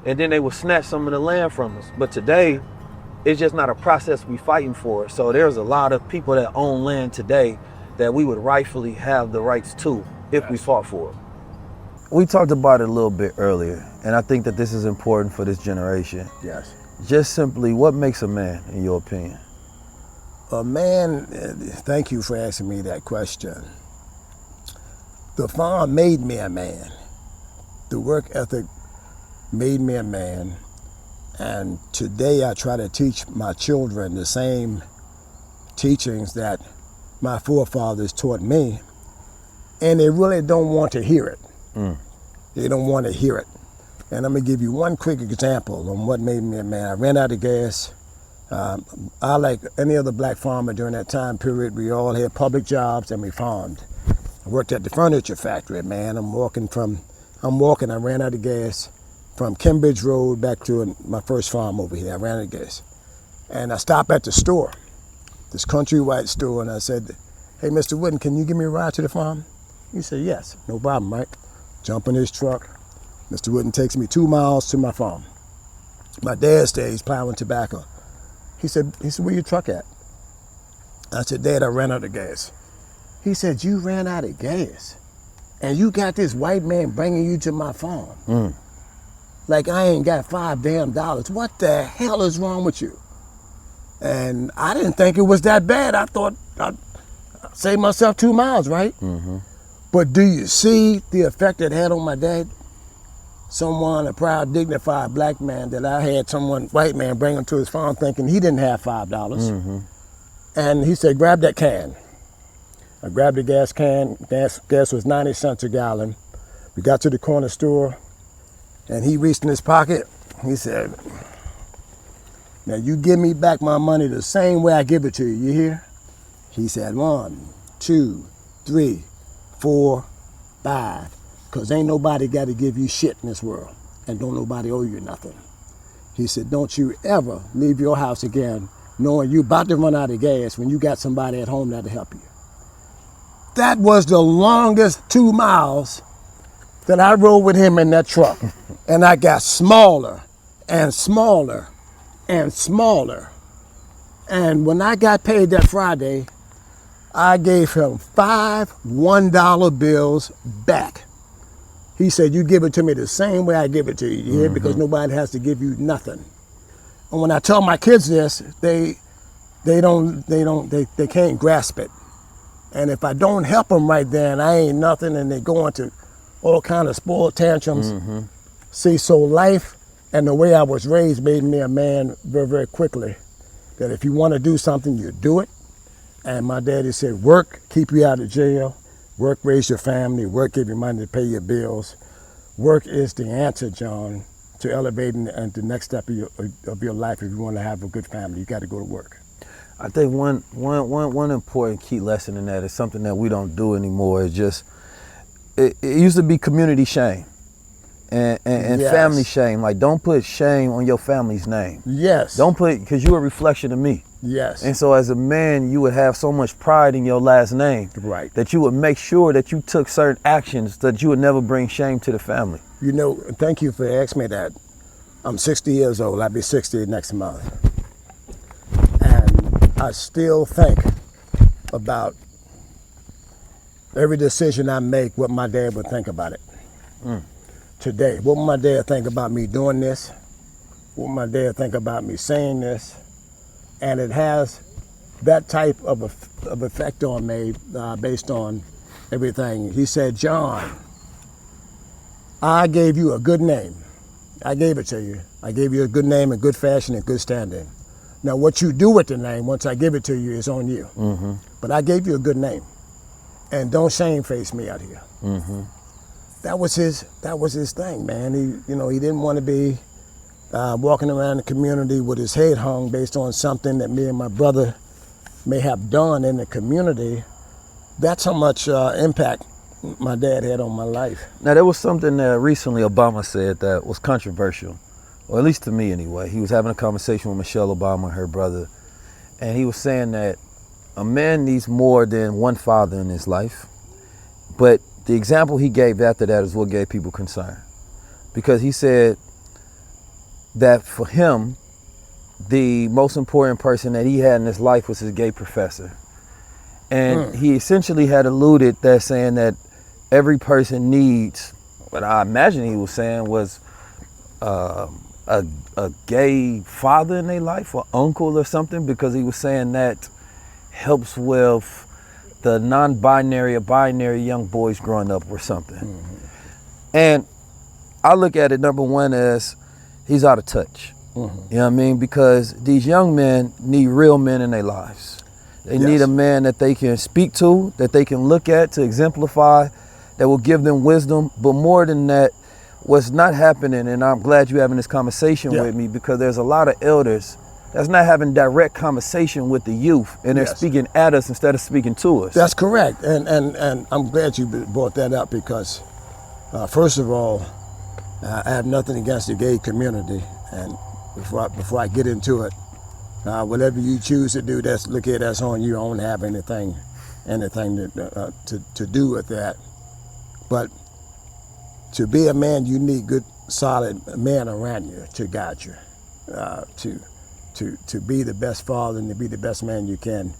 and then they would snatch some of the land from us. But today, it's just not a process we fighting for. So there's a lot of people that own land today that we would rightfully have the rights to if we fought for it. We talked about it a little bit earlier, and I think that this is important for this generation. Yes. Just simply, what makes a man, in your opinion? A man, thank you for asking me that question. The farm made me a man. The work ethic made me a man. And today I try to teach my children the same teachings that my forefathers taught me. And they really don't want to hear it. They don't want to hear it. And I'm gonna give you one quick example on what made me a man. I ran out of gas. I, like any other black farmer during that time period, we all had public jobs and we farmed. I worked at the furniture factory, man. I ran out of gas from Cambridge Road back to my first farm over here. I ran out of gas. And I stopped at the store, this country white store, and I said, hey, Mr. Wooden, can you give me a ride to the farm? He said, yes, no problem, right? Jump in his truck. Mr. Wooden takes me 2 miles to my farm. My dad stays plowing tobacco. He said, where your truck at? I said, Dad, I ran out of gas. He said, you ran out of gas? And you got this white man bringing you to my farm? Like I ain't got $5 damn. What the hell is wrong with you? And I didn't think it was that bad. I thought I'd save myself 2 miles, right? But do you see the effect it had on my dad? Someone, a proud, dignified black man, that I had someone, white man, bring him to his farm thinking he didn't have $5. And he said, grab that can. I grabbed the gas can. Gas was 90 cents a gallon. We got to the corner store, and he reached in his pocket. He said, now you give me back my money the same way I give it to you, you hear? He said, 1, 2, 3, 4, 5. Because ain't nobody got to give you shit in this world, and don't nobody owe you nothing. He said, don't you ever leave your house again knowing you about to run out of gas when you got somebody at home that'll help you. That was the longest 2 miles that I rode with him in that truck. And I got smaller and smaller and smaller. And when I got paid that Friday, I gave him 5 $1 bills back. He said, you give it to me the same way I give it to you, you hear? Because nobody has to give you nothing. And when I tell my kids this, they can't grasp it. And if I don't help them right then, I ain't nothing, and they go into all kind of spoiled tantrums. See, so life and the way I was raised made me a man very, very quickly. That if you want to do something, you do it. And my daddy said, work, keep you out of jail. Work, raise your family. Work, give you money to pay your bills. Work is the answer, John, to elevating and the next step of your life. If you want to have a good family, you got to go to work. I think one important key lesson in that is something that we don't do anymore. Is just it used to be community shame and Yes. family shame. Like, don't put shame on your family's name. Yes. Don't put, because you're a reflection of me. Yes. And so as a man, you would have so much pride in your last name, Right. that you would make sure that you took certain actions that you would never bring shame to the family. You know, thank you for asking me that. I'm 60 years old. I'll be 60 next month. And I still think about every decision I make, what my dad would think about it. Today, what would my dad think about me doing this? What would my dad think about me saying this? And it has that type of effect on me based on everything. He said, John, I gave you a good name. I gave it to you. I gave you a good name, a good fashion, and good standing. Now, what you do with the name, once I give it to you, is on you. Mm-hmm. But I gave you a good name. And don't shame face me out here. Mm-hmm. That was his thing, man. He didn't want to be walking around the community with his head hung based on something that me and my brother may have done in the community. That's how much impact my dad had on my life. Now, there was something that recently Obama said that was controversial, or at least to me anyway. He was having a conversation with Michelle Obama, her brother, and he was saying that a man needs more than one father in his life. But the example he gave after that is what gave people concern. Because he said that for him, the most important person that he had in his life was his gay professor. And he essentially had alluded that, saying that every person needs, what I imagine he was saying was a gay father in their life, or uncle or something, because he was saying that helps with the non-binary or binary young boys growing up or something. Mm-hmm. And I look at it, number one, as he's out of touch. Mm-hmm. You know what I mean? Because these young men need real men in their lives. They need a man that they can speak to, that they can look at to exemplify, that will give them wisdom. But more than that, what's not happening, and I'm glad you're having this conversation with me, because there's a lot of elders that's not having direct conversation with the youth, and they're speaking at us instead of speaking to us. That's correct, and I'm glad you brought that up, because first of all, I have nothing against the gay community, and before I get into it, whatever you choose to do, that's on you. I don't have anything to do with that. But to be a man, you need good, solid men around you to guide you, to be the best father and to be the best man you can.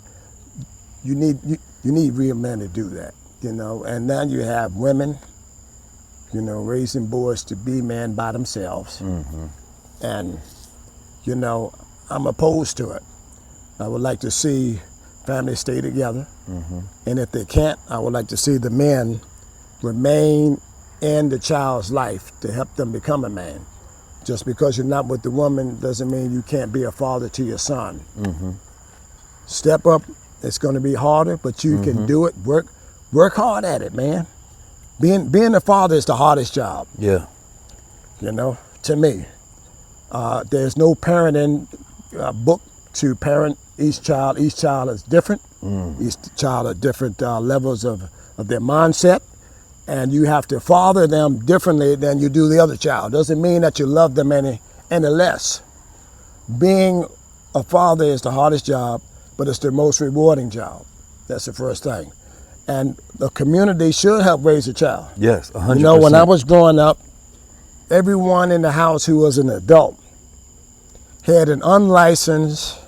You need real men to do that, you know. And now you have women, you know, raising boys to be men by themselves. Mm-hmm. And, you know, I'm opposed to it. I would like to see families stay together. Mm-hmm. And if they can't, I would like to see the men remain in the child's life to help them become a man. Just because you're not with the woman doesn't mean you can't be a father to your son. Mm-hmm. Step up. It's going to be harder, but you can do it. Work hard at it, man. Being a father is the hardest job. Yeah. You know, to me. There's no parenting book to parent each child. Each child is different. Each child at different levels of their mindset. And you have to father them differently than you do the other child. Doesn't mean that you love them any less. Being a father is the hardest job, but it's the most rewarding job. That's the first thing. And the community should help raise a child. Yes, 100%. You know, when I was growing up, everyone in the house who was an adult had an unlicensed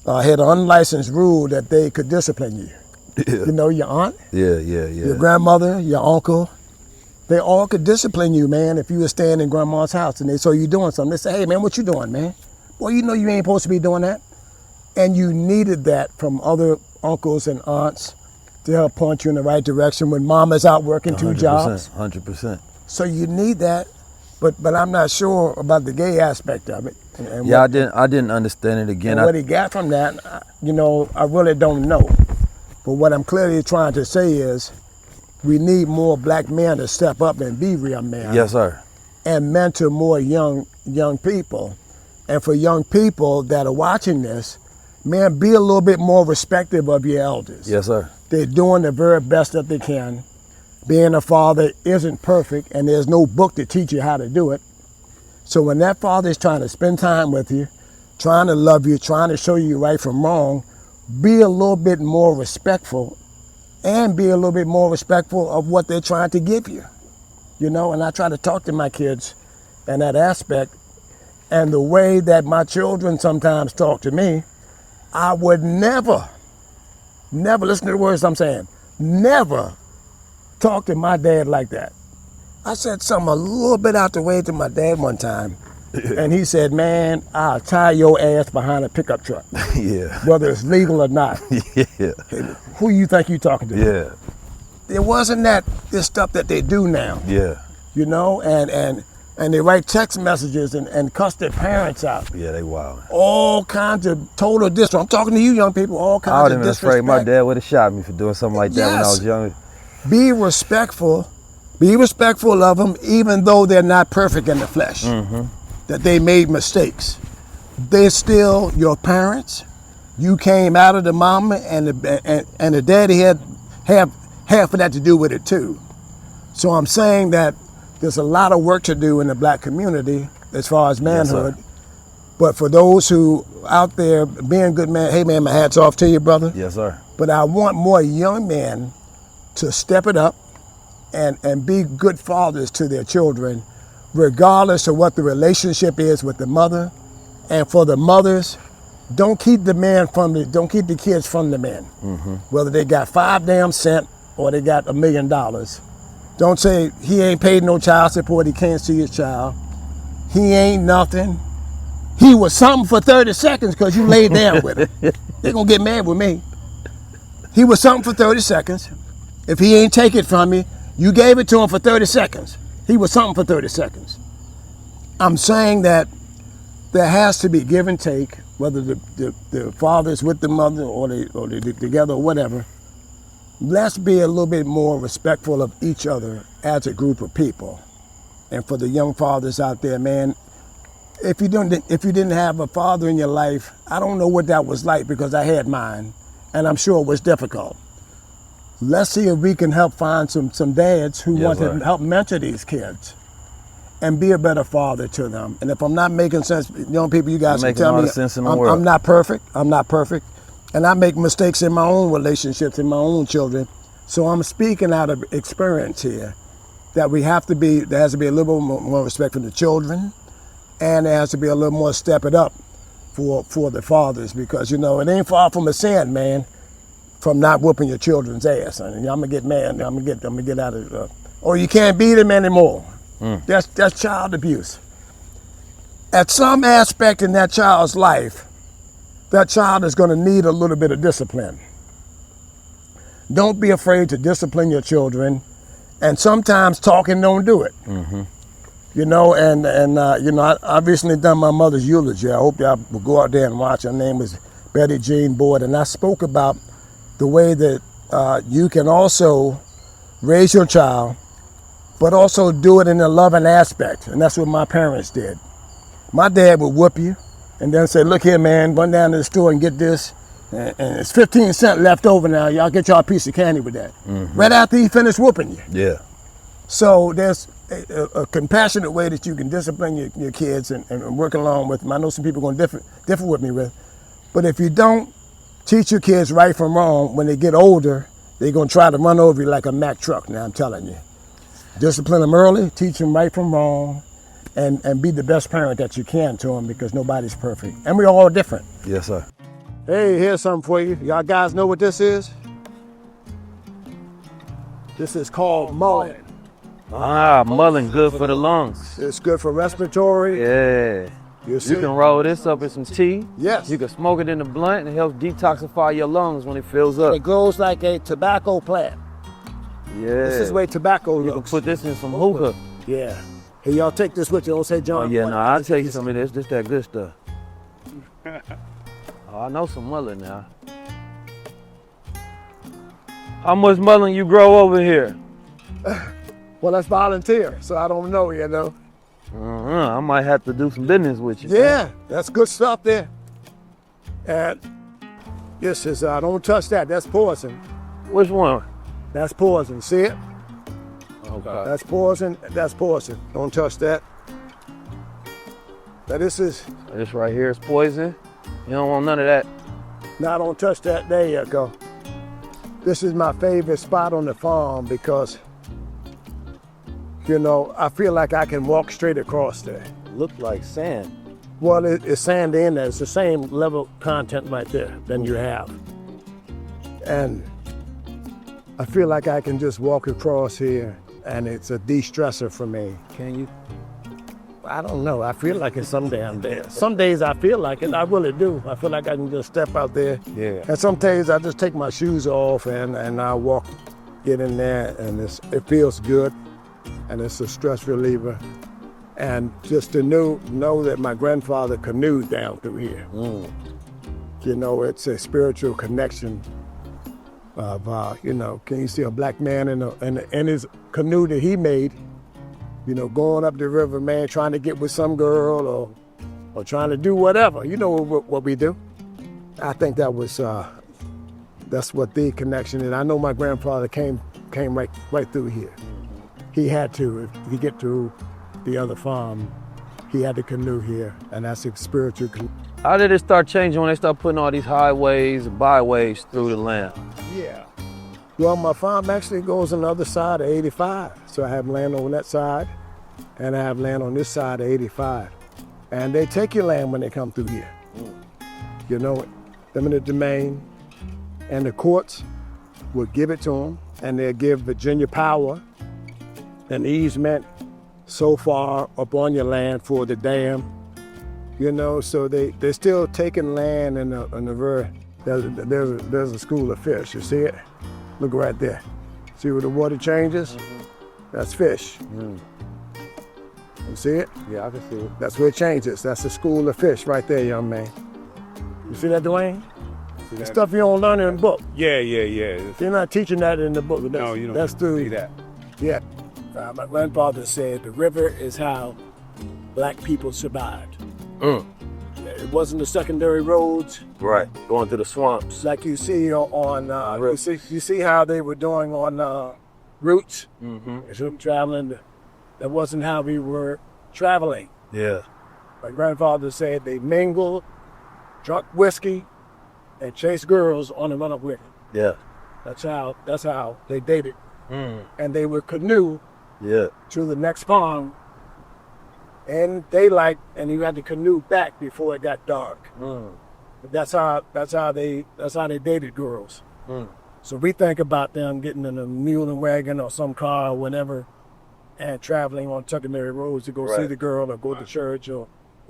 rule that they could discipline you. Yeah. You know, your aunt, your grandmother, your uncle, they all could discipline you, man, if you were staying in grandma's house and they saw you doing something. They say, hey, man, what you doing, man? Well, you know you ain't supposed to be doing that. And you needed that from other uncles and aunts to help point you in the right direction when mama's out working 2 jobs. 100%. So you need that, but I'm not sure about the gay aspect of it. And I didn't understand it again. And what he got from that, you know, I really don't know. But what I'm clearly trying to say is we need more black men to step up and be real men. Yes, sir. and mentor more young people. And for young people that are watching this, man, be a little bit more respectful of your elders. Yes, sir. They're doing the very best that they can. Being a father isn't perfect, and there's no book to teach you how to do it. So when that father is trying to spend time with you, trying to love you, trying to show you right from wrong, be a little bit more respectful, and be a little bit more respectful of what they're trying to give you. You know, and I try to talk to my kids in that aspect. And the way that my children sometimes talk to me, I would never, listen to the words I'm saying, never talk to my dad like that. I said something a little bit out the way to my dad one time, and he said, man, I'll tie your ass behind a pickup truck. Yeah. Whether it's legal or not. Yeah. Who you think you talking to? Yeah. There wasn't this stuff that they do now. Yeah. You know, and they write text messages and cuss their parents out. Yeah, they wild. All kinds of total disrespect. I'm talking to you young people, all kinds I would of have been disrespect. afraid my dad would have shot me for doing something like that when I was younger. Be respectful. Be respectful of them, even though they're not perfect in the flesh. Mm-hmm. That they made mistakes. They're still your parents. You came out of the mama, and the daddy have half of that to do with it too. So I'm saying that there's a lot of work to do in the black community as far as manhood. Yes, but for those who out there being good man, hey man, my hat's off to you, brother. Yes, sir. But I want more young men to step it up and be good fathers to their children, regardless of what the relationship is with the mother. And for the mothers, don't keep the kids from the men. Mm-hmm. Whether they got 5 damn cents or they got $1 million. Don't say he ain't paid no child support, he can't see his child. He ain't nothing. He was something for 30 seconds because you laid down with him. They're gonna get mad with me. He was something for 30 seconds. If he ain't take it from you, you gave it to him for 30 seconds. He was something for 30 seconds. I'm saying that there has to be give and take, whether the father's with the mother or they together or whatever. Let's be a little bit more respectful of each other as a group of people. And for the young fathers out there, man, if you didn't have a father in your life, I don't know what that was like because I had mine, and I'm sure it was difficult. Let's see if we can help find some dads who want to help mentor these kids and be a better father to them. And if I'm not making sense, young people, you guys can tell me I'm not perfect. I'm not perfect. And I make mistakes in my own relationships, in my own children. So I'm speaking out of experience here that there has to be a little more respect for the children, and there has to be a little more step it up for the fathers, because, you know, it ain't far from a sin, man, from not whooping your children's ass. And I'm gonna get mad. I'm gonna get out of or you can't beat them anymore. That's child abuse. At some aspect in that child's life, that child is gonna need a little bit of discipline. Don't be afraid to discipline your children, and sometimes talking don't do it. Mm-hmm. You know, and you know, I recently done my mother's eulogy. I hope y'all will go out there and watch. Her name was Betty Jean Boyd, and I spoke about the way that you can also raise your child, but also do it in a loving aspect, and that's what my parents did. My dad would whoop you, and then say, "Look here, man, run down to the store and get this, and it's 15 cents left over now. Y'all get y'all a piece of candy with that." Mm-hmm. Right after he finished whooping you. Yeah. So there's a compassionate way that you can discipline your kids and work along with them. I know some people are going to differ with me with, but if you don't teach your kids right from wrong, when they get older, they're going to try to run over you like a Mack truck. Now I'm telling you, discipline them early, teach them right from wrong, and be the best parent that you can to them, because nobody's perfect, and we're all different. Yes, sir. Hey, here's something for you. Y'all guys know what this is? This is called Mullein. Ah, mullein, good for the lungs. It's good for respiratory. Yeah. You can roll this up in some tea. Yes. You can smoke it in the blunt, and it helps detoxify your lungs when it fills up. It grows like a tobacco plant. Yeah. This is the way tobacco You can put this in some hookah. Yeah. Hey, y'all take this with you. Don't say John. Oh, yeah, no, I'll take you some of this. This that good stuff. Oh, I know some mullein now. How much mullein you grow over here? Well, that's volunteer, so I don't know, you know. I might have to do some business with you. Yeah, that's good stuff there. And this is, don't touch that. That's poison. Which one? That's poison. See it? Okay. That's poison. That's poison. Don't touch that. Now this right here is poison. You don't want none of that. Now don't touch that. There you go. This is my favorite spot on the farm because, you know, I feel like I can walk straight across there. Look like sand. Well, it's sand in there. It's the same level content right there than you have. And I feel like I can just walk across here and it's a de-stressor for me. Can you? I don't know. I feel like it's some damn day. Some days I feel like it. I really do. I feel like I can just step out there. Yeah. And some days I just take my shoes off and I walk, get in there, and it feels good. And it's a stress reliever. And just to know that my grandfather canoed down through here. You know, it's a spiritual connection of, you know, can you see a black man in his canoe that he made, you know, going up the river, man, trying to get with some girl or trying to do whatever. You know what we do. I think that was, that's what the connection is. I know my grandfather came right through here. He had to, if he get to the other farm, he had to canoe here, and that's a spiritual connection. How did it start changing when they start putting all these highways and byways through the land? Yeah. Well, my farm actually goes on the other side of 85. So I have land on that side, and I have land on this side of 85. And they take your land when they come through here. You know, eminent domain, and the courts will give it to them, and they'll give Virginia Power an easement so far up on your land for the dam. You know, so they're still taking land in the river. There's a school of fish, you see it? Look right there. See where the water changes? That's fish. You see it? Yeah, I can see it. That's where it changes. That's the school of fish right there, young man. You see that, Dwayne? The stuff you don't learn in the book. Yeah. They're not teaching that in the book. No, you don't That's through, see that. Yeah. My grandfather said the river is how black people survived. It wasn't the secondary roads. Right, going through the swamps. Like you see on you see how they were doing on routes. Traveling. That wasn't how we were traveling. Yeah. My grandfather said they mingled, drunk whiskey, and chased girls on the run up with. Yeah. That's how they dated. And they would canoe. Yeah. To the next farm in daylight, and you had to canoe back before it got dark. That's how they dated girls. So we think about them getting in a mule and wagon or some car or whatever, and traveling on secondary roads to go see the girl or go to church or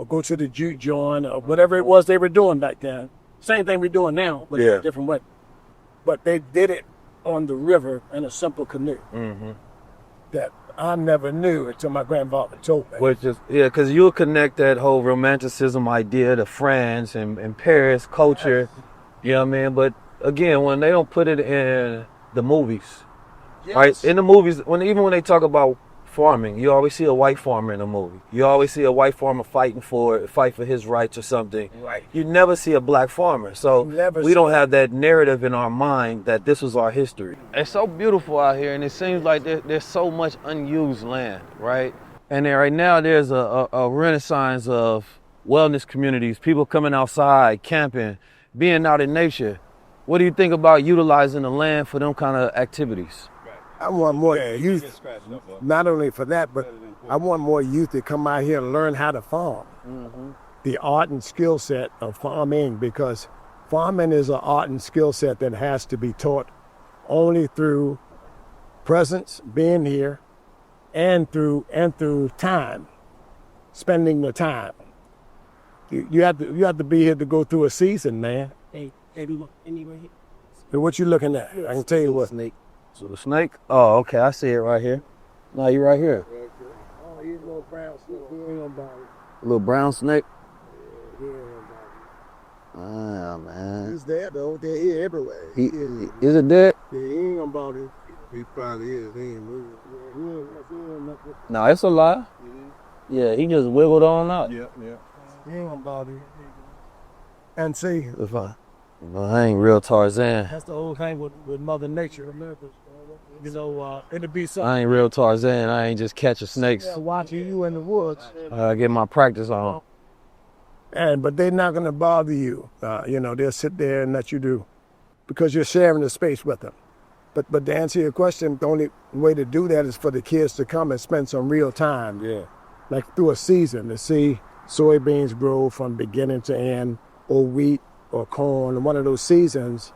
go to the juke joint or whatever it was they were doing back then. Same thing we're doing now, but in a different way. But they did it on the river in a simple canoe that I never knew until my grandfather told me. Which is, because you'll connect that whole romanticism idea to France and Paris culture, you know what I mean? But again, when they don't put it in the movies, right? In the movies, even when they talk about farming, you always see a white farmer in a movie. You always see a white farmer fight for his rights or something. Right. You never see a black farmer. So we don't have that narrative in our mind that this was our history. It's so beautiful out here, and it seems like there's so much unused land, right? And right now there's a renaissance of wellness communities, people coming outside, camping, being out in nature. What do you think about utilizing the land for them kind of activities? I want more youth, not only for that, but I want more youth to come out here and learn how to farm. The art and skill set of farming, because farming is an art and skill set that has to be taught only through presence, being here, and through time, spending the time. You have to be here to go through a season, man. Hey, look, anyway. So what you looking at? I can tell you what. Snake. So the snake? Oh, okay, I see it right here. No, you're right here. Oh, he's a little brown snake. He ain't gonna bother you. A little brown snake? He ain't gonna bother Oh, man. you. He's there though. They're here everywhere. Is it dead? Yeah, he ain't gonna bother you. He probably is. He ain't moving. No, it's alive. Yeah, he just wiggled on out. Yeah. He ain't gonna bother you. And see, That's fine. No, I ain't real Tarzan. that's the whole thing with Mother Nature. You know, it'll be something. I ain't real Tarzan. I ain't just catching snakes. Watching you in the woods. I get my practice on. But they're not gonna bother you. You know, they'll sit there and let you do, because you're sharing the space with them. But to answer your question, the only way to do that is for the kids to come and spend some real time. Yeah. Like through a season, to see soybeans grow from beginning to end, or wheat or corn, one of those seasons,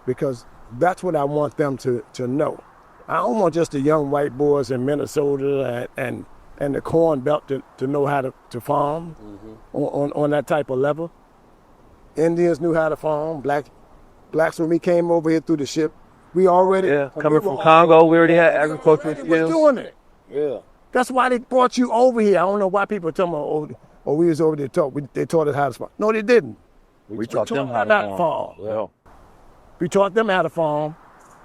because that's what I want them to know. I don't want just the young white boys in Minnesota and the corn belt to know how to farm on that type of level. Indians knew how to farm. Blacks, when we came over here through the ship, we already... Yeah, coming from Congo, we already had agricultural skills. We was doing it. Yeah. That's why they brought you over here. I don't know why people tell me, oh, we was over there they taught us how to farm. No, they didn't. We taught them how to farm. Well, we taught them how to farm.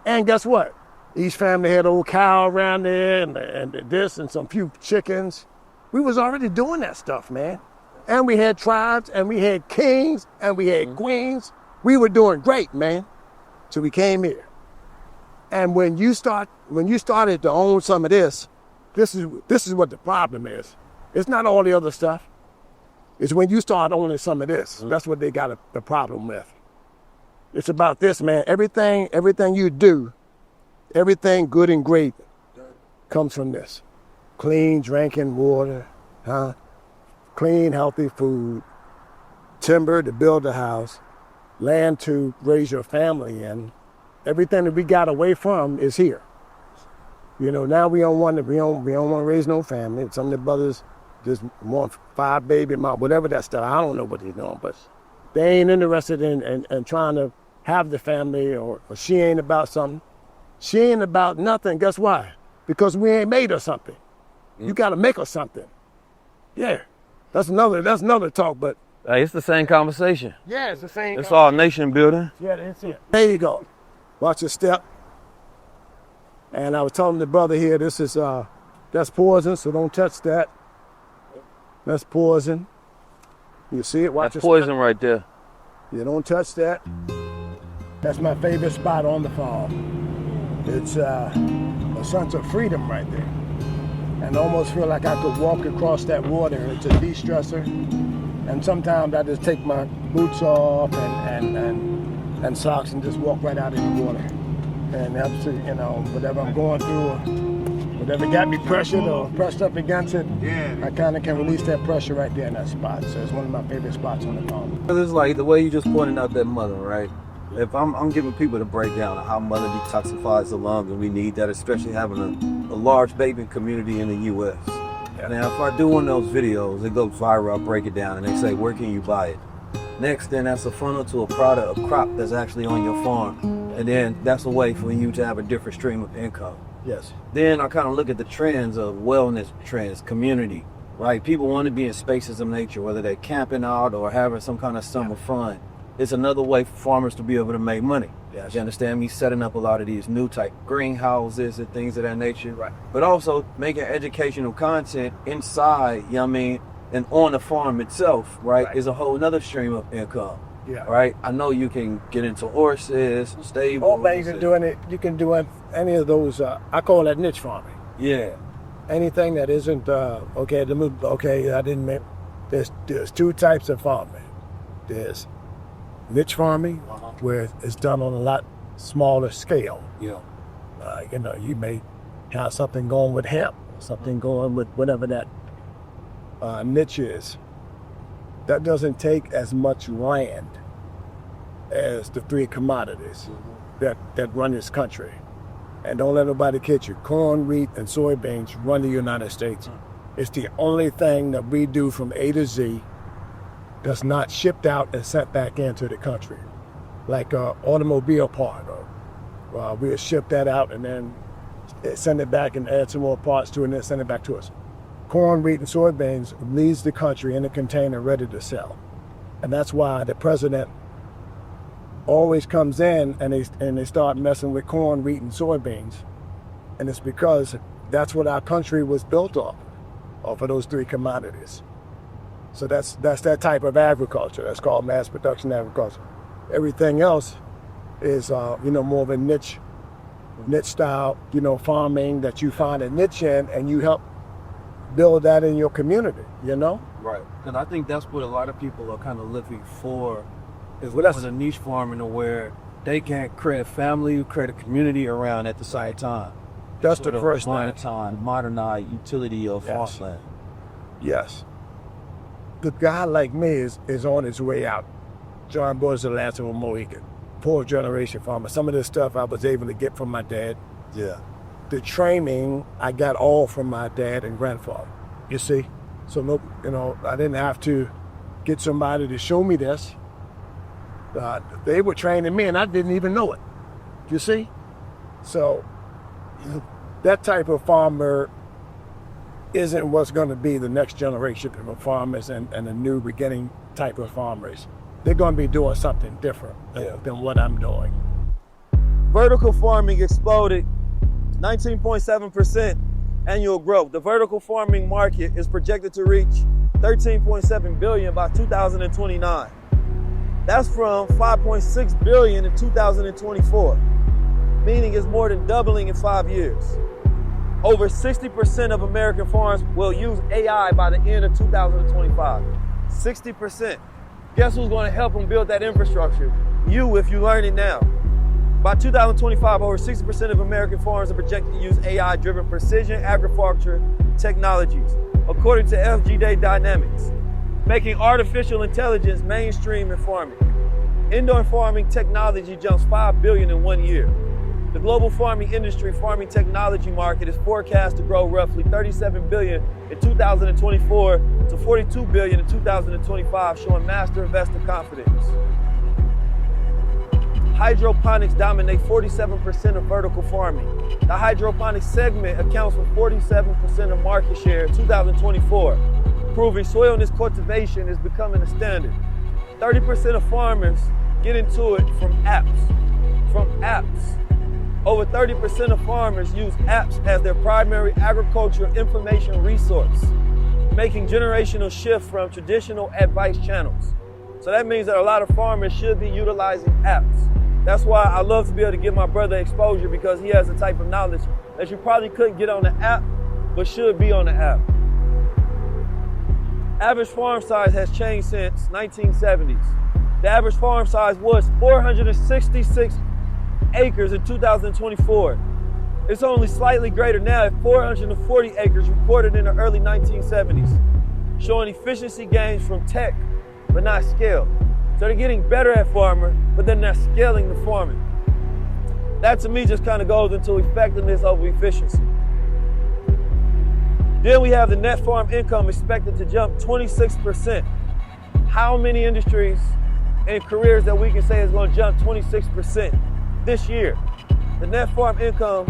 And guess what? Each family had an old cow around there and this and some few chickens. We was already doing that stuff, man. And we had tribes and we had kings and we had queens. We were doing great, man. So we came here. And when you started to own some of this is what the problem is. It's not all the other stuff. It's when you start owning some of this. That's what they got the problem with. It's about this, man. Everything you do, everything good and great comes from this. Clean drinking water, clean, healthy food, timber to build a house, land to raise your family in. Everything that we got away from is here. You know, now we don't want to raise no family. Some of the brothers just want 5 baby mom, whatever that stuff. I don't know what they're doing, but they ain't interested in trying to have the family, or she ain't about something. She ain't about nothing. Guess why? Because we ain't made her something. You got to make her something. Yeah, that's another talk, but. Hey, it's the same conversation. Yeah, it's the same. It's all nation building. Yeah, that's it. There you go. Watch your step. And I was telling the brother here, this is that's poison, so don't touch that. That's poison. You see it? Watch That's poison right there. You don't touch that. That's my favorite spot on the farm. It's a sense of freedom right there. And I almost feel like I could walk across that water. It's a de-stressor. And sometimes I just take my boots off and socks and just walk right out in the water. And that's, you know, whatever I'm going through, or whatever got me pressured or pressed up against it, I kind of can release that pressure right there in that spot. So it's one of my favorite spots on the farm. It's like the way you just pointed out that mother, right? If I'm giving people the breakdown of how mother detoxifies the lungs, and we need that, especially having a large baby community in the U.S. Now, if I do one of those videos, it goes viral, I break it down, and they say, where can you buy it? Next, then that's a funnel to a product, a crop that's actually on your farm. And then that's a way for you to have a different stream of income. Yes. Then I kind of look at the trends of wellness trends, community, right? People want to be in spaces of nature, whether they're camping out or having some kind of summer fun. It's another way for farmers to be able to make money. Yes. You understand me? Setting up a lot of these new type greenhouses and things of that nature. Right. But also making educational content inside, you know what I mean, and on the farm itself, right, is a whole nother stream of income. Yeah. Right? I know you can get into horses, stables. Oh, man, you can do any of those, I call that niche farming. Yeah. Anything that isn't, there's 2 types of farming. There's niche farming, where it's done on a lot smaller scale. Yeah. You know, you may have something going with hemp, something going with whatever that niche is. That doesn't take as much land as the 3 commodities that run this country. And don't let nobody kid you. Corn, wheat, and soybeans run the United States. It's the only thing that we do from A to Z that's not shipped out and sent back into the country. Like an automobile part, or we'll ship that out and then send it back and add some more parts to it and then send it back to us. Corn, wheat, and soybeans leaves the country in a container ready to sell. And that's why the president always comes in and they start messing with corn, wheat, and soybeans. And it's because that's what our country was built off off of those three commodities. So that's that type of agriculture. That's called mass production agriculture. Everything else is more of a niche style, farming that you find a niche in, and you help build that in your community, Right. Because I think that's what a lot of people are kind of looking for, is Well, that's- a niche farming where they can create a family, create a community around at the same time. That's the Sort of first thing. monetize, modernize utility of Yes. farmland. Yes. The guy like me is on his way out. John Boy is the last of a Mohican, fourth generation farmer. Some of this stuff I was able to get from my dad. Yeah. The training I got all from my dad and grandfather. You see, so no, I didn't have to get somebody to show me this. They were training me, and I didn't even know it. You see, so that type of farmer isn't what's going to be the next generation of farmers and a new beginning type of farmers. They're going to be doing something different than what I'm doing. Vertical farming exploded 19.7% annual growth. The vertical farming market is projected to reach 13.7 billion by 2029. That's from 5.6 billion in 2024, meaning it's more than doubling in 5 years. Over 60% of American farms will use AI by the end of 2025. 60%. Guess who's going to help them build that infrastructure? You, if you learn it now. By 2025, over 60% of American farms are projected to use AI-driven precision agriculture technologies, according to FGD Dynamics, making artificial intelligence mainstream in farming. Indoor farming technology jumps 5 billion in 1 year. The global farming industry farming technology market is forecast to grow roughly 37 billion in 2024 to 42 billion in 2025, showing master investor confidence. Hydroponics dominate 47% of vertical farming. The hydroponics segment accounts for 47% of market share in 2024, proving soilless cultivation is becoming a standard. 30% of farmers get into it from apps. Over 30% of farmers use apps as their primary agricultural information resource, making generational shift from traditional advice channels. So that means that a lot of farmers should be utilizing apps. That's why I love to be able to give my brother exposure, because he has a type of knowledge that you probably couldn't get on the app, but should be on the app. Average farm size has changed since 1970s. The average farm size was 466 acres in 2024. It's only slightly greater now at 440 acres reported in the early 1970s, showing efficiency gains from tech, but not scale. So they're getting better at farming, but then they're scaling the farming. That to me just kind of goes into effectiveness over efficiency. Then we have the net farm income expected to jump 26%. How many industries and careers that we can say is going to jump 26% this year? The net farm income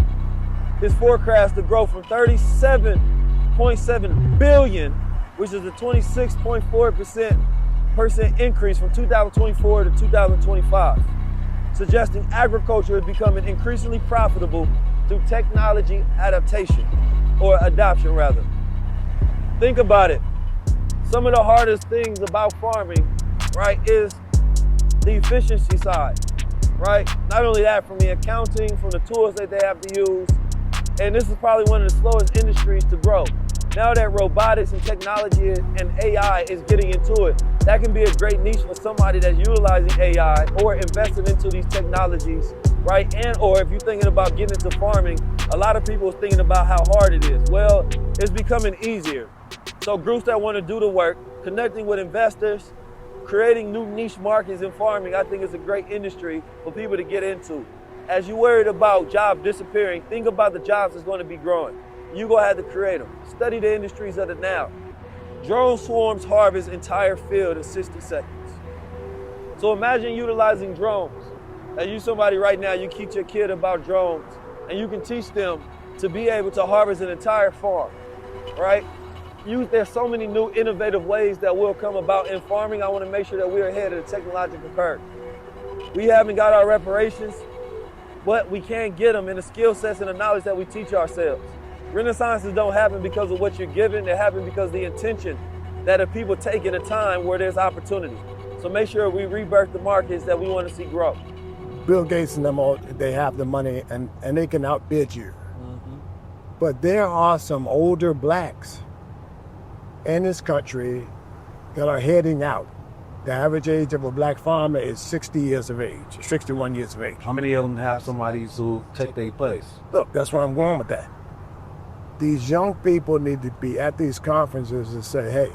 is forecast to grow from 37.7 billion, which is a 26.4% increase from 2024 to 2025, suggesting agriculture is becoming increasingly profitable through technology adaptation, or adoption rather. Think about it. Some of the hardest things about farming, right, is the efficiency side, right? Not only that, from the accounting, from the tools that they have to use, and this is probably one of the slowest industries to grow. Now that robotics and technology and AI is getting into it, that can be a great niche for somebody that's utilizing AI or invested into these technologies, right? And or if you're thinking about getting into farming, a lot of people are thinking about how hard it is. Well, it's becoming easier. So groups that want to do the work, connecting with investors, creating new niche markets in farming, I think is a great industry for people to get into. As you're worried about jobs disappearing, think about the jobs that's going to be growing. You're going to have to create them. Study the industries of it now. Drone swarms harvest entire field in 60 seconds. So imagine utilizing drones. As you somebody right now, you teach your kid about drones, and you can teach them to be able to harvest an entire farm, right? There's so many new innovative ways that will come about in farming. I want to make sure that we're ahead of the technological curve. We haven't got our reparations, but we can get them in the skill sets and the knowledge that we teach ourselves. Renaissances don't happen because of what you're given. They happen because of the intention that if people take in a time where there's opportunity. So make sure we rebirth the markets that we want to see grow. Bill Gates and them, all, they have the money and they can outbid you. But there are some older blacks in this country that are heading out. The average age of a black farmer is 60 years of age, 61 years of age. How many of them have somebody who take their place? Look, that's where I'm going with that. These young people need to be at these conferences and say, hey,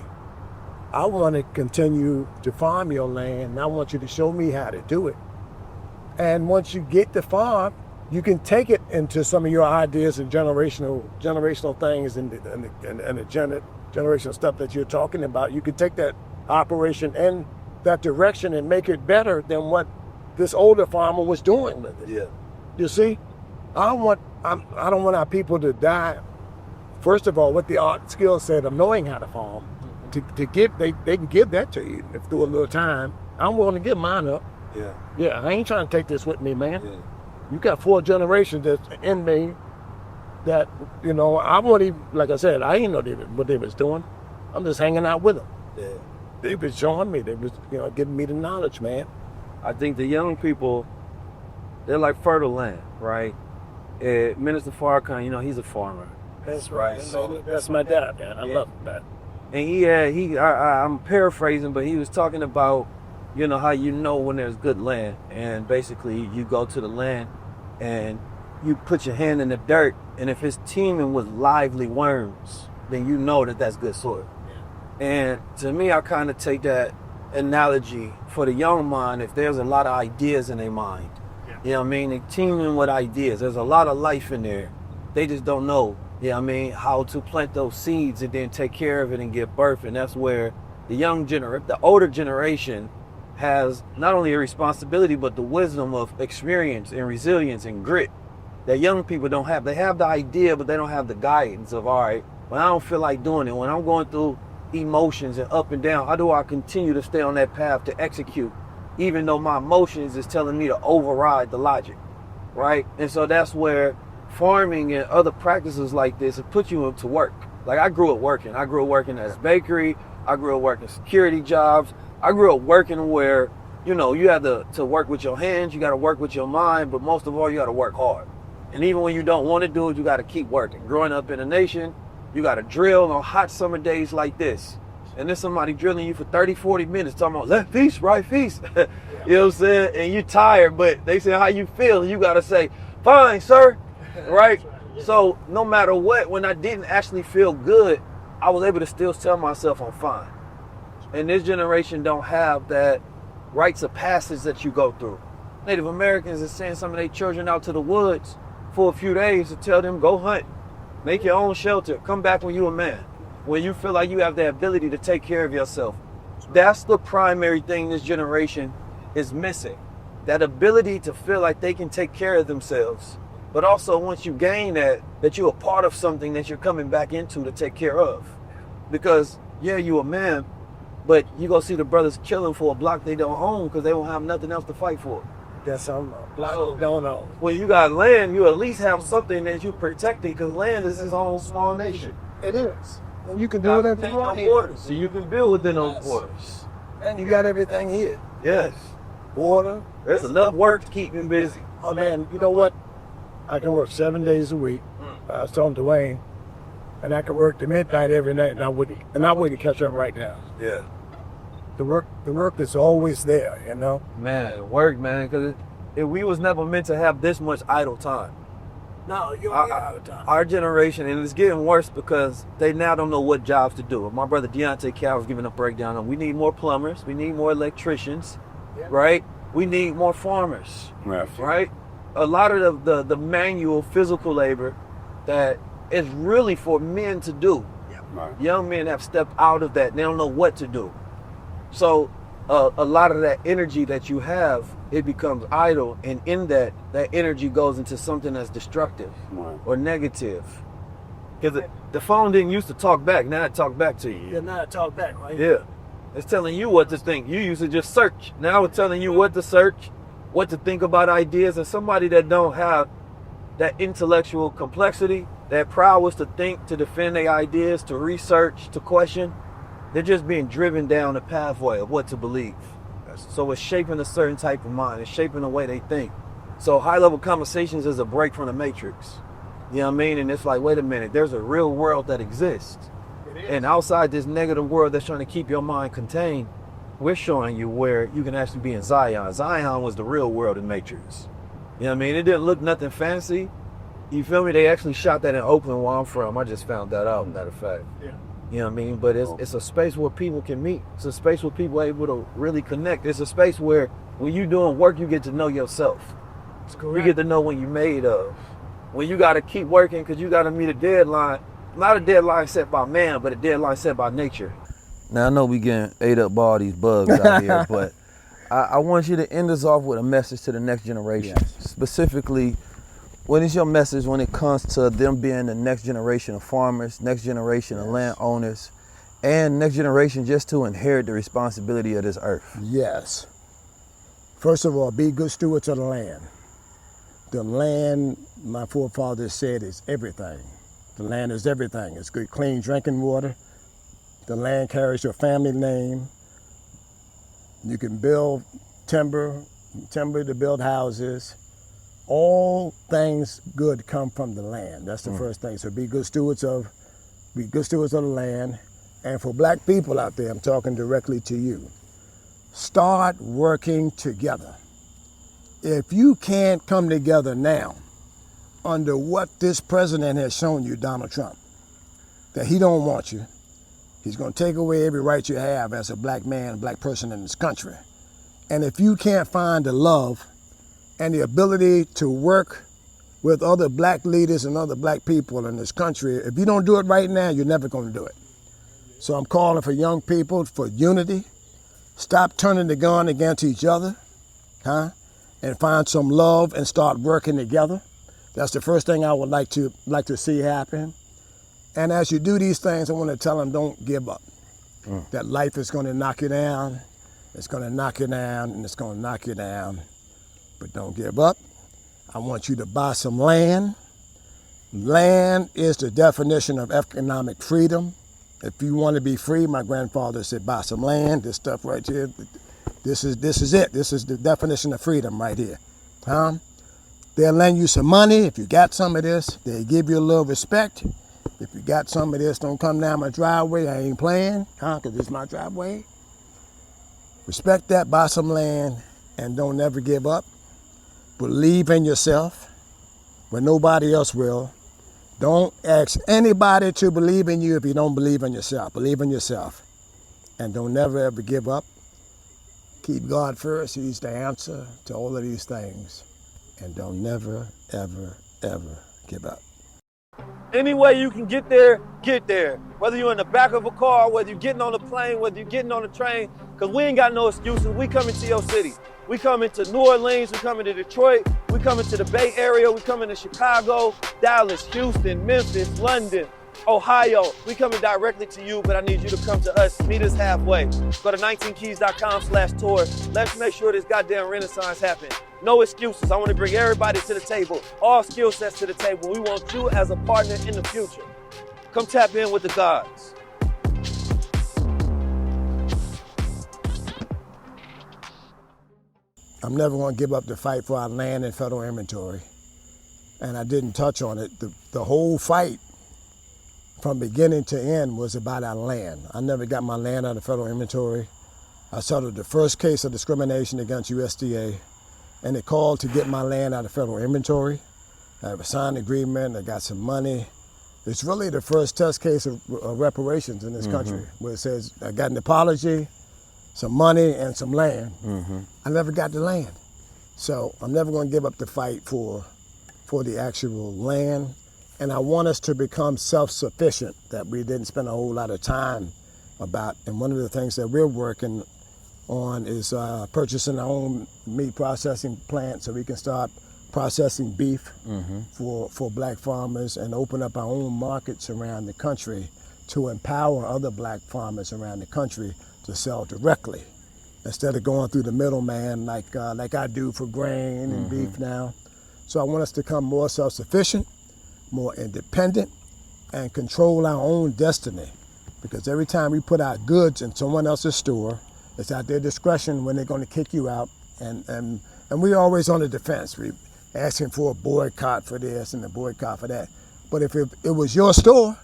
I want to continue to farm your land, and I want you to show me how to do it. And once you get the farm, you can take it into some of your ideas and generational things and the generational stuff that you're talking about. You can take that operation in that direction and make it better than what this older farmer was doing with it. Yeah. You see, I don't want our people to die. First of all, with the art skill set of knowing how to farm, to give, they can give that to you if through a little time. I'm willing to give mine up. Yeah. Yeah, I ain't trying to take this with me, man. Yeah. You got 4 generations that's in me that, you know, I won't even, like I said, I ain't know what they was doing. I'm just hanging out with them. Yeah. They was showing me, they was, you know, giving me the knowledge, man. I think the young people, they're like fertile land, right? Minister Farrakhan, you know, he's a farmer. That's right. That's my dad, man. I love that. And I'm paraphrasing, but he was talking about, you know, how you know when there's good land. And basically you go to the land and you put your hand in the dirt, and if it's teeming with lively worms, then you know that that's good soil. Yeah. And to me, I kind of take that analogy for the young mind. If there's a lot of ideas in their mind, you know what I mean? They're teeming with ideas. There's a lot of life in there. They just don't know, you know what I mean, how to plant those seeds and then take care of it and give birth. And that's where the older generation has not only a responsibility, but the wisdom of experience and resilience and grit that young people don't have. They have the idea, but they don't have the guidance of, all right, when I don't feel like doing it, when I'm going through emotions and up and down, how do I continue to stay on that path to execute, even though my emotions is telling me to override the logic, right? And so that's where farming and other practices like this, it puts you into work. Like I grew up working. I grew up working at a bakery. I grew up working security jobs. I grew up working where, you know, you had to work with your hands, you got to work with your mind, but most of all, you got to work hard. And even when you don't want to do it, you got to keep working. Growing up in a nation, you got to drill on hot summer days like this. And there's somebody drilling you for 30, 40 minutes talking about left feast, right feast. You know what I'm saying? And you're tired, but they say how you feel. And you got to say, fine, sir. Right? So no matter what, when I didn't actually feel good, I was able to still tell myself I'm fine. And this generation don't have that rites of passage that you go through. Native Americans are sending some of their children out to the woods for a few days to tell them, go hunt, make your own shelter, come back when you're a man, when you feel like you have the ability to take care of yourself. That's the primary thing this generation is missing. That ability to feel like they can take care of themselves. But also once you gain that you're a part of something that you're coming back into to take care of. Because, yeah, you're a man, but you go see the brothers killing for a block they don't own because they don't have nothing else to fight for. That's some black don't know. When you got land, you at least have something that you're protecting because land is its own small nation. It is. And you can do whatever you want here. So you can build within those borders. And you got everything here. Yes. Water. There's enough work to keep you busy. Oh man, you know what? I can work 7 days a week. I was telling Dwayne, and I could work to midnight every night, and I wouldn't catch up right now. Yeah. The work is always there, you know. Man, work, man, because we was never meant to have this much idle time. No, you're out of time. Our generation, and it's getting worse because they now don't know what jobs to do. My brother Deontay Cal was giving a breakdown on we need more plumbers, we need more electricians, right? We need more farmers, right? A lot of the manual physical labor that is really for men to do. Right. Young men have stepped out of that. They don't know what to do. So a lot of that energy that you have, it becomes idle. And in that energy goes into something that's destructive or negative. Because the phone didn't used to talk back. Now it talk back to you. Yeah, now it talk back, right? Yeah. It's telling you what to think. You used to just search. Now it's telling you what to search, what to think about ideas. And somebody that don't have that intellectual complexity, that prowess to think, to defend their ideas, to research, to question, they're just being driven down the pathway of what to believe. So it's shaping a certain type of mind. It's shaping the way they think. So high-level conversations is a break from the matrix. You know what I mean? And it's like, wait a minute, there's a real world that exists. And outside this negative world that's trying to keep your mind contained, we're showing you where you can actually be in Zion. Zion was the real world in Matrix. You know what I mean? It didn't look nothing fancy. You feel me? They actually shot that in Oakland where I'm from. I just found that out, matter of fact. Yeah. You know what I mean? But it's a space where people can meet. It's a space where people are able to really connect. It's a space where when you're doing work, you get to know yourself. You get to know what you're made of. When you got to keep working because you got to meet a deadline. Not a deadline set by man, but a deadline set by nature. Now, I know we getting ate up by all these bugs out here, but I want you to end us off with a message to the next generation. Yes. Specifically, what is your message when it comes to them being the next generation of farmers, next generation of landowners, and next generation just to inherit the responsibility of this earth? Yes. First of all, be good stewards of the land. The land, my forefathers said, is everything. The land is everything. It's good, clean drinking water. The land carries your family name. You can build timber to build houses. All things good come from the land. That's the first thing. So be good stewards of the land. And for black people out there, I'm talking directly to you. Start working together. If you can't come together now under what this president has shown you, Donald Trump, that he don't want you, he's going to take away every right you have as a black man, black person in this country. And if you can't find the love and the ability to work with other black leaders and other black people in this country, if you don't do it right now, you're never going to do it. So I'm calling for young people for unity. Stop turning the gun against each other, and find some love and start working together. That's the first thing I would like to see happen. And as you do these things, I want to tell them, don't give up. That life is going to knock you down. It's going to knock you down, and it's going to knock you down. But don't give up. I want you to buy some land. Land is the definition of economic freedom. If you want to be free, my grandfather said, buy some land. This stuff right here, this is it. This is the definition of freedom right here. They'll lend you some money if you got some of this. They give you a little respect. If you got some of this, don't come down my driveway. I ain't playing, because it's my driveway. Respect that, buy some land, and don't ever give up. Believe in yourself when nobody else will. Don't ask anybody to believe in you if you don't believe in yourself. Believe in yourself. And don't never ever give up. Keep God first. He's the answer to all of these things. And don't never, ever, ever give up. Any way you can get there, get there. Whether you're in the back of a car, whether you're getting on a plane, whether you're getting on a train, because we ain't got no excuses. We coming to your city. We coming to New Orleans, we coming to Detroit, we coming to the Bay Area, we coming to Chicago, Dallas, Houston, Memphis, London, Ohio. We coming directly to you, but I need you to come to us, meet us halfway. Go to 19keys.com/tour. Let's make sure this goddamn renaissance happens. No excuses. I want to bring everybody to the table, all skill sets to the table. We want you as a partner in the future. Come tap in with the gods. I'm never going to give up the fight for our land and federal inventory. And I didn't touch on it. The whole fight from beginning to end was about our land. I never got my land out of federal inventory. I settled the first case of discrimination against USDA, and it called to get my land out of federal inventory. I have a signed agreement, I got some money. It's really the first test case of reparations in this country, where it says I got an apology, some money, and some land. I never got the land. So I'm never going to give up the fight for the actual land. And I want us to become self-sufficient, that we didn't spend a whole lot of time about. And one of the things that we're working on is purchasing our own meat processing plant so we can start processing beef for black farmers and open up our own markets around the country to empower other black farmers around the country to sell directly instead of going through the middleman like I do for grain and beef now. So I want us to become more self-sufficient, more independent, and control our own destiny. Because every time we put our goods in someone else's store, it's at their discretion when they're going to kick you out. And we're always on the defense. We're asking for a boycott for this and a boycott for that. But if it was your store,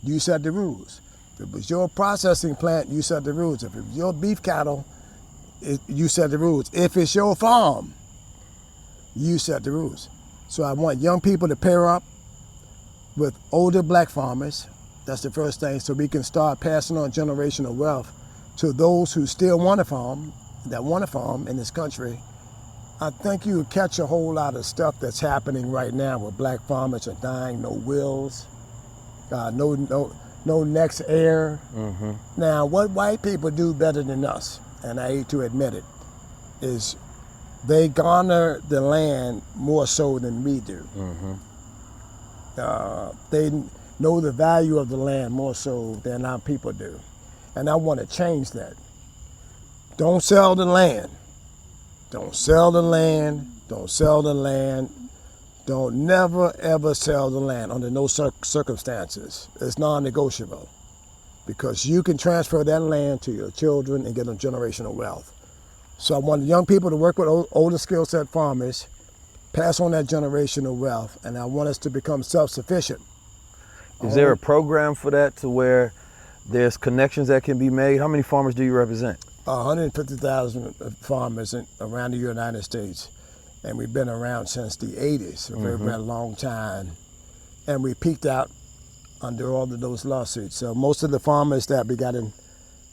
you set the rules. If it was your processing plant, you set the rules. If it was your beef cattle, you set the rules. If it's your farm, you set the rules. So I want young people to pair up with older black farmers. That's the first thing, so we can start passing on generational wealth to those who still want to farm, that want to farm in this country. I think you would catch a whole lot of stuff that's happening right now where black farmers are dying, no wills, no next heir. Now, what white people do better than us, and I hate to admit it, is they garner the land more so than we do. They know the value of the land more so than our people do. And I want to change that. Don't sell the land. Don't sell the land. Don't sell the land. Don't never ever sell the land under no circumstances. It's non-negotiable because you can transfer that land to your children and get them generational wealth. So I want young people to work with older skill set farmers, pass on that generational wealth, and I want us to become self-sufficient. Is there a program for that to where there's connections that can be made? How many farmers do you represent? 150,000 farmers around the United States. And we've been around since the 80s, a very, very long time. And we peaked out under all of those lawsuits. So most of the farmers that we got in,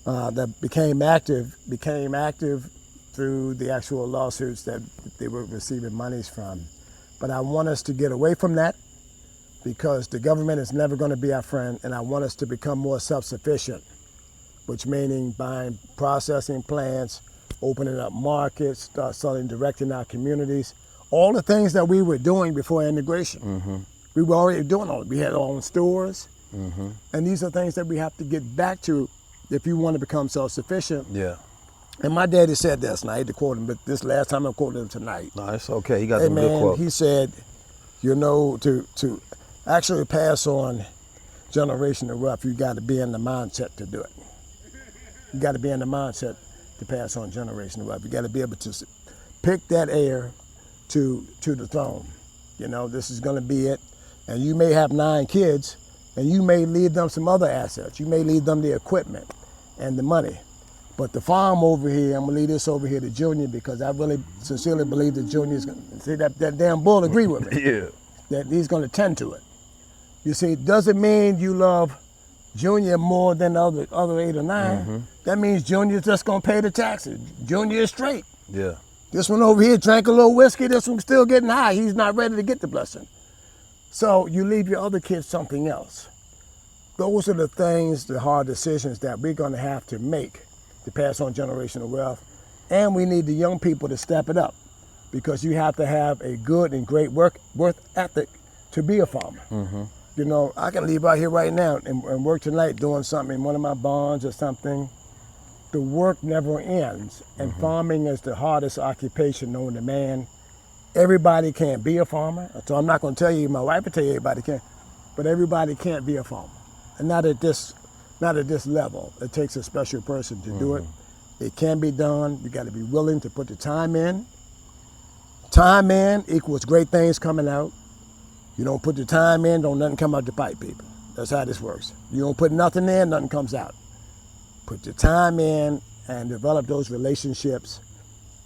that became active through the actual lawsuits that they were receiving monies from. But I want us to get away from that because the government is never going to be our friend, and I want us to become more self-sufficient, which meaning buying processing plants, opening up markets, start selling direct in our communities, all the things that we were doing before integration. We were already doing all. We had our own stores, and these are things that we have to get back to if you want to become self-sufficient. Yeah. And my daddy said this, and I hate to quote him, but this last time I'm quoting him tonight. No, it's okay. He got some good quotes. He said, you know, to actually pass on generational wealth, you got to be in the mindset to do it. You got to be in the mindset to pass on generational wealth. You got to be able to pick that heir to the throne. You know, this is going to be it. And you may have 9 kids, and you may leave them some other assets. You may leave them the equipment and the money. But the farm over here, I'm going to leave this over here to Junior because I really sincerely believe that Junior's going to, see, that damn bull agree with me. Yeah. That he's going to tend to it. You see, it doesn't mean you love Junior more than the other 8 or 9. That means Junior's just going to pay the taxes. Junior is straight. Yeah. This one over here drank a little whiskey. This one's still getting high. He's not ready to get the blessing. So you leave your other kids something else. Those are the things, the hard decisions that we're going to have to make to pass on generational wealth. And we need the young people to step it up because you have to have a good and great work ethic to be a farmer. You know, I can leave out here right now and work tonight doing something in one of my barns or something. The work never ends, and farming is the hardest occupation known to man. Everybody can't be a farmer, so I'm not going to tell you, my wife will tell you everybody can, but everybody can't be a farmer, and not at this level. It takes a special person to do it. It can be done. You got to be willing to put the time in. Time in equals great things coming out. You don't put the time in, don't nothing come out the pipe, people. That's how this works. You don't put nothing in, nothing comes out. Put the time in and develop those relationships.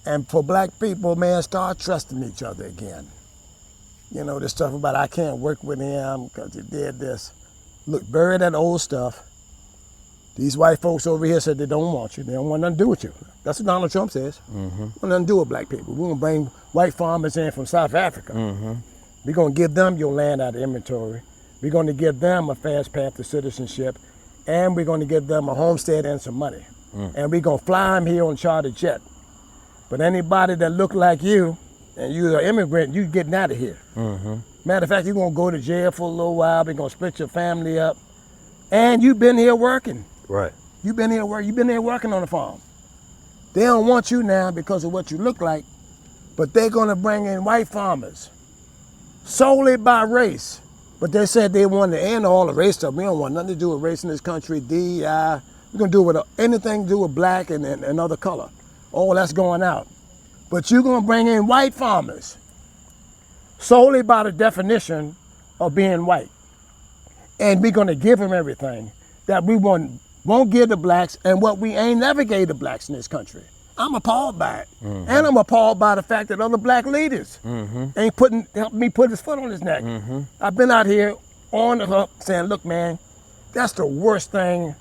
And for black people, man, start trusting each other again. You know, this stuff about I can't work with him because he did this. Look, bury that old stuff. These white folks over here said they don't want you. They don't want nothing to do with you. That's what Donald Trump says. We want nothing to do with black people. We're going to bring white farmers in from South Africa. We're going to give them your land out of inventory. We're going to give them a fast path to citizenship. And we're going to give them a homestead and some money. And we're going to fly them here on charter jet. But anybody that look like you, and you're an immigrant, you getting out of here. Matter of fact, you're going to go to jail for a little while. We're going to split your family up. And you've been here working. Right. You've been here working on the farm. They don't want you now because of what you look like, but they're going to bring in white farmers solely by race. But they said they wanted to end all the race stuff. We don't want nothing to do with race in this country, DEI. We're gonna do with anything to do with black and other color. All that's going out. But you're gonna bring in white farmers solely by the definition of being white. And we're gonna give them everything that we won't give the blacks and what we ain't never gave the blacks in this country. I'm appalled by it. And I'm appalled by the fact that other black leaders ain't helping me put his foot on his neck. I've been out here on the hook saying, look, man, that's the worst thing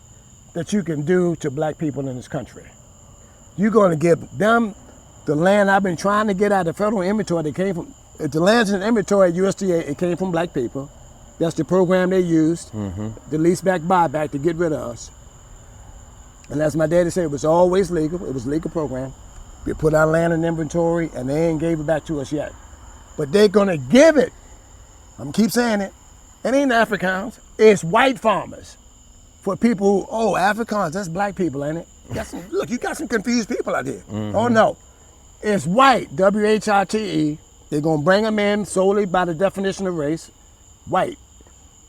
that you can do to black people in this country. You're gonna give them the land I've been trying to get out of the federal inventory that came from, if the land's in the inventory at USDA, it came from black people. That's the program they used, the lease back buyback to get rid of us. And as my daddy said, it was always legal. It was a legal program. We put our land in inventory and they ain't gave it back to us yet. But they're gonna give it. I'm gonna keep saying it. It ain't Afrikaans, it's white farmers. For people who, Afrikaans, that's black people, ain't it? Look, you got some confused people out here. Oh no, it's white, W-H-I-T-E. They're gonna bring them in solely by the definition of race, white.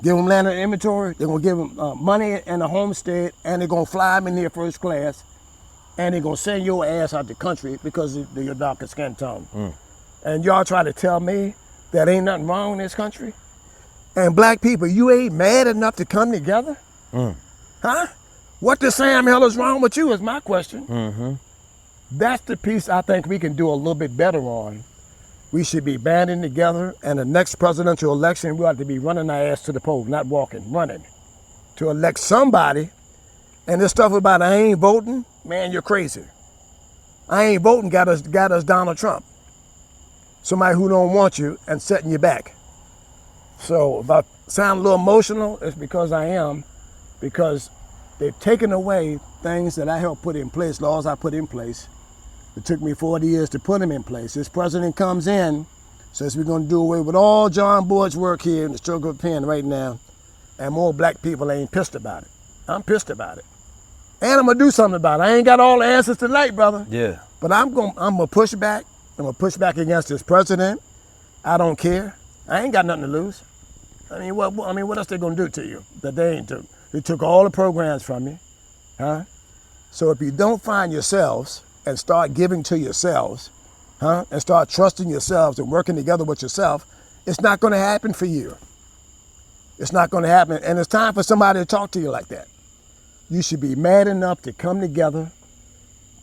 Give them land in inventory, they're gonna give them money and a homestead, and they're gonna fly them in here first class, and they're gonna send your ass out the country because of your darker skin tone. And y'all try to tell me that ain't nothing wrong in this country? And black people, you ain't mad enough to come together? Huh? What the Sam hell is wrong with you is my question. That's the piece I think we can do a little bit better on. We should be banding together, and the next presidential election, we ought to be running our ass to the polls, not walking, running, to elect somebody. And this stuff about I ain't voting, man, you're crazy. I ain't voting got us Donald Trump. Somebody who don't want you and setting you back. So if I sound a little emotional, it's because I am, because they've taken away things that I helped put in place, laws I put in place. It took me 40 years to put them in place. This president comes in, says we're gonna do away with all John Boyd's work here in the stroke of a pen right now, and more black people ain't pissed about it. I'm pissed about it. And I'm gonna do something about it. I ain't got all the answers tonight, brother. Yeah. But I'm gonna push back. I'm gonna push back against this president. I don't care. I ain't got nothing to lose. I mean, what else they gonna do to you that they ain't do? They took all the programs from you, huh? So if you don't find yourselves and start giving to yourselves, huh? And start trusting yourselves and working together with yourself, it's not gonna happen for you. It's not gonna happen, and it's time for somebody to talk to you like that. You should be mad enough to come together,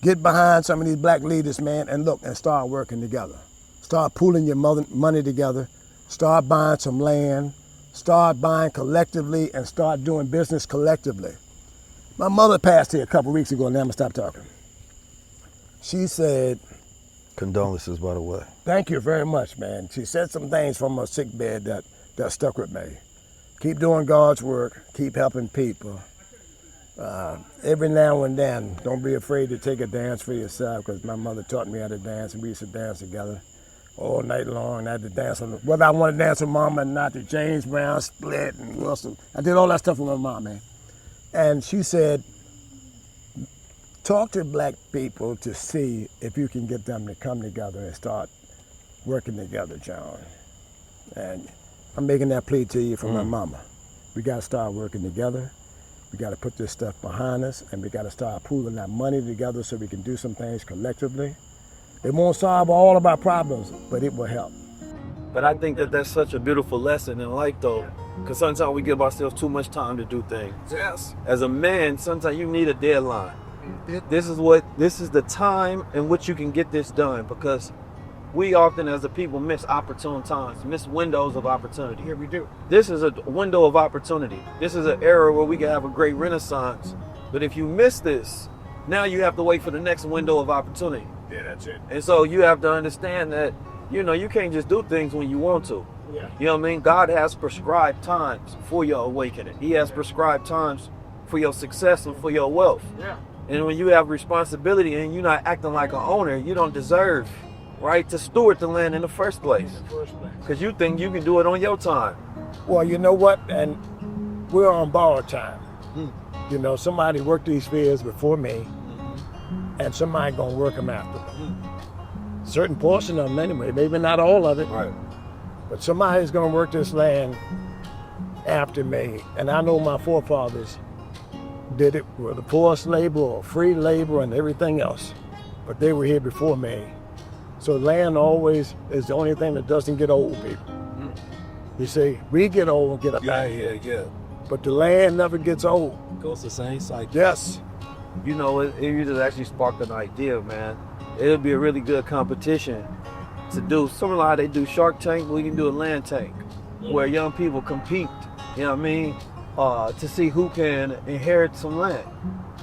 get behind some of these black leaders, man, and look, and start working together. Start pooling your money together, start buying some land, start buying collectively, and start doing business collectively. My mother passed here a couple weeks ago, and now I'm gonna stop talking. She said, condolences, by the way. Thank you very much, man. She said some things from her sick bed that stuck with me. Keep doing God's work, keep helping people. Every now and then, don't be afraid to take a dance for yourself, because my mother taught me how to dance, and we used to dance together all night long. I had to dance on whether I wanted to dance with Mama or not, the James Brown split and Wilson. I did all that stuff with my mom, man. And she said, talk to black people to see if you can get them to come together and start working together, John. And I'm making that plea to you from my mama. We gotta start working together. We gotta put this stuff behind us, and we gotta start pooling that money together so we can do some things collectively. It won't solve all of our problems, but it will help. But I think that that's such a beautiful lesson in life, though, because sometimes we give ourselves too much time to do things. Yes. As a man, sometimes you need a deadline. This is the time in which you can get this done, because we often as a people miss opportune times, miss windows of opportunity. Here we do. This is a window of opportunity. This is an era where we can have a great renaissance. But if you miss this, now you have to wait for the next window of opportunity. Yeah, that's it. And so you have to understand that, you can't just do things when you want to. Yeah. You know what I mean? God has prescribed times for your awakening. He has prescribed times for your success and for your wealth. Yeah. And when you have responsibility and you're not acting like an owner, you don't deserve, right, to steward the land in the first place. Because you think you can do it on your time. Well, you know what? And we're on borrowed time. Somebody worked these fields before me, and somebody gonna work them after them. Certain portion of them anyway, maybe not all of it. Right. But somebody's gonna work this land after May. And I know my forefathers did it with the forced labor or free labor and everything else. But they were here before May. So land always is the only thing that doesn't get old, people. You see, we get old and get up. Yeah. But the land never gets old. Goes the same cycle. Yes. You know, it just actually sparked an idea, man. It'll be a really good competition to do something like how they do Shark Tank, but we can do a land tank where young people compete, you know what I mean, to see who can inherit some land.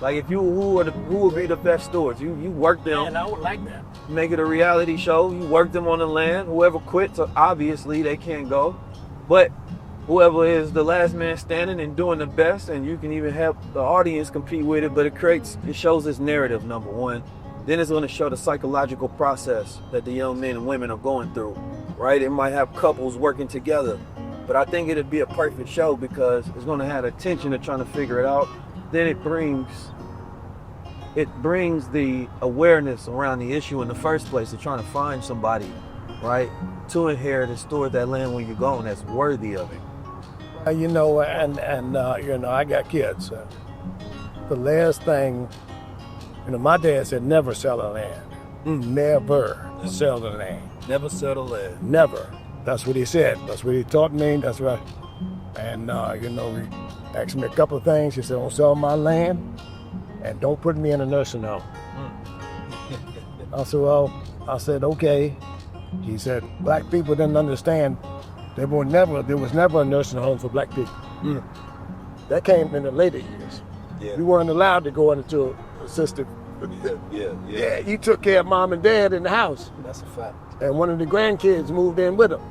Like if who would be the best stewards? You work them. And I would like that. Make it a reality show. You work them on the land. Whoever quits, obviously they can't go. But whoever is the last man standing and doing the best, and you can even have the audience compete with it, but it shows this narrative, number one. Then it's going to show the psychological process that the young men and women are going through, right? It might have couples working together, but I think it'd be a perfect show because it's going to have the tension of trying to figure it out. Then it brings the awareness around the issue in the first place of trying to find somebody, right, to inherit and store that land when you're gone that's worthy of it. You know, I got kids. The last thing, my dad said, never sell a land. Never sell the land. Never sell the land. Never. That's what he said. That's what he taught me. That's right. And, he asked me a couple of things. He said, don't sell my land and don't put me in a nursing home. I said, okay. He said, black people didn't understand. There was never a nursing home for black people. That came in the later years. Yeah. We weren't allowed to go into assisted. Yeah. You took care of mom and dad in the house. That's a fact. And one of the grandkids moved in with them.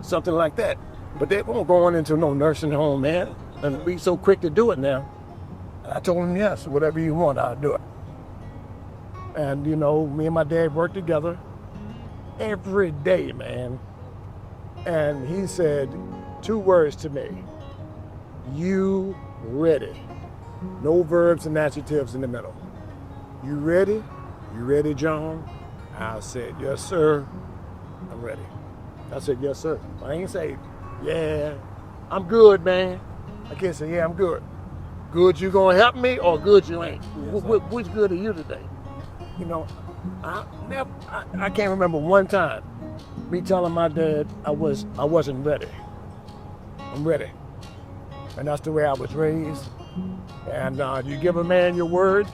Something like that. But they weren't going into no nursing home, man. And we so quick to do it now. I told him, yes, whatever you want, I'll do it. And, me and my dad worked together every day, man. And he said 2 words to me. You ready? No verbs and adjectives in the middle. You ready? You ready, John? I said, yes, sir. I'm ready. I said, yes, sir. I ain't say, yeah, I'm good, man. I can't say, yeah, I'm good. Good you gonna help me or good you ain't? Which good are you today? I can't remember one time me telling my dad I wasn't ready. I'm ready. And that's the way I was raised. And you give a man your word,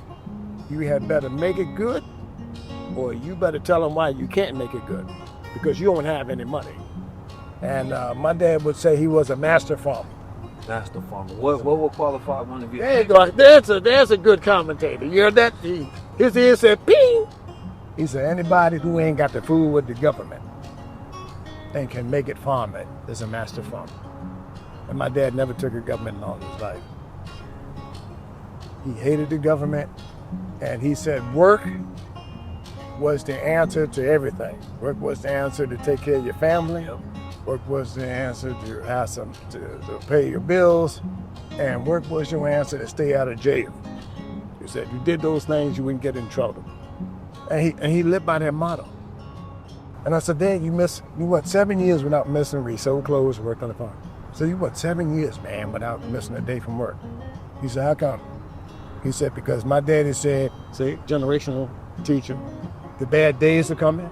you had better make it good, or you better tell him why you can't make it good, because you don't have any money. And my dad would say he was a master farmer. Master farmer. What would qualify one of you? There you go. There's a good commentator. You heard that? His ear said, ping. He said, anybody who ain't got the food with the government and can make it farming is a master farmer. And my dad never took a government in all his life. He hated the government, and he said work was the answer to everything. Work was the answer to take care of your family. Work was the answer to have to pay your bills, and work was your answer to stay out of jail. He said you did those things, you wouldn't get in trouble. And he lived by that motto. And I said, Dad, you went 7 years without missing, we sold clothes, worked on the farm. So you went 7 years, man, without missing a day from work. He said, how come? He said, because my daddy said, generational teacher, the bad days are coming,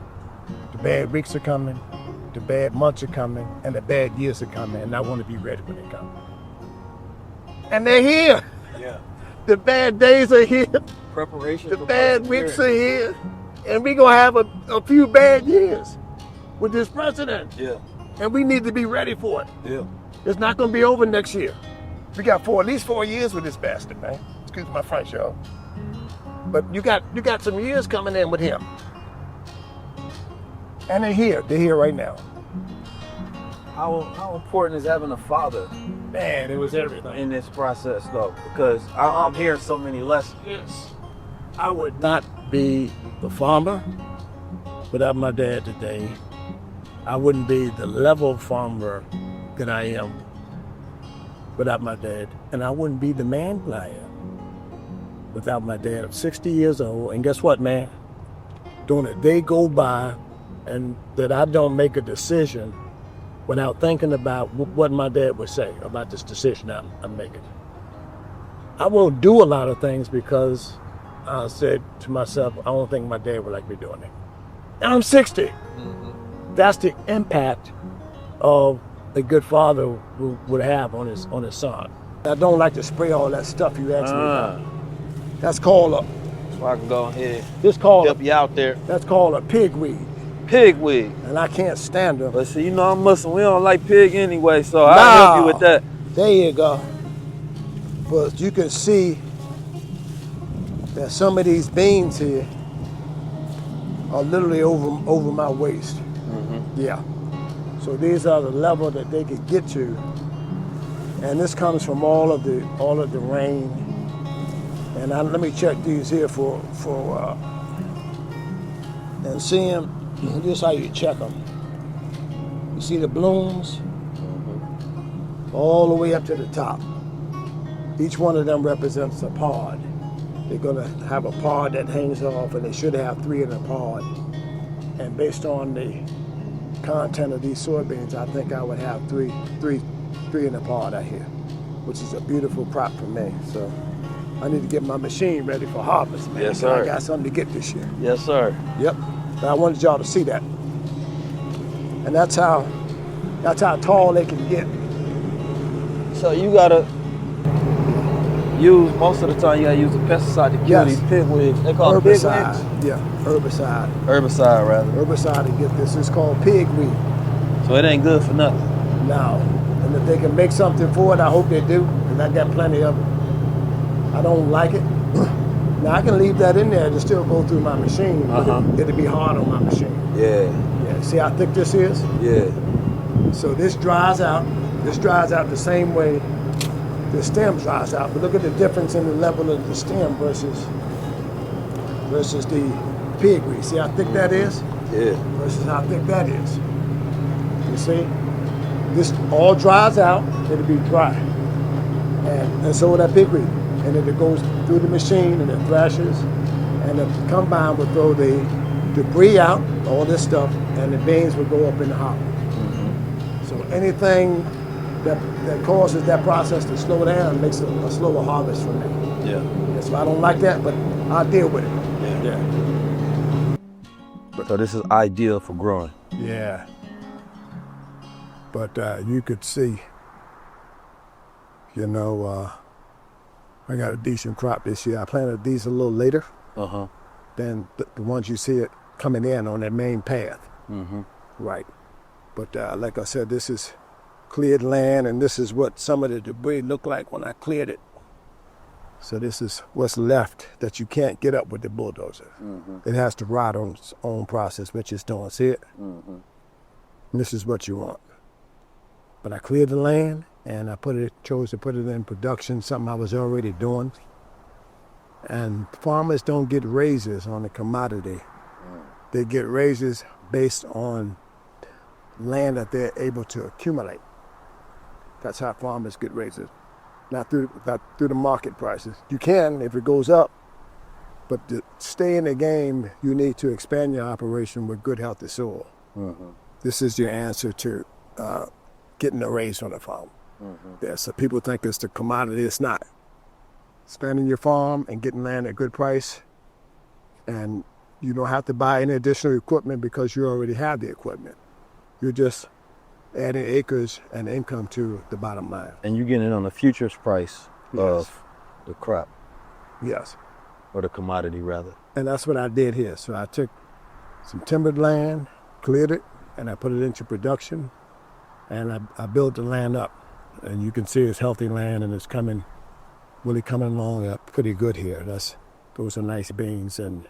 the bad weeks are coming, the bad months are coming, and the bad years are coming, and I want to be ready when they come. And they're here. Yeah. The bad days are here. Preparation. The bad weeks are here. And we're going to have a few bad years with this president. Yeah. And we need to be ready for it. Yeah. It's not going to be over next year. We got at least 4 years with this bastard, man. Excuse my French, y'all. But you got some years coming in with him. And they're here. They're here right now. How important is having a father? Man, it was everything. In this process, though, because I'm hearing so many lessons. Yes. I would not be the farmer without my dad today. I wouldn't be the level of farmer that I am without my dad. And I wouldn't be the man that I am without my dad. I'm 60 years old, and guess what, man? Don't a day go by and that I don't make a decision without thinking about what my dad would say about this decision I'm making. I won't do a lot of things because I said to myself, I don't think my dad would like me doing it. And I'm 60. Mm-hmm. That's the impact of a good father would have on his son. I don't like to spray all that stuff you asked me about. That's called a... So I can go ahead help you out there. That's called a pigweed. Pigweed. And I can't stand them. But see, you know I'm Muslim. We don't like pig anyway, so I'll help you with that. There you go. But you can see that some of these beans here are literally over my waist. Mm-hmm. Yeah. So these are the level that they could get to. And this comes from all of the rain. And let me check these here for and see them. This is how you check them. You see the blooms all the way up to the top. Each one of them represents a pod. They're gonna have a pod that hangs off, and they should have 3 in a pod. And based on the content of these soybeans, I think I would have three in a pod out here, which is a beautiful crop for me. So I need to get my machine ready for harvest, man. Yes, sir. I got something to get this year. Yes, sir. Yep. But I wanted y'all to see that. And that's how tall they can get. So you gotta use, most of the time you gotta use a pesticide to kill these pigweeds. They call it pigweeds? Yeah, herbicide. Herbicide, rather. Herbicide to get this. It's called pigweed. So it ain't good for nothing. No. And if they can make something for it, I hope they do. And I got plenty of it. I don't like it. Now I can leave that in there to still go through my machine, but it'll be hard on my machine. Yeah. Yeah. See how thick this is? Yeah. So this dries out. This dries out the same way the stem dries out. But look at the difference in the level of the stem versus the pigweed. See how thick that is? Yeah. Versus how thick that is. You see? This all dries out, it'll be dry. And so will that pigweed. And then it goes through the machine and it thrashes, and the combine will throw the debris out, all this stuff, and the beans will go up in the hopper. Mm-hmm. So anything that causes that process to slow down makes a slower harvest for me. Yeah. So I don't like that, but I'll deal with it. Yeah. So this is ideal for growing. Yeah. But you could see, I got a decent crop this year. I planted these a little later than the ones you see it coming in on that main path. Mm-hmm. Right. But like I said, this is cleared land, and this is what some of the debris looked like when I cleared it. So this is what's left that you can't get up with the bulldozer. Mm-hmm. It has to rot on its own process, which it's doing. See it? Mm-hmm. And this is what you want. But I cleared the land, and I chose to put it in production, something I was already doing. And farmers don't get raises on the commodity. They get raises based on land that they're able to accumulate. That's how farmers get raises, not through the market prices. You can if it goes up, but to stay in the game, you need to expand your operation with good, healthy soil. Mm-hmm. This is your answer to getting a raise on the farm. Mm-hmm. Yeah, so people think it's the commodity. It's not. Expanding your farm and getting land at a good price, and you don't have to buy any additional equipment because you already have the equipment. You're just adding acres and income to the bottom line. And you're getting it on the futures price of the crop. Yes. Or the commodity, rather. And that's what I did here. So I took some timbered land, cleared it, and I put it into production, and I built the land up. And you can see it's healthy land, and it's really coming along pretty good here. Those are nice beans, and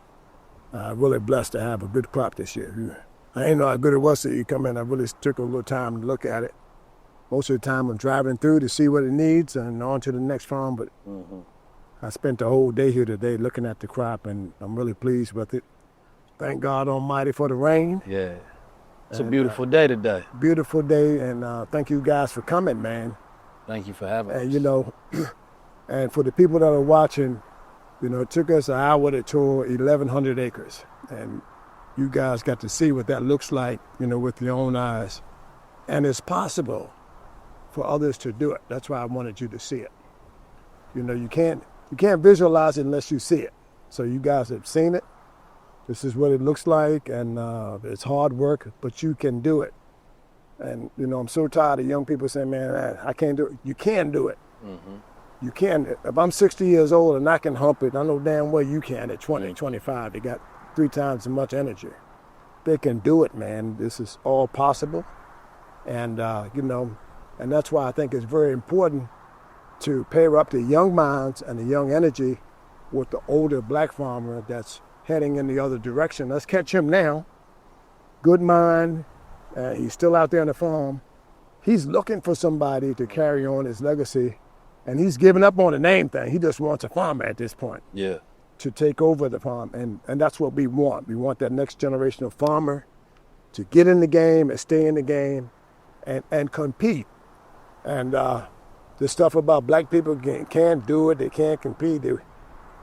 I'm really blessed to have a good crop this year. I didn't know how good it was till you come in. I really took a little time to look at it. Most of the time I'm driving through to see what it needs and on to the next farm, but I spent the whole day here today looking at the crop, and I'm really pleased with it. Thank God Almighty for the rain. Yeah. It's a beautiful day today. Beautiful day, and thank you guys for coming, man. Thank you for having us. And and for the people that are watching, it took us an hour to tour 1,100 acres, and you guys got to see what that looks like, with your own eyes. And it's possible for others to do it. That's why I wanted you to see it. You know, you can't visualize it unless you see it. So you guys have seen it. This is what it looks like, and it's hard work, but you can do it. And, you know, I'm so tired of young people saying, man, I can't do it. You can do it. Mm-hmm. You can. If I'm 60 years old and I can hump it, I know damn well you can at 20, 25. They got 3 times as much energy. They can do it, man. This is all possible. And, you know, and that's why I think it's very important to pair up the young minds and the young energy with the older black farmer that's heading in the other direction. Let's catch him now. Good mind. He's still out there on the farm. He's looking for somebody to carry on his legacy, and he's giving up on the name thing. He just wants a farmer at this point. Yeah. To take over the farm, and that's what we want. We want that next generation of farmer to get in the game and stay in the game and compete. And the stuff about black people can't do it, they can't compete.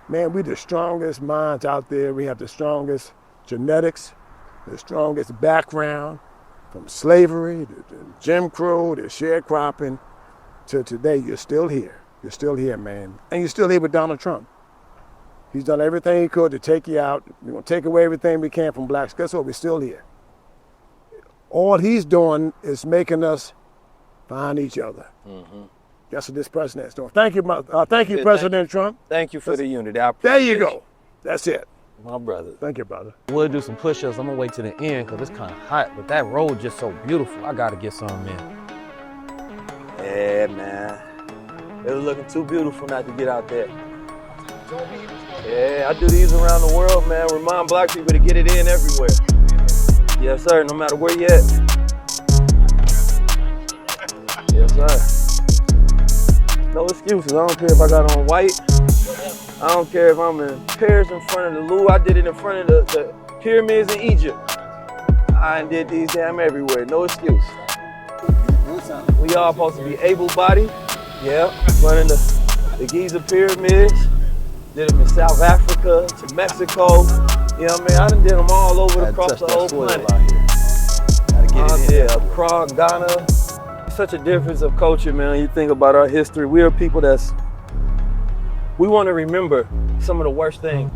Man, we're the strongest minds out there. We have the strongest genetics, the strongest background, from slavery to Jim Crow to sharecropping to today. You're still here. You're still here, man. And you're still here with Donald Trump. He's done everything he could to take you out. We're going to take away everything we can from blacks. Guess what? We're still here. All he's doing is making us find each other. Mm-hmm. That's what this president's doing. Thank you, President Trump. Thank you for the unity. There you go. That's it. My brother. Thank you, brother. We'll do some push-ups. I'm gonna wait to the end because it's kind of hot, but that road just so beautiful. I gotta get some in. Yeah, man. It was looking too beautiful not to get out there. Yeah, I do these around the world, man. Remind black people to get it in everywhere. Yes, sir, no matter where you at. Yes, sir. No excuses. I don't care if I got on white. I don't care if I'm in Paris in front of the Louvre. I did it in front of the pyramids in Egypt. I did these damn everywhere. No excuse. We all supposed to be able-bodied. Yeah, running the Giza pyramids. Did them in South Africa to Mexico. You know what I mean? I done did them all over across the whole planet. Gotta get it in. Yeah, Accra, Ghana. Such a difference of culture, man. You think about our history. We are people we want to remember some of the worst things.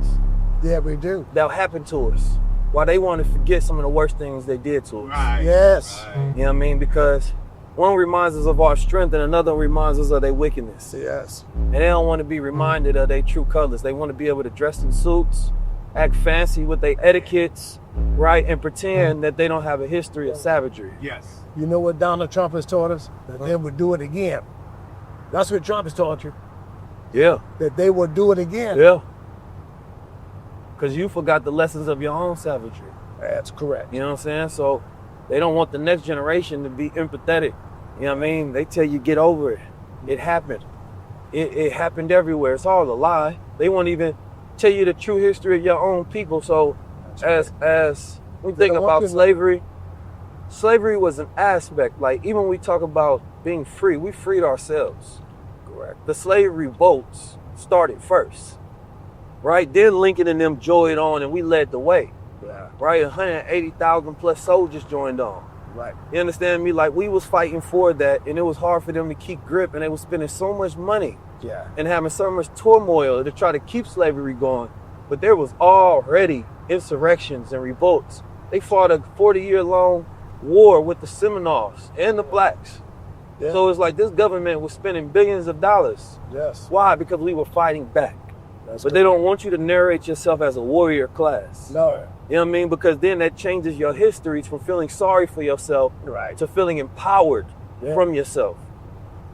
Yeah, we do. That happened to us. While they want to forget some of the worst things they did to us. Right. Yes. Right. You know what I mean? Because one reminds us of our strength and another reminds us of their wickedness. Yes. And they don't want to be reminded of their true colors. They want to be able to dress in suits, act fancy with their etiquettes, right? And pretend that they don't have a history of savagery. Yes. You know what Donald Trump has taught us? That they would do it again. That's what Trump has taught you. Yeah. That they would do it again. Yeah. Because you forgot the lessons of your own savagery. That's correct. You know what I'm saying? So they don't want the next generation to be empathetic. You know what I mean? They tell you, get over it. It happened. It happened everywhere. It's all a lie. They won't even tell you the true history of your own people. So as we think about slavery was an aspect. Like, even when we talk about being free, we freed ourselves. Correct. The slave revolts started first, right? Then Lincoln and them joined on and we led the way. Yeah. Right? 180,000 plus soldiers joined on. Right. You understand me? Like, we was fighting for that, and it was hard for them to keep grip, and they was spending so much money and having so much turmoil to try to keep slavery going. But there was already insurrections and revolts. They fought a 40-year-long war with the Seminoles and the blacks. Yeah. So it's like this government was spending billions of dollars. Yes. Why? Because we were fighting back. But they don't want you to narrate yourself as a warrior class. No. You know what I mean? Because then that changes your histories from feeling sorry for yourself to feeling empowered from yourself.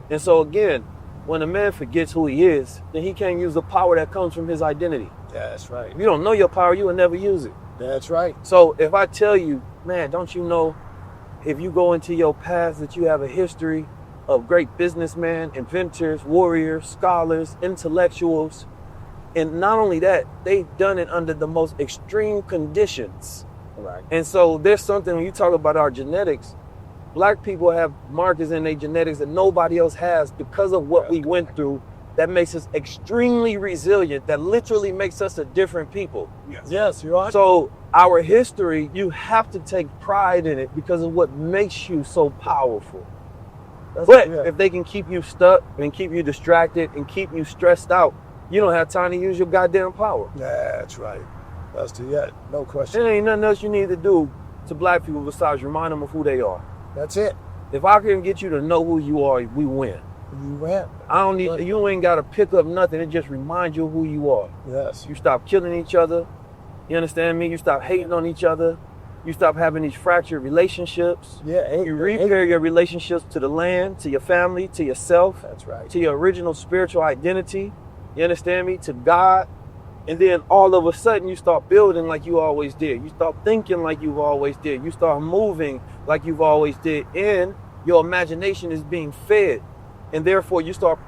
And so again, when a man forgets who he is, then he can't use the power that comes from his identity. That's right. If you don't know your power, you will never use it. That's right. So if I tell you, man, don't you know, if you go into your past that you have a history of great businessmen, inventors, warriors, scholars, intellectuals, and not only that, they've done it under the most extreme conditions. Right. And so there's something, when you talk about our genetics, black people have markers in their genetics that nobody else has because of what we went through that makes us extremely resilient, that literally makes us a different people. Yes, you are. So our history, you have to take pride in it because of what makes you so powerful. But if they can keep you stuck and keep you distracted and keep you stressed out, you don't have time to use your goddamn power. That's right. No question. There ain't nothing else you need to do to black people besides remind them of who they are. That's it. If I can get you to know who you are, we win. You win. I don't need, you ain't gotta pick up nothing. It just reminds you of who you are. Yes. You stop killing each other. You understand me? You stop hating on each other. You stop having these fractured relationships. Yeah. You repair your relationships to the land, to your family, to yourself. That's right. To your original spiritual identity. You understand me? To God. And then all of a sudden you start building like you always did. You start thinking like you've always did. You start moving like you've always did. And your imagination is being fed. And therefore you start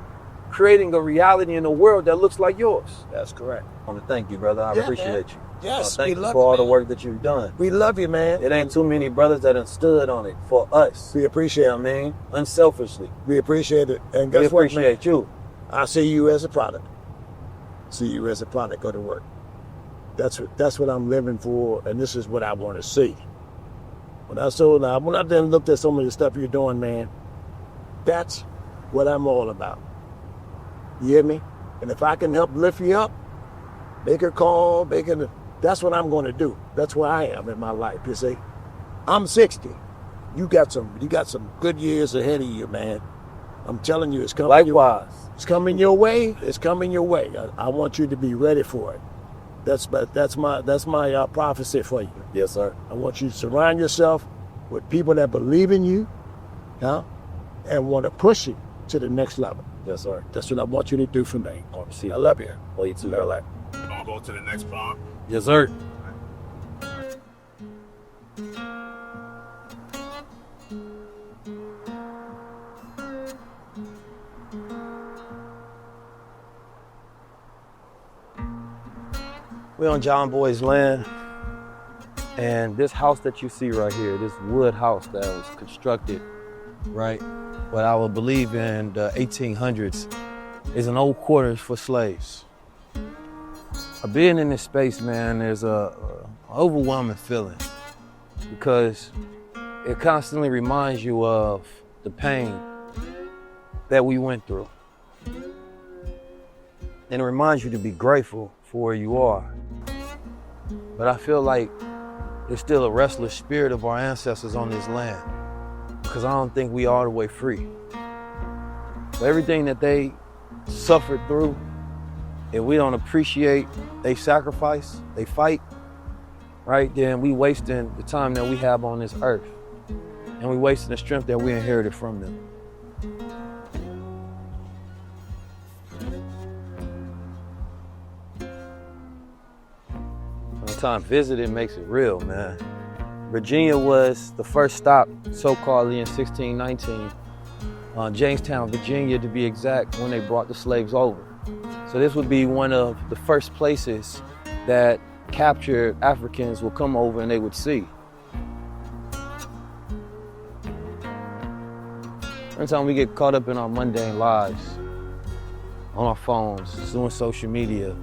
creating a reality in the world that looks like yours. That's correct. I want to thank you, brother. I appreciate you. Yes, thank we you love for all you, the man. work that you've done. We love you, man. It ain't too many brothers that have stood on it for us. We appreciate You know what I mean? Unselfishly. We appreciate it. And We guess what? appreciate you. I see you as a product. See you as a product. Go to work. That's what I'm living for, and this is what I want to see. When I then looked at some of the stuff you're doing, man, that's what I'm all about. You hear me? And if I can help lift you up, make a call, that's what I'm going to do. That's where I am in my life. You see, I'm 60. You got some good years ahead of you, man. I'm telling you, it's coming. Likewise. It's coming your way. It's coming your way. I want you to be ready for it. That's my prophecy for you. Yes, sir. I want you to surround yourself with people that believe in you, and want to push you to the next level. Yes, sir. That's what I want you to do for me. See I love you. Well, you too, brother. I'll go to the next farm. Yes, sir. We're on John Boy's land, and this house that you see right here, this wood house that was constructed, right, what I would believe in the 1800s, is an old quarters for slaves. Being in this space, man, there's a overwhelming feeling because it constantly reminds you of the pain that we went through. And it reminds you to be grateful for where you are. But I feel like there's still a restless spirit of our ancestors on this land because I don't think we are all the way free. But everything that they suffered through, if we don't appreciate they sacrifice, they fight, right, then we wasting the time that we have on this earth. And we wasting the strength that we inherited from them. Sometimes visiting makes it real, man. Virginia was the first stop, so-called, in 1619. Jamestown, Virginia, to be exact, when they brought the slaves over. So this would be one of the first places that captured Africans would come over and they would see. Every time we get caught up in our mundane lives, on our phones, doing social media,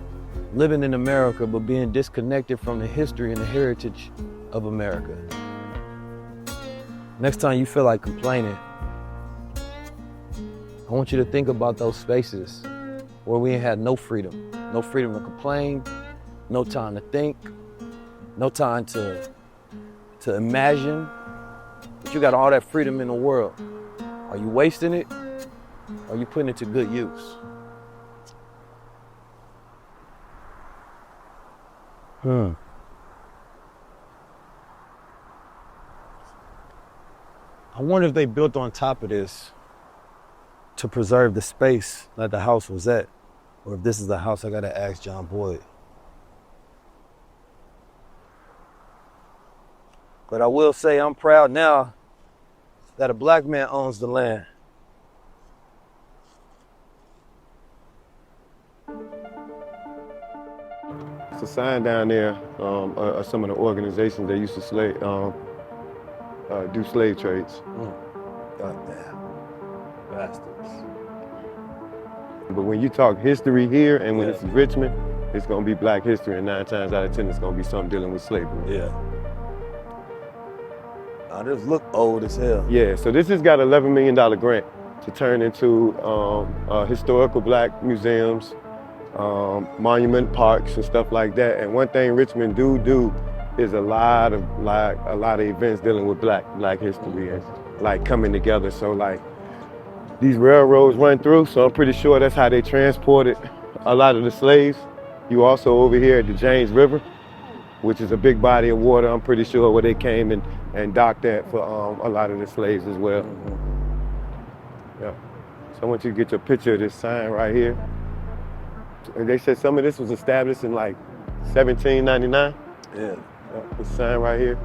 living in America, but being disconnected from the history and the heritage of America. Next time you feel like complaining, I want you to think about those spaces where we ain't had no freedom to complain, no time to think, no time to imagine, but you got all that freedom in the world. Are you wasting it? Or are you putting it to good use? I wonder if they built on top of this to preserve the space that the house was at, or if this is the house I gotta ask John Boyd. But I will say I'm proud now that a black man owns the land. It's a sign down there are some of the organizations that used to do slave trades. Goddamn bastards. But when you talk history here and when it's Richmond, it's gonna be black history, and 9 times out of 10, it's gonna be something dealing with slavery. Yeah. This look old as hell. Yeah, so this has got an $11 million grant to turn into historical black museums, monument parks and stuff like that. And one thing Richmond do is a lot of events dealing with black history and like coming together. So like these railroads run through, so I'm pretty sure that's how they transported a lot of the slaves. You also over here at the James River, which is a big body of water, I'm pretty sure, where they came and docked at for a lot of the slaves as well. Yeah. So I want you to get your picture of this sign right here. And they said some of this was established in like 1799. Yeah. This sign right here.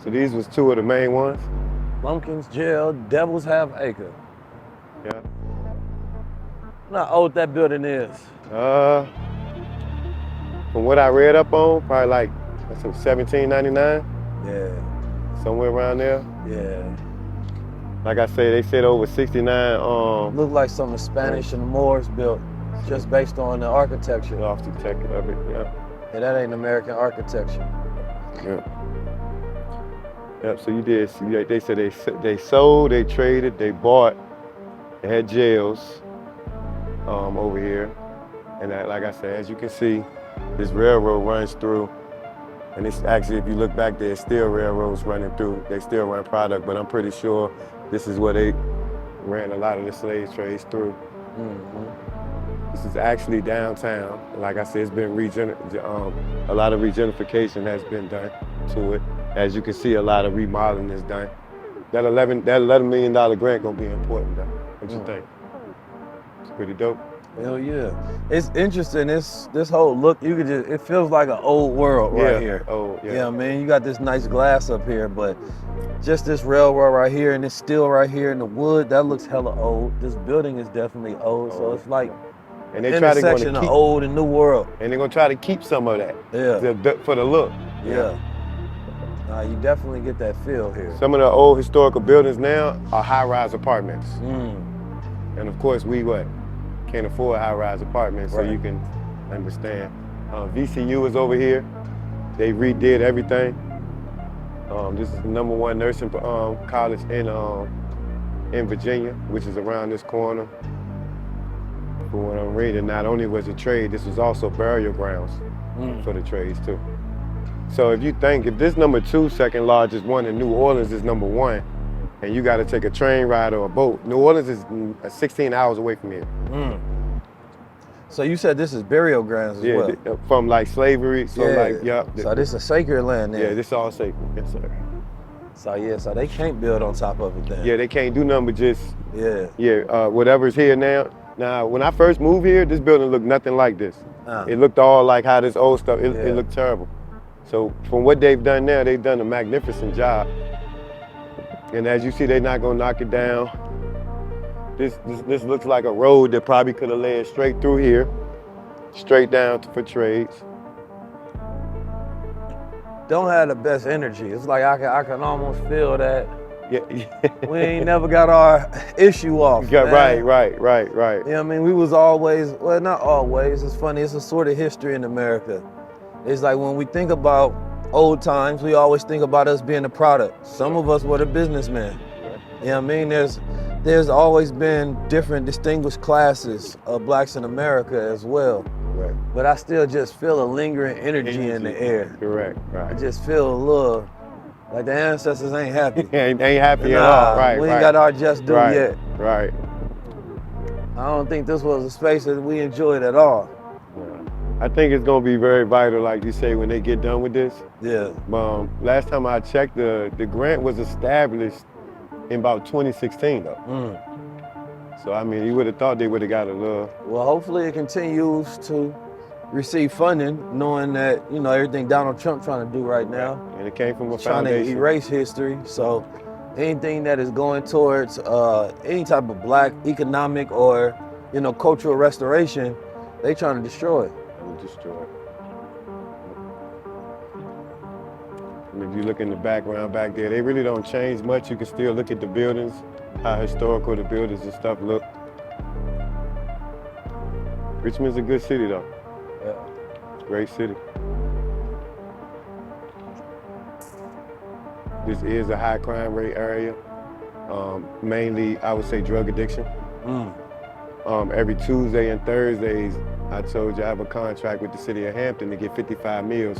So these was 2 of the main ones. Lumpkins Jail, Devil's Half Acre. Yeah. How old that building is? From what I read up on, probably like 1799. Yeah. Somewhere around there. Yeah. Like I say, they said over 69. Look like some of the Spanish and the Moors built, just based on the architecture. Architecture of it, yeah. Yeah, that ain't American architecture. Yeah. Yep. So you did. See, they said they sold, they traded, they bought. They had jails over here, and that, like I said, as you can see, this railroad runs through. And it's actually, if you look back, there's still railroads running through. They still run product, but I'm pretty sure this is where they ran a lot of the slave trades through. Mm-hmm. This is actually downtown. Like I said, it's been a lot of regentrification has been done to it. As you can see, a lot of remodeling is done. That $11 million grant gonna be important though. What you think? It's pretty dope. Hell yeah. It's interesting, this whole look, it feels like an old world right here. Oh, yeah. Yeah, man, you got this nice glass up here, but just this railroad right here and this steel right here and the wood, that looks hella old. This building is definitely old, so it's like and they intersection of old and new world. And they're gonna try to keep some of that. Yeah. For the look. Yeah. You definitely get that feel here. Some of the old historical buildings now are high-rise apartments. And of course, we can't afford high-rise apartments, so you can understand. VCU is over here. They redid everything. This is the #1 nursing college in Virginia, which is around this corner. From what I'm reading, not only was it trade, this was also burial grounds for the trades too. So if you think, if this #2 second largest one in New Orleans is #1, and you got to take a train ride or a boat, New Orleans is 16 hours away from here. So you said this is burial grounds as well? From like slavery, so So this is sacred land then? Yeah, this is all sacred, yes sir. So they can't build on top of it then? Yeah, they can't do nothing but just, whatever's here now. Now, when I first moved here, this building looked nothing like this. It looked all like how this old stuff, it looked terrible. So from what they've done now, they've done a magnificent job. And as you see, they're not gonna knock it down. This looks like a road that probably could have led straight through here, straight down for trades. Don't have the best energy. It's like I can almost feel that. Yeah. We ain't never got our issue off. Right. You know what I mean? We was always, well, not always. It's funny. It's a sort of history in America. It's like when we think about old times, we always think about us being the product. Some of us were the businessmen. You know what I mean? There's always been different distinguished classes of blacks in America as well. Right. But I still just feel a lingering energy in the air. Correct, right. I just feel a little, like the ancestors ain't happy. ain't happy at all, right, we ain't got our just due yet. Right. I don't think this was a space that we enjoyed at all. I think it's gonna be very vital, like you say, when they get done with this. Yeah. Last time I checked, the grant was established in about 2016 though. So I mean, you would have thought they would have got a little. Well, hopefully it continues to receive funding, knowing that, you know, everything Donald Trump trying to do right now. And it came from a trying foundation. to erase history. So anything that is going towards any type of black economic or, you know, cultural restoration, they trying to destroy it. Destroy. And if you look in the background back there, they really don't change much. You can still look at the buildings, how historical the buildings and stuff look. Richmond's a good city though. Yeah. Great city. This is a high crime rate area. Mainly, I would say drug addiction. Every Tuesday and Thursdays, I told you I have a contract with the city of Hampton to get 55 meals.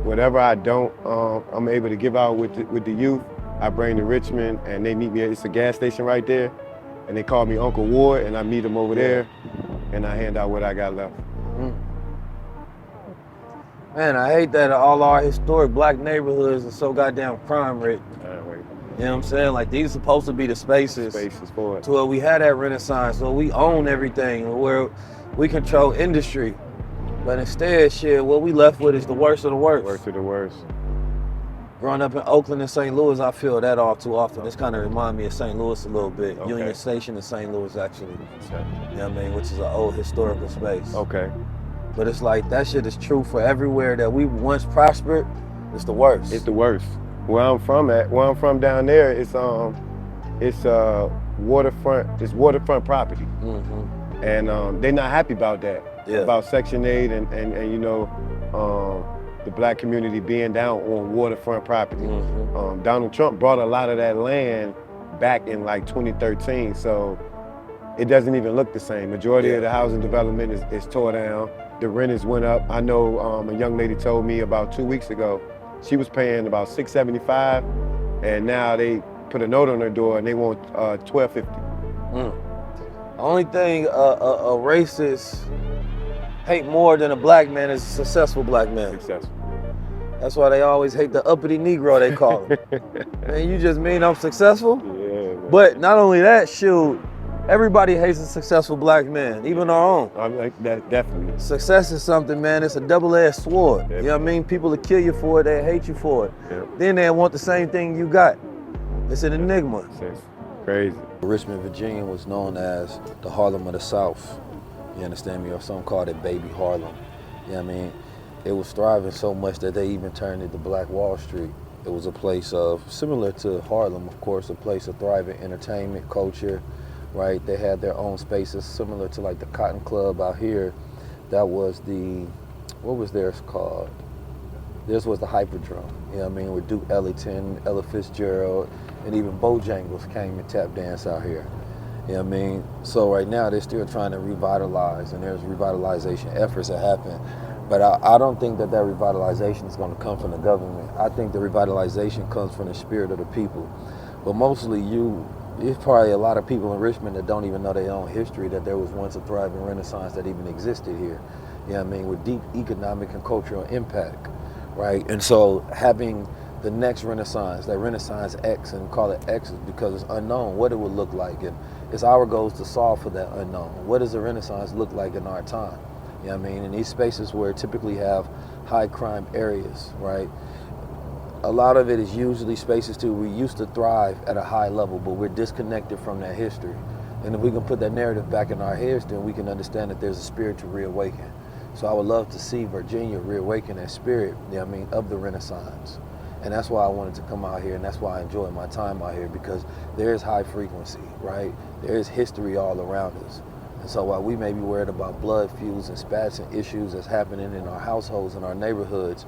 Whatever I don't, I'm able to give out with the youth. I bring to Richmond and they meet me, it's a gas station right there. And they call me Uncle Ward and I meet them over there and I hand out what I got left. Man, I hate that all our historic black neighborhoods are so goddamn crime rich. You know what I'm saying? Like these are supposed to be the spaces for it. To where we had that renaissance, where we own everything, where we control industry. But instead, shit, what we left with is the worst of the worst. Worst of the worst. Growing up in Oakland and St. Louis, I feel that all too often. This kind of reminds me of St. Louis a little bit. Okay. Union Station in St. Louis, actually. You know what I mean? Which is an old historical space. Okay. But it's like, that shit is true for everywhere that we once prospered. It's the worst. It's the worst. Where I'm from down there, it's waterfront property. And they're not happy about that. About Section 8 and you know, the black community being down on waterfront property. Donald Trump brought a lot of that land back in like 2013, so it doesn't even look the same. Majority of the housing development is tore down. The renters went up. I know a young lady told me about 2 weeks ago, she was paying about $675, and now they put a note on her door and they want $1,250. The only thing a racist hate more than a black man is a successful black man. Successful. That's why they always hate the uppity Negro, they call him. Man, you just mean I'm successful? Yeah, man. But not only that, shoot, everybody hates a successful black man, even our own. I like that, definitely. Success is something, man, it's a double-edged sword. Definitely. You know what I mean? People will kill you for it, they hate you for it. Then they want the same thing you got. It's an enigma. It's crazy. Richmond, Virginia was known as the Harlem of the South. You understand me? Or some called it Baby Harlem. You know what I mean? It was thriving so much that they even turned it to Black Wall Street. It was a place of, similar to Harlem, of course, a place of thriving entertainment, culture, right? They had their own spaces similar to like the Cotton Club out here. That was the, what was theirs called? This was the Hyperdrum, you know what I mean? With Duke Ellington, Ella Fitzgerald, and even Bojangles came and tap dance out here. You know what I mean? So right now they're still trying to revitalize, and there's revitalization efforts that happen. But I don't think that revitalization is going to come from the government. I think the revitalization comes from the spirit of the people. But mostly there's probably a lot of people in Richmond that don't even know their own history, that there was once a thriving Renaissance that even existed here. You know what I mean? With deep economic and cultural impact, right? And so having the next Renaissance, that Renaissance X, and call it X is because it's unknown what it would look like. And it's our goals to solve for that unknown. What does a Renaissance look like in our time? You know what I mean? In these spaces where typically have high crime areas, right? A lot of it is usually spaces too, we used to thrive at a high level, but we're disconnected from that history. And if we can put that narrative back in our heads, then we can understand that there's a spiritual reawaken. So I would love to see Virginia reawaken that spirit, you know what I mean, of the Renaissance. And that's why I wanted to come out here, and that's why I enjoy my time out here, because there is high frequency, right? There is history all around us. And so while we may be worried about blood feuds and spats and issues that's happening in our households and our neighborhoods,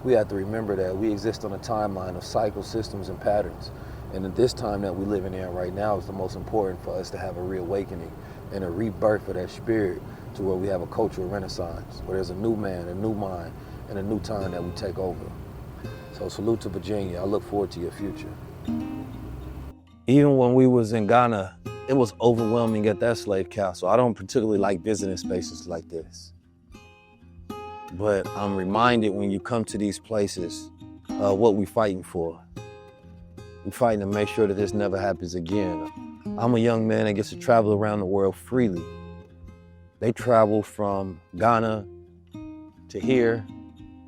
we have to remember that we exist on a timeline of cycle systems and patterns. And at this time that we're living in right now is the most important for us to have a reawakening and a rebirth of that spirit to where we have a cultural renaissance, where there's a new man, a new mind, and a new time that we take over. So salute to Virginia. I look forward to your future. Even when we was in Ghana, it was overwhelming at that slave castle. I don't particularly like visiting spaces like this. But I'm reminded when you come to these places, what we're fighting for. We're fighting to make sure that this never happens again. I'm a young man that gets to travel around the world freely. They travel from Ghana to here,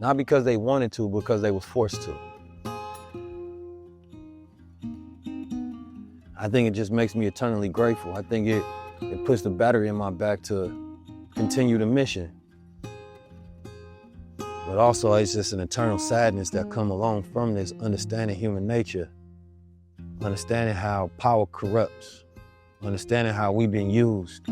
not because they wanted to, because they was forced to. I think it just makes me eternally grateful. I think it puts the battery in my back to continue the mission. But also it's just an eternal sadness that come along from this, understanding human nature, understanding how power corrupts, understanding how we've been used,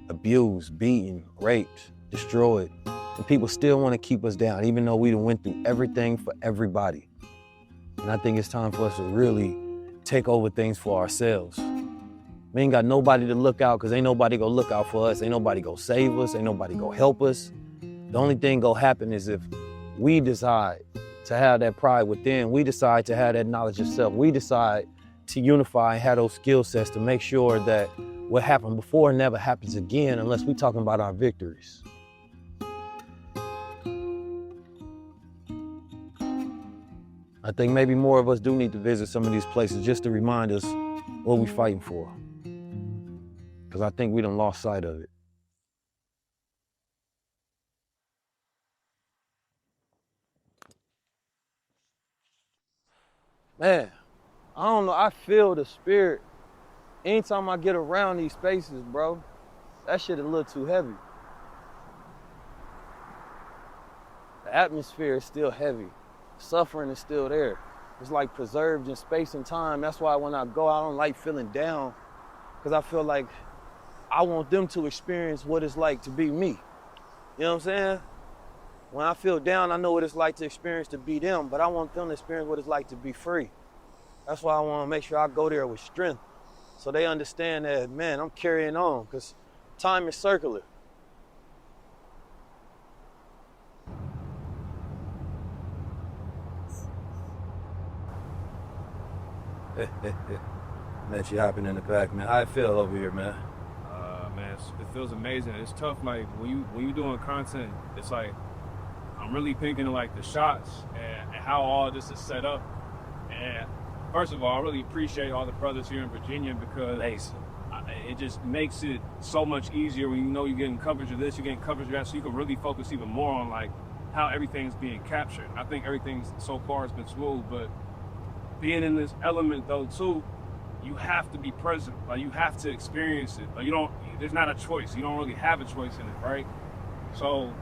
abused, beaten, raped, destroyed. And people still want to keep us down, even though we done went through everything for everybody. And I think it's time for us to really take over things for ourselves. We ain't got nobody to look out, because ain't nobody gonna look out for us. Ain't nobody gonna save us. Ain't nobody gonna help us. The only thing gonna happen is if we decide to have that pride within, we decide to have that knowledge of self, we decide to unify and have those skill sets to make sure that what happened before never happens again, unless we're talking about our victories. I think maybe more of us do need to visit some of these places just to remind us what we're fighting for. Because I think we done lost sight of it. Man, I don't know, I feel the spirit. Anytime I get around these spaces, bro, that shit a little too heavy. The atmosphere is still heavy. Suffering is still there. It's like preserved in space and time. That's why when I go, I don't like feeling down, because I feel like I want them to experience what it's like to be me. You know what I'm saying? When I feel down, I know what it's like to experience to be them, but I want them to experience what it's like to be free. That's why I want to make sure I go there with strength, so they understand that, man, I'm carrying on, because time is circular. Let you hopping in the back, man. How it feel over here, man? Man, it feels amazing. It's tough, like when you doing content, it's like I'm really thinking like the shots and how all this is set up. And first of all, I really appreciate all the brothers here in Virginia, because it just makes it so much easier when you know you're getting coverage of this, you're getting coverage of that, so you can really focus even more on like how everything's being captured. I think everything's so far has been smooth, but being in this element though too, you have to be present. Like you have to experience it. Like there's not a choice. You don't really have a choice in it, right? So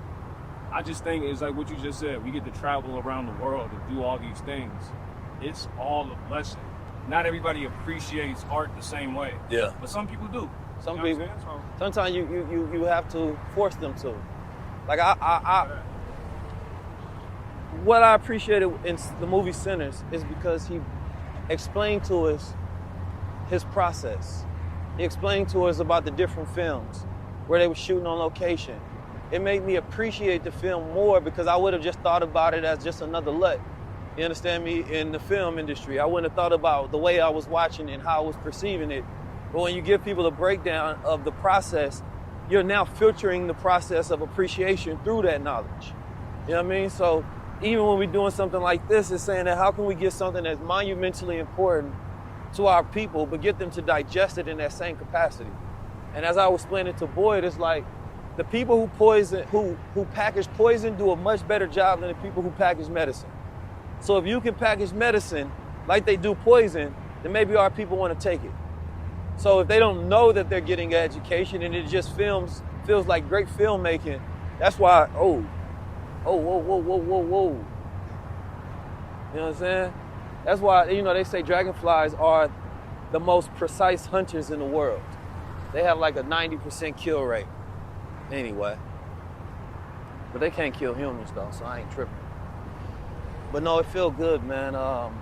I just think it's like what you just said. We get to travel around the world and do all these things. It's all a blessing. Not everybody appreciates art the same way. Yeah. But some people do. Some people. Sometimes you have to force them to. Like what I appreciated in the movie Sinners is because he explained to us his process. He explained to us about the different films, where they were shooting on location. It made me appreciate the film more, because I would have just thought about it as just another LUT. You understand me? In the film industry, I wouldn't have thought about the way I was watching it and how I was perceiving it. But when you give people a breakdown of the process, you're now filtering the process of appreciation through that knowledge. You know what I mean? So even when we're doing something like this, it's saying that how can we get something that's monumentally important to our people, but get them to digest it in that same capacity? And as I was explaining to Boyd, it's like the people who package poison do a much better job than the people who package medicine. So if you can package medicine like they do poison, then maybe our people want to take it. So if they don't know that they're getting education and it just feels like great filmmaking, that's why, whoa. You know what I'm saying? That's why, they say dragonflies are the most precise hunters in the world. They have like a 90% kill rate. Anyway. But they can't kill humans though, so I ain't tripping. But no, it feel good, man. All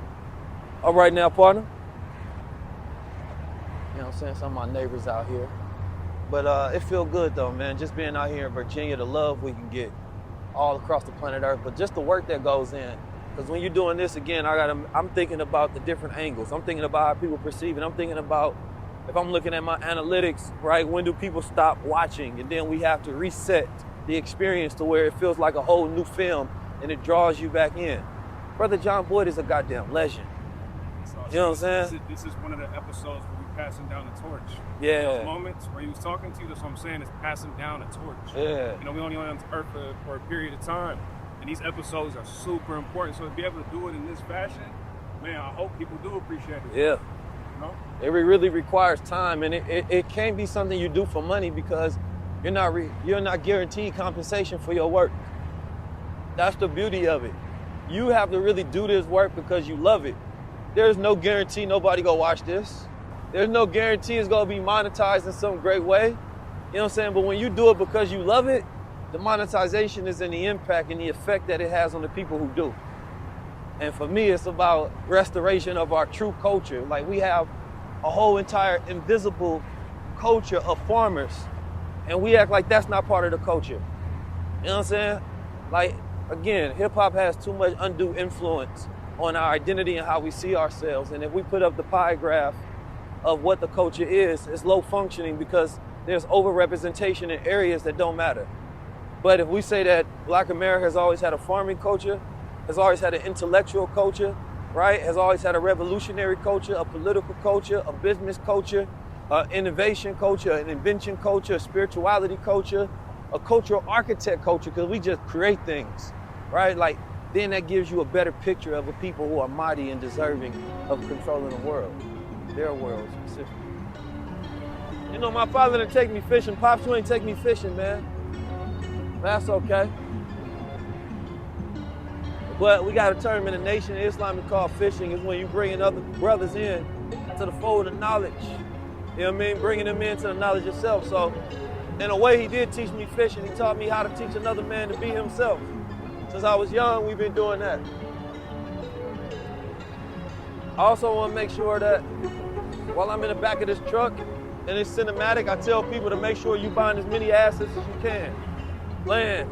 right now, partner. You know what I'm saying? Some of my neighbors out here. But it feel good though, man. Just being out here in Virginia, the love we can get all across the planet Earth, but just the work that goes in. Because when you're doing this, again, I'm thinking about the different angles. I'm thinking about how people perceive it. I'm thinking about, if I'm looking at my analytics, right, when do people stop watching? And then we have to reset the experience to where it feels like a whole new film and it draws you back in. Brother John Boyd is a goddamn legend. You know what I'm saying? This is one of the episodes where we're passing down the torch. Yeah. Those moments where he was talking to you, that's what I'm saying, is passing down a torch. Yeah. We only on Earth for a period of time. And these episodes are super important. So to be able to do it in this fashion, man, I hope people do appreciate it. Yeah. It really requires time, and it can't be something you do for money, because you're not guaranteed compensation for your work. That's the beauty of it. You have to really do this work because you love it. There's no guarantee nobody gonna watch this. There's no guarantee it's gonna be monetized in some great way. You know what I'm saying? But when you do it because you love it, the monetization is in the impact and the effect that it has on the people who do. And for me, it's about restoration of our true culture. Like, we have a whole entire invisible culture of farmers, and we act like that's not part of the culture. You know what I'm saying? Like, again, hip hop has too much undue influence on our identity and how we see ourselves. And if we put up the pie graph of what the culture is, it's low functioning because there's overrepresentation in areas that don't matter. But if we say that Black America has always had a farming culture, has always had an intellectual culture, right? Has always had a revolutionary culture, a political culture, a business culture, innovation culture, an invention culture, a spirituality culture, a cultural architect culture, because we just create things, right? Like, then that gives you a better picture of a people who are mighty and deserving of controlling the world, their world specifically. You know, my father didn't take me fishing. Pops, you ain't take me fishing, man. That's okay. But we got a term in the Nation of Islam called fishing. Is when you bringing other brothers in to the fold of knowledge. You know what I mean? Bringing them into the knowledge yourself. So in a way, he did teach me fishing. He taught me how to teach another man to be himself. Since I was young, we've been doing that. I also want to make sure that while I'm in the back of this truck and it's cinematic, I tell people to make sure you buying as many assets as you can. Land,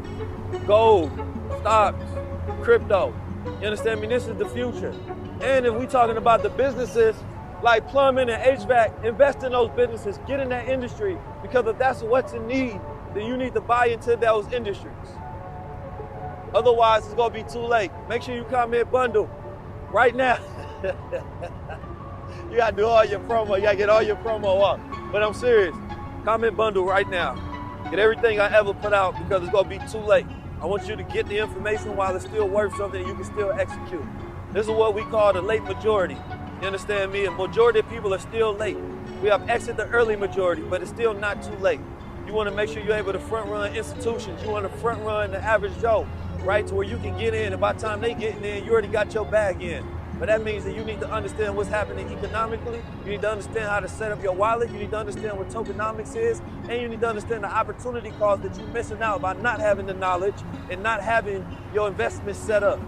gold, stocks, crypto. You understand me? This is the future. And if we talking about the businesses like plumbing and HVAC, invest in those businesses, get in that industry, because if that's what's in need, then you need to buy into those industries. Otherwise, it's gonna be too late. Make sure you comment bundle right now. You gotta do all your promo, you gotta get all your promo up. But I'm serious, comment bundle right now. Get everything I ever put out because it's gonna be too late. I want you to get the information while it's still worth something and you can still execute. This is what we call the late majority. You understand me? A majority of people are still late. We have exited the early majority, but it's still not too late. You want to make sure you're able to front run institutions. You want to front run the average Joe, right? To where you can get in, and by the time they get in, you already got your bag in. But that means that you need to understand what's happening economically. You need to understand how to set up your wallet. You need to understand what tokenomics is. And you need to understand the opportunity cost that you're missing out by not having the knowledge and not having your investments set up.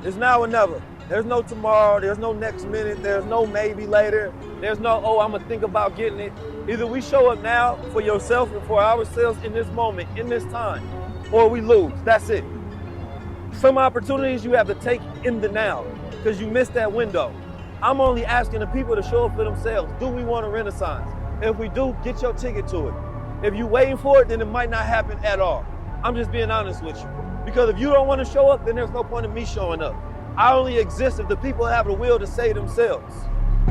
It's now or never. There's no tomorrow. There's no next minute. There's no maybe later. There's no, oh, I'm going to think about getting it. Either we show up now for yourself and for ourselves in this moment, in this time, or we lose. That's it. Some opportunities you have to take in the now because you missed that window. I'm only asking the people to show up for themselves. Do we want a renaissance? If we do, get your ticket to it. If you're waiting for it, then it might not happen at all. I'm just being honest with you. Because if you don't want to show up, then there's no point in me showing up. I only exist if the people have the will to save themselves.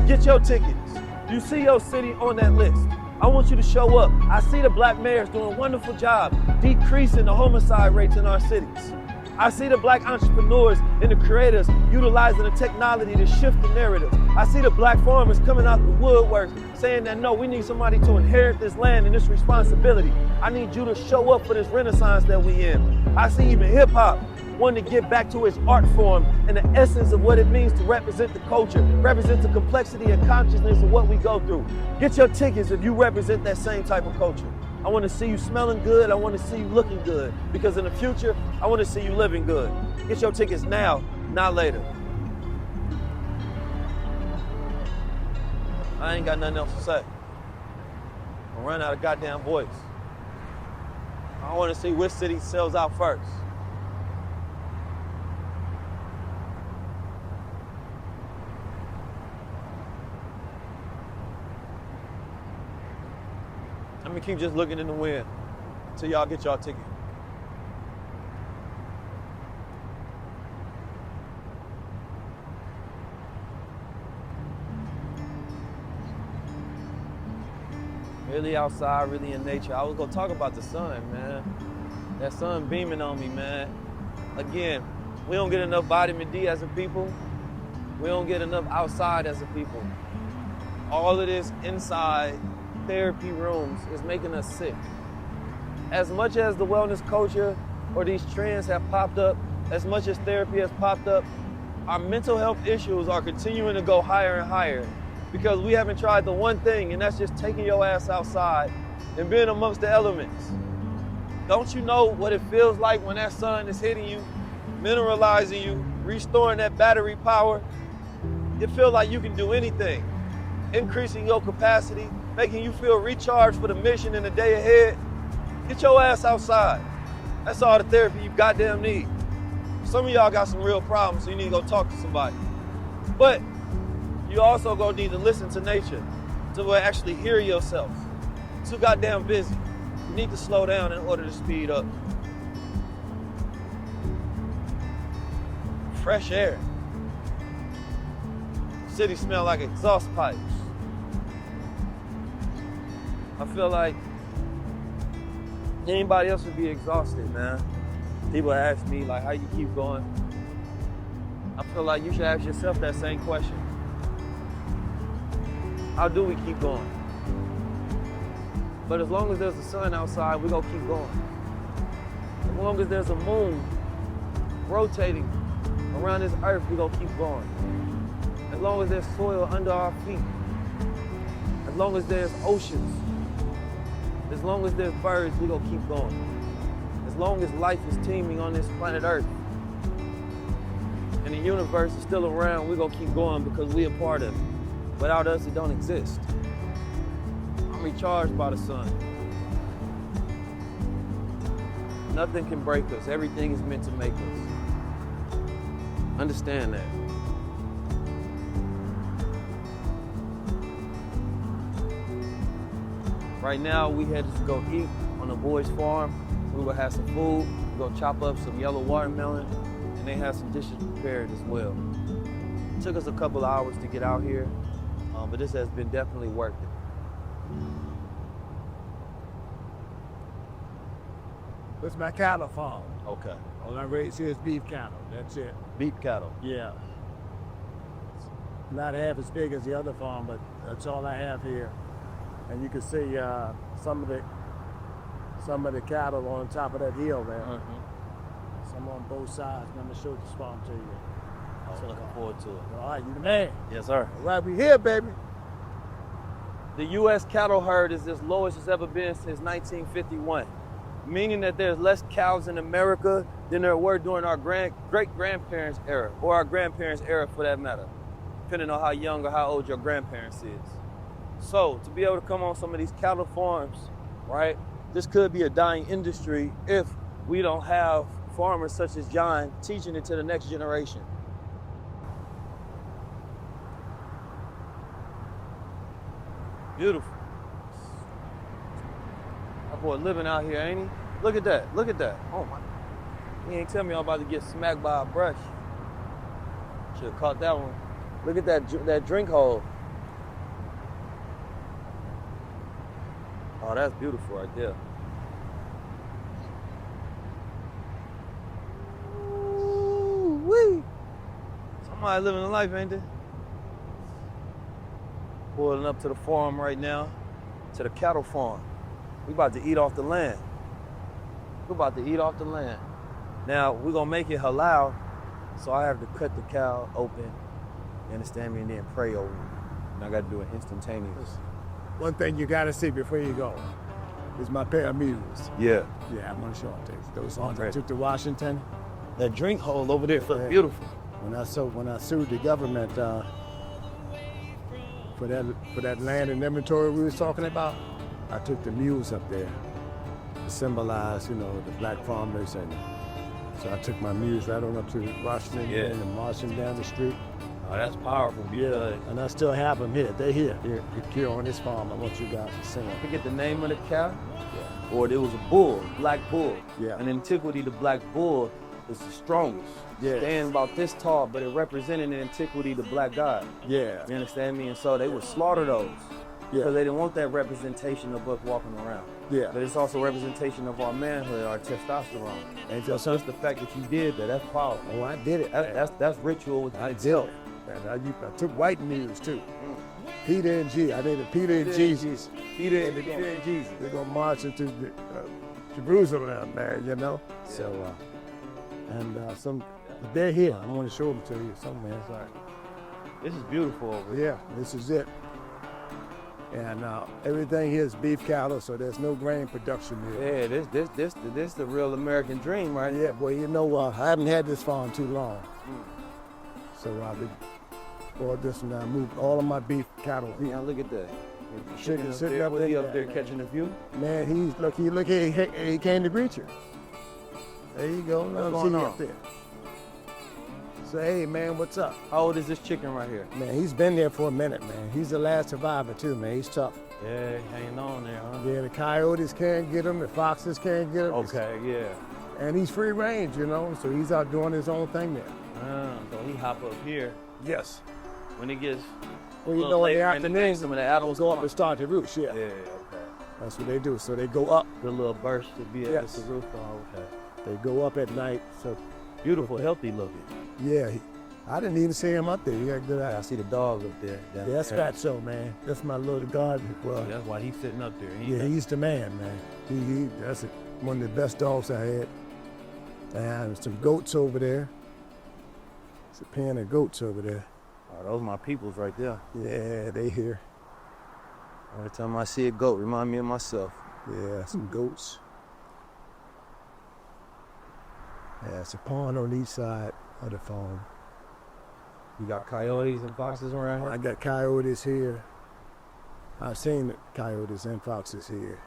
Get your tickets. You see your city on that list. I want you to show up. I see the Black mayors doing a wonderful job decreasing the homicide rates in our cities. I see the Black entrepreneurs and the creators utilizing the technology to shift the narrative. I see the Black farmers coming out the woodworks saying that, no, we need somebody to inherit this land and this responsibility. I need you to show up for this renaissance that we in. I see even hip hop wanting to get back to its art form and the essence of what it means to represent the culture, represent the complexity and consciousness of what we go through. Get your tickets if you represent that same type of culture. I want to see you smelling good. I want to see you looking good. Because in the future, I want to see you living good. Get your tickets now, not later. I ain't got nothing else to say. I'm running out of goddamn voice. I want to see which city sells out first. I'm gonna keep just looking in the wind until y'all get y'all ticket. Really outside, really in nature. I was gonna talk about the sun, man. That sun beaming on me, man. Again, we don't get enough vitamin D as a people. We don't get enough outside as a people. All of this inside therapy rooms is making us sick. as much as the wellness culture or these trends have popped up, as much as therapy has popped up, our mental health issues are continuing to go higher and higher because we haven't tried the one thing, and that's just taking your ass outside and being amongst the elements. Don't you know what it feels like when that sun is hitting you, mineralizing you, restoring that battery power? It feels like you can do anything, increasing your capacity, making you feel recharged for the mission in the day ahead. Get your ass outside. That's all the therapy you goddamn need. Some of y'all got some real problems, so you need to go talk to somebody. But you also gonna need to listen to nature, to actually hear yourself. Too goddamn busy. You need to slow down in order to speed up. Fresh air. City smell like exhaust pipes. I feel like anybody else would be exhausted, man. People ask me, like, how you keep going? I feel like you should ask yourself that same question. How do we keep going? But as long as there's a sun outside, we're gonna keep going. As long as there's a moon rotating around this earth, we're gonna keep going. As long as there's soil under our feet, as long as there's oceans, as long as there's birds, we're gonna keep going. As long as life is teeming on this planet Earth and the universe is still around, we're gonna keep going because we're a part of it. Without us, it don't exist. I'm recharged by the sun. Nothing can break us. Everything is meant to make us. Understand that. Right now, we had to go eat on the boys' farm. We're gonna have some food. We're gonna chop up some yellow watermelon, and they have some dishes prepared as well. It took us a couple hours to get out here, but this has been definitely worth it. This is my cattle farm. Okay. All I raise here is beef cattle. That's it. Beef cattle. Yeah. It's not half as big as the other farm, but that's all I have here. And you can see some of the cattle on top of that hill there. Mm-hmm. Some on both sides. Let me show this farm to you. I'm looking forward to it. All right, you the man. Yes, sir. All right, we here, baby. The U.S. cattle herd is as low as it's ever been since 1951, meaning that there's less cows in America than there were during our great-grandparents' era, or our grandparents' era for that matter, depending on how young or how old your grandparents is. So to be able to come on some of these cattle farms, right, this could be a dying industry if we don't have farmers such as John teaching it to the next generation. Beautiful. That boy living out here, ain't he? Look at that, look at that. Oh my. He ain't tell me I'm about to get smacked by a brush. Should've caught that one. Look at that drink hole. Oh, that's beautiful right there. Ooh-wee. Somebody living a life, ain't they? Pulling up to the farm right now, to the cattle farm. We about to eat off the land. We're about to eat off the land. Now, we're gonna make it halal, so I have to cut the cow open, you understand me, and then pray over it. And I gotta do it instantaneous. One thing you gotta see before you go is my pair of mules. Yeah. Yeah, I'm gonna show it to you. Those ones I took to Washington. That drink hole over there looks beautiful. When I sued the government for that land and inventory we was talking about, I took the mules up there to symbolize, the black farmers, and so I took my mules right on up to Washington and marched them down the street. Oh, that's powerful. Yeah, and I still have them here. They're here. Here on this farm. I want you guys to see them. I forget the name of the cow. Yeah. Or it was a bull, black bull. Yeah. In antiquity, the black bull is the strongest. Yeah. Standing about this tall, but it represented in antiquity the black god. Yeah. You understand me? And so they would slaughter those. Yeah. Because they didn't want that representation of us walking around. Yeah. But it's also a representation of our manhood, our testosterone. And so just the fact that you did that, that's powerful. Oh, I did it. That's ritual with I did it. And I took white mules too. Peter and G. I named it Peter and Jesus. Peter and Jesus. They're gonna march into Jerusalem, man, you know? Yeah. So, they're here. I want to show them to you somewhere. Sorry. This is beautiful over here. Yeah, this is it. And everything here is beef cattle, so there's no grain production here. Yeah, this the real American dream, right? Yeah, well, you know, I haven't had this farm too long. So I bought this and I moved all of my beef cattle. Yeah, look at that. Chicken sitting up there catching a view. Man, look here, he came to greet you. There you go. Let him see you up there. Say, hey, man, what's up? How old is this chicken right here? Man, he's been there for a minute, man. He's the last survivor, too, man. He's tough. Yeah, hanging on there, huh? Yeah, the coyotes can't get him. The foxes can't get him. Okay, yeah. And he's free range, you know, so he's out doing his own thing there. So he hop up here. Yes. When it gets well, you know, in the afternoon, some of the animals go up and start to roost, yeah. Yeah, okay. That's what they do. So they go up. The little burst to be able to roost on. Okay. They go up at night. So beautiful, healthy looking. Yeah. I didn't even see him up there. He got good eyes. I see the dog up there. Yeah, that's Fatso, man. That's my little guardian. Well, that's why he's sitting up there. He's the man, man. That's one of the best dogs I had. And some goats over there. There's a pen of goats over there. Oh, those are my peoples right there. Yeah, they here. Every time I see a goat, remind me of myself. Yeah, some goats. Yeah, it's a pond on each side of the farm. You got coyotes and foxes around here? I got coyotes here. I've seen coyotes and foxes here.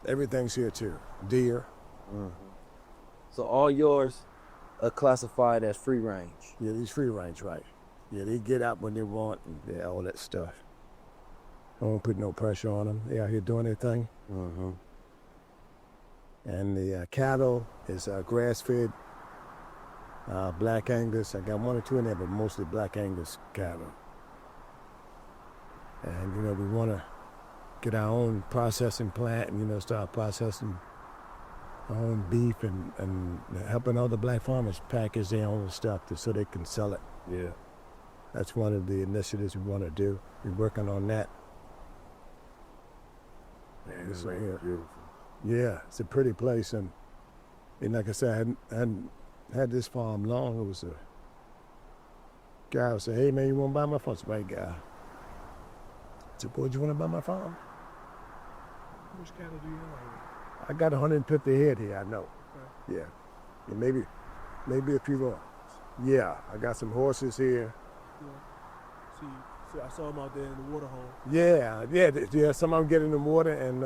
Everything's here too. Deer. Mm-hmm. So all yours are classified as free range? Yeah, these free range, right. Yeah, they get out when they want and all that stuff. I don't put no pressure on them. They out here doing their thing. Mm-hmm. And the cattle is grass-fed. Black Angus, I got one or two in there, but mostly Black Angus cattle. And, you know, we want to get our own processing plant and, you know, start processing our own beef and helping other black farmers package their own stuff so they can sell it. Yeah. That's one of the initiatives we want to do. We're working on that. Man, this is right here. Beautiful. Yeah, it's a pretty place. And like I said, I hadn't had this farm long. It was a guy who said, hey man, you want to buy my farm? It's a white guy. I said, boy, do you want to buy my farm? How much cattle do you have? I got 150 head here, I know. Okay. Yeah. And maybe a few more. Yeah, I got some horses here. Yeah. See, I saw them out there in the water hole. Yeah. Some of them get in the water, and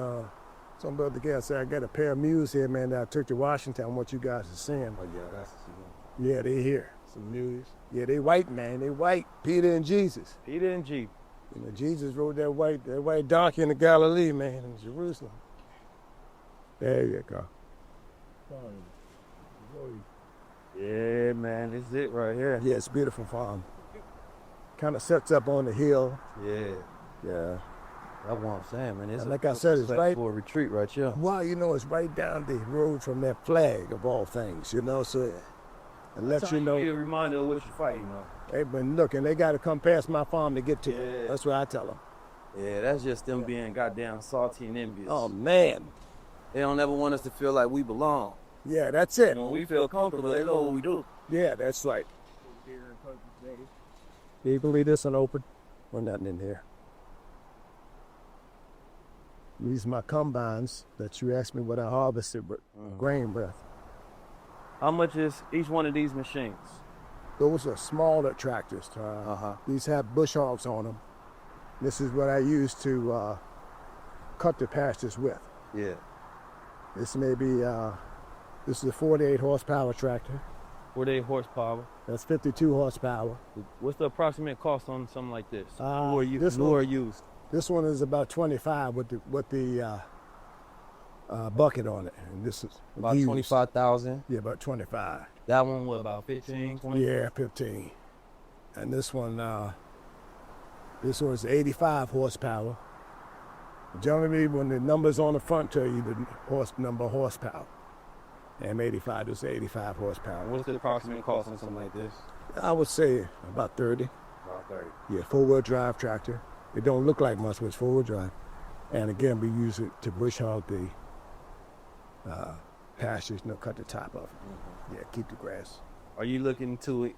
some other guy said, I got a pair of mules here, man, that I took to Washington. I want you guys to see them. Oh, yeah, that's yeah, they here. Some mules. Yeah, they white, man. They white. Peter and Jesus. Peter and Jesus. You know, Jesus rode that white donkey in the Galilee, man, in Jerusalem. There you go. Yeah, man, this is it right here. Yeah, it's a beautiful farm. Kind of sets up on the hill. Yeah. That's what I'm saying, man. It's like I said, it's right for a retreat right here. Well, you know, it's right down the road from that flag of all things, you know, so it lets you know. Be a reminder of what you're fighting, you know. They've been looking, they got to come past my farm to get to it. That's what I tell them. Yeah, that's just them being goddamn salty and envious. Oh, man. They don't ever want us to feel like we belong. Yeah, that's it. When we feel comfortable, they know what we do. Yeah, that's right. Can you believe this one open? Well, nothing in here. These are my combines that you asked me what I harvested with grain breath. How much is each one of these machines? Those are smaller tractors. These have bush hogs on them. This is what I use to cut the pastures with. Yeah. This may be, this is a 48 horsepower tractor. 48 horsepower. That's 52 horsepower. What's the approximate cost on something like this? New or used? This one is about 25 with the bucket on it. And this is about 25,000. Yeah, about 25. That one was about 15, 20? Yeah, 15. And this one is 85 horsepower. Generally, when the numbers on the front tell you the number of horsepower. And 85, this is 85 horsepower. What's the approximate cost on something like this? I would say about 30. About 30. Yeah, four-wheel drive tractor. It don't look like much, but it's four-wheel drive. And again, we use it to bush hog the pastures, cut the top of it. Yeah, keep the grass. Are you looking to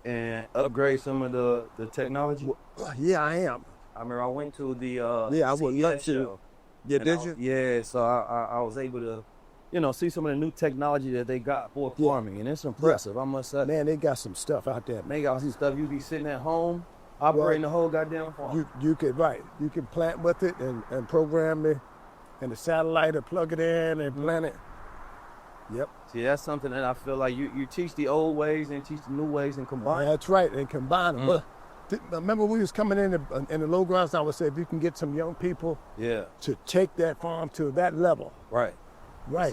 upgrade some of the technology? Well, yeah, I am. I remember I went to the I would love to. show. Yeah, did you? Yeah, so I was able to, see some of the new technology that they got for farming, and it's impressive. I must say. Man, they got some stuff out there. They got some stuff you be sitting at home operating the whole goddamn farm. You can plant with it and program it, and the satellite will plug it in and plant it. Yep. See, that's something that I feel like you teach the old ways and teach the new ways and combine. That's right, and combine them. But remember, we was coming in the low grounds. I would say if you can get some young people, to take that farm to that level. Right.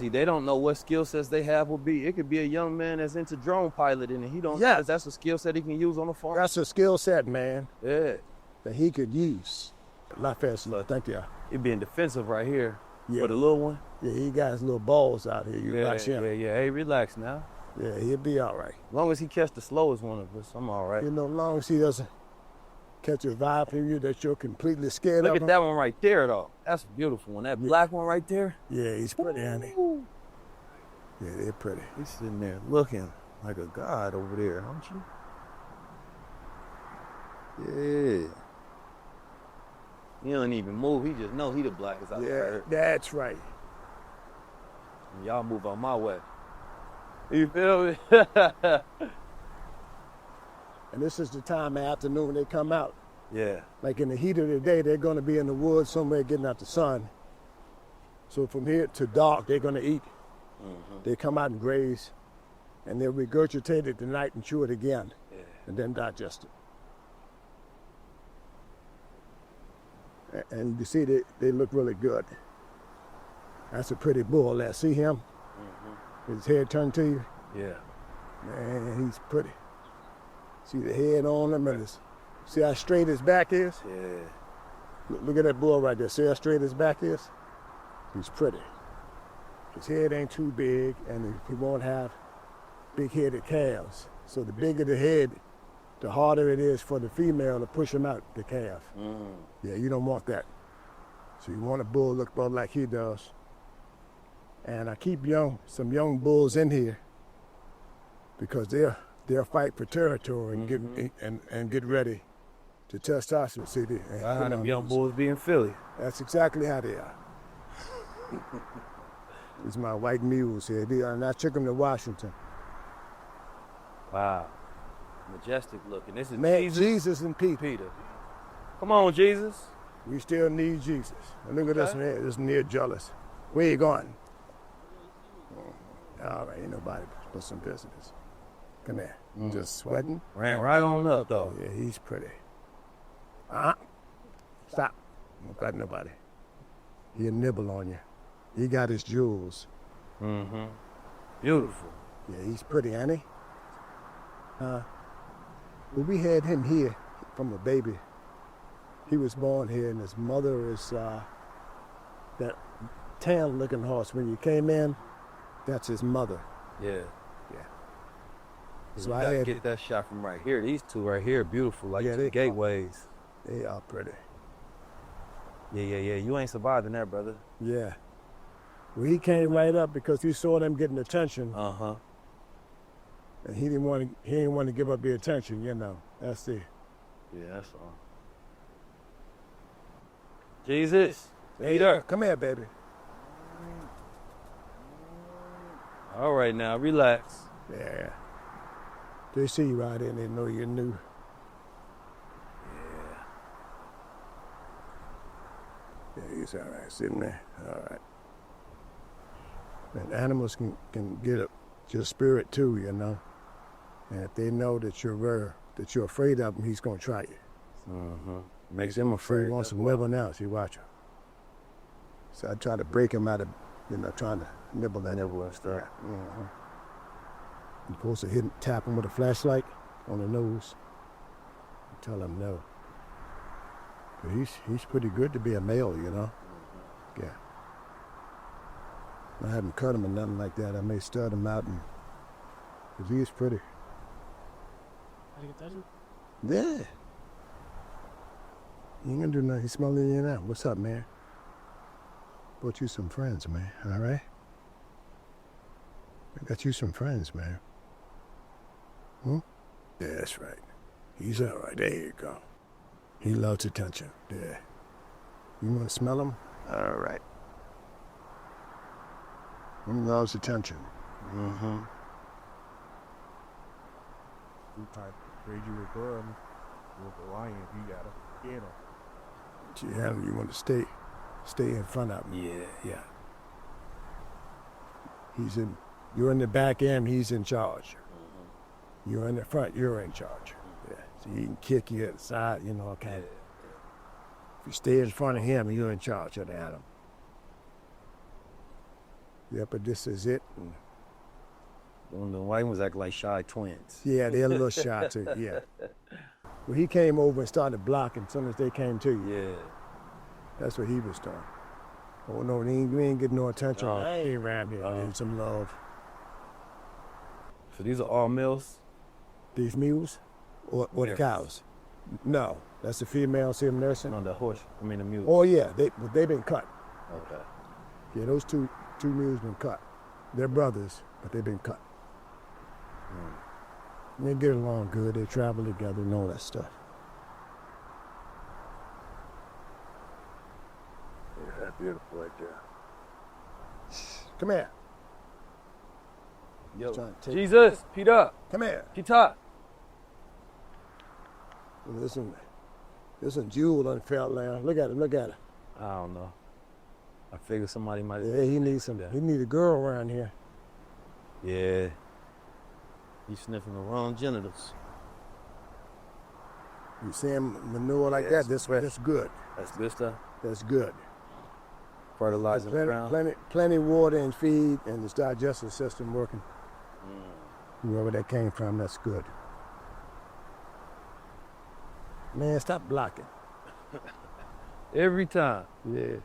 See, they don't know what skill sets they have will be. It could be a young man that's into drone piloting, and he don't. Yeah. That's a skill set he can use on the farm. That's a skill set, man. Yeah. That he could use. A lot faster. Thank you. He being defensive right here. Yeah. For the little one. Yeah, he got his little balls out here. You watch him. Yeah. Hey, relax now. Yeah, he'll be all right. As long as he catch the slowest one of us, I'm all right. As long as he doesn't catch a vibe from you that you're completely scared of. Look at that one right there, though. That's a beautiful one. That black one right there. Yeah, he's pretty, ain't he? Yeah, they're pretty. He's sitting there looking like a god over there, aren't you? Yeah. He don't even move. He just know he the blackest out there. Yeah, that's right. Y'all move on my way. You feel me? And this is the time of afternoon when they come out. Yeah. Like in the heat of the day, they're going to be in the woods somewhere getting out the sun. So from here to dark, they're going to eat. They come out and graze, and they'll regurgitate it tonight and chew it again, and then digest it. And you see, they look really good. That's a pretty bull there. See him? His head turned to you? Yeah. Man, he's pretty. See the head on him, and see how straight his back is? Yeah. Look at that bull right there. See how straight his back is? He's pretty. His head ain't too big, and he won't have big-headed calves. So the bigger the head, the harder it is for the female to push him out, the calf. Yeah, you don't want that. So you want a bull look about like he does. And I keep some young bulls in here because they'll fight for territory and get ready to testosterone. See, how them young bulls be in Philly. That's exactly how they are. These are my white mules here. And I took them to Washington. Wow. Majestic looking. This is Jesus and Peter. Come on, Jesus. We still need Jesus. And look at this one here. This near jealous. Where you going? All right, ain't nobody but some business. Come here. Just sweating. Ran right on up, though. Yeah, he's pretty. Stop. Don't got nobody. He'll nibble on you. He got his jewels. Beautiful. Yeah, he's pretty, ain't he? Well, we had him here from a baby. He was born here, and his mother is that tan-looking horse. When you came in, that's his mother. Yeah. So I had to get that shot from right here. These two right here, beautiful, like the gateways. They are pretty. Yeah. You ain't surviving there, brother. Yeah. Well, he came right up because he saw them getting attention. And he didn't want to give up the attention, That's it. Yeah, that's all. Jesus. Peter. Come here, baby. All right now, relax. Yeah. They see you right in, they know you're new. Yeah, he's all right, sitting there. All right. And animals can get your spirit too, And if they know that you're afraid of him, he's gonna try you. Makes him afraid. He wants some nibble now, see, watch him. So I try to break him out of, trying to nibble that. Nibble and stuff. You're supposed to tap him with a flashlight on the nose. Tell him no. But he's pretty good to be a male, Yeah. I haven't cut him or nothing like that. I may stud him out, because he is pretty. I can touch him? Yeah. He ain't gonna do nothing. He's smelling you now. What's up, man? Brought you some friends, man, all right? I got you some friends, man. Hmm? Yeah, that's right. He's all right. There you go. He loves attention. Yeah. You want to smell him? All right. He loves attention. Mm-hmm. We type trade you with Bum, with the lion, you gotta get him. Yeah, you want to stay in front of him. Yeah. You're in the back end, he's in charge. Mm-hmm. You're in the front, you're in charge. Yeah. So he can kick you at the side, you know, kind of. If you stay in front of him, you're in charge of the animal. Yeah, but this is it. And the white ones act like shy twins. Yeah, they're a little shy too, yeah. Well, he came over and started blocking as soon as they came to you. Yeah. That's what he was doing. Oh no, we ain't getting no attention. I ain't around here. Need some love. So these are all males? These mules? Or the cows? No, that's the female, see them nursing? No, the horse, the mule. Oh yeah, they've been cut. Okay. Yeah, those two mules been cut. They're brothers, but they've been cut. They get along good, they travel together and all that stuff. Yeah, that's beautiful right there. Come here. Yo, Jesus, Peter. Come here. Peter. Listen, Jewel done fell down. Look at him. I don't know. I figure somebody might. Yeah, he needs a girl around here. Yeah. He's sniffing the wrong genitals. You see him manure like that, that's good. That's good stuff? That's good. Fertilizer the ground? Plenty water and feed and this digestive system working. Wherever that came from, that's good. Man, stop blocking. Every time. Yeah.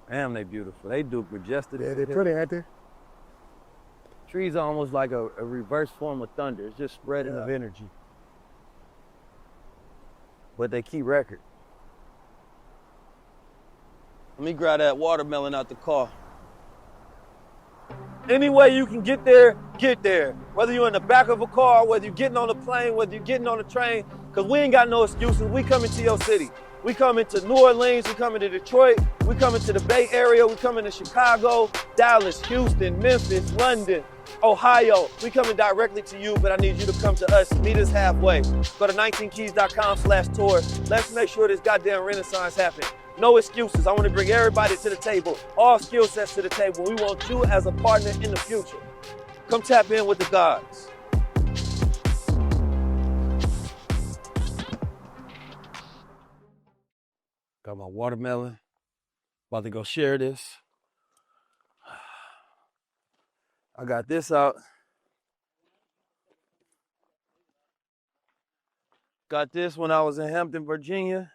Damn, they beautiful. They do majestic. Yeah, they're pretty, aren't they? Trees are almost like a reverse form of thunder. It's just spreading of energy. But they keep record. Let me grab that watermelon out the car. Any way you can get there, get there. Whether you're in the back of a car, whether you're getting on a plane, whether you're getting on a train, because we ain't got no excuses. We coming to your city. We coming to New Orleans, we coming to Detroit, we coming to the Bay Area, we coming to Chicago, Dallas, Houston, Memphis, London, Ohio. We coming directly to you, but I need you to come to us. Meet us halfway. Go to 19keys.com/tour. Let's make sure this goddamn renaissance happens. No excuses. I want to bring everybody to the table, all skill sets to the table. We want you as a partner in the future. Come tap in with the gods. Got my watermelon. About to go share this. I got this out. Got this when I was in Hampton, Virginia.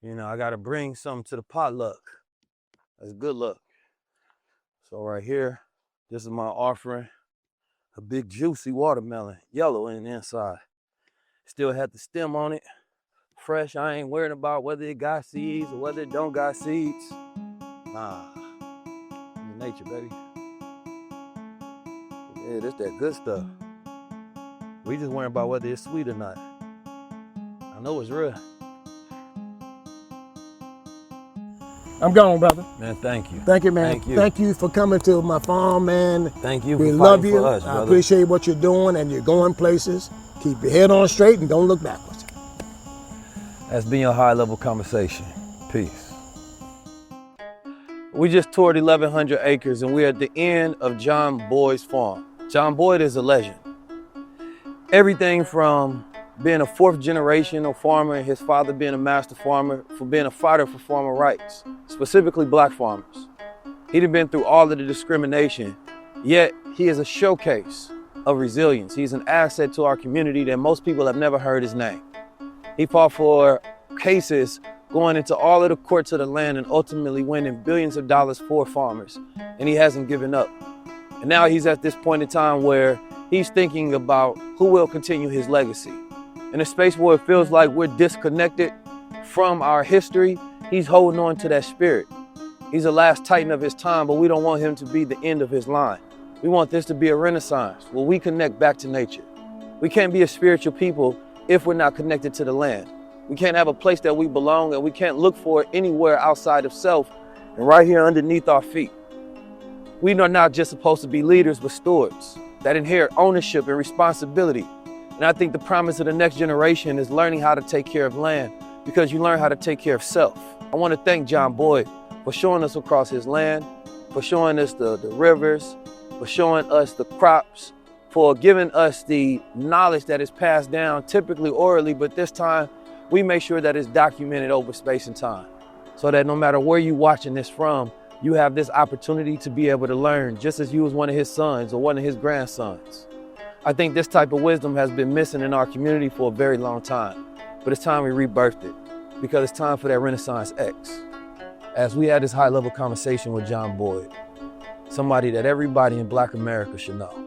You know, I got to bring something to the potluck. That's good luck. So right here, this is my offering. A big juicy watermelon, yellow in the inside. Still had the stem on it. Fresh, I ain't worried about whether it got seeds or whether it don't got seeds. Nah, in nature, baby. Yeah, this that good stuff. We just worrying about whether it's sweet or not. I know it's real. I'm gone, brother. Man, thank you. Thank you, man. Thank you. Thank you for coming to my farm, man. Thank you we for love fighting you. For us, brother. I appreciate what you're doing, and you're going places. Keep your head on straight and don't look backwards. That's been your high-level conversation. Peace. We just toured 1,100 acres, and we're at the end of John Boyd's farm. John Boyd is a legend. Everything from being a fourth generational farmer and his father being a master farmer, for being a fighter for farmer rights, specifically black farmers. He'd been through all of the discrimination, yet he is a showcase of resilience. He's an asset to our community that most people have never heard his name. He fought for cases going into all of the courts of the land and ultimately winning billions of dollars for farmers, and he hasn't given up. And now he's at this point in time where he's thinking about who will continue his legacy. In a space where it feels like we're disconnected from our history, he's holding on to that spirit. He's the last titan of his time, but we don't want him to be the end of his line. We want this to be a renaissance where we connect back to nature. We can't be a spiritual people if we're not connected to the land. We can't have a place that we belong, and we can't look for it anywhere outside of self and right here underneath our feet. We are not just supposed to be leaders, but stewards that inherit ownership and responsibility. And I think the promise of the next generation is learning how to take care of land, because you learn how to take care of self. I want to thank John Boyd for showing us across his land, for showing us the rivers, for showing us the crops, for giving us the knowledge that is passed down, typically orally, but this time we make sure that it's documented over space and time, so that no matter where you're watching this from, you have this opportunity to be able to learn, just as you was one of his sons or one of his grandsons. I think this type of wisdom has been missing in our community for a very long time, but it's time we rebirthed it, because it's time for that Renaissance X. As we had this high-level conversation with John Boyd, somebody that everybody in Black America should know.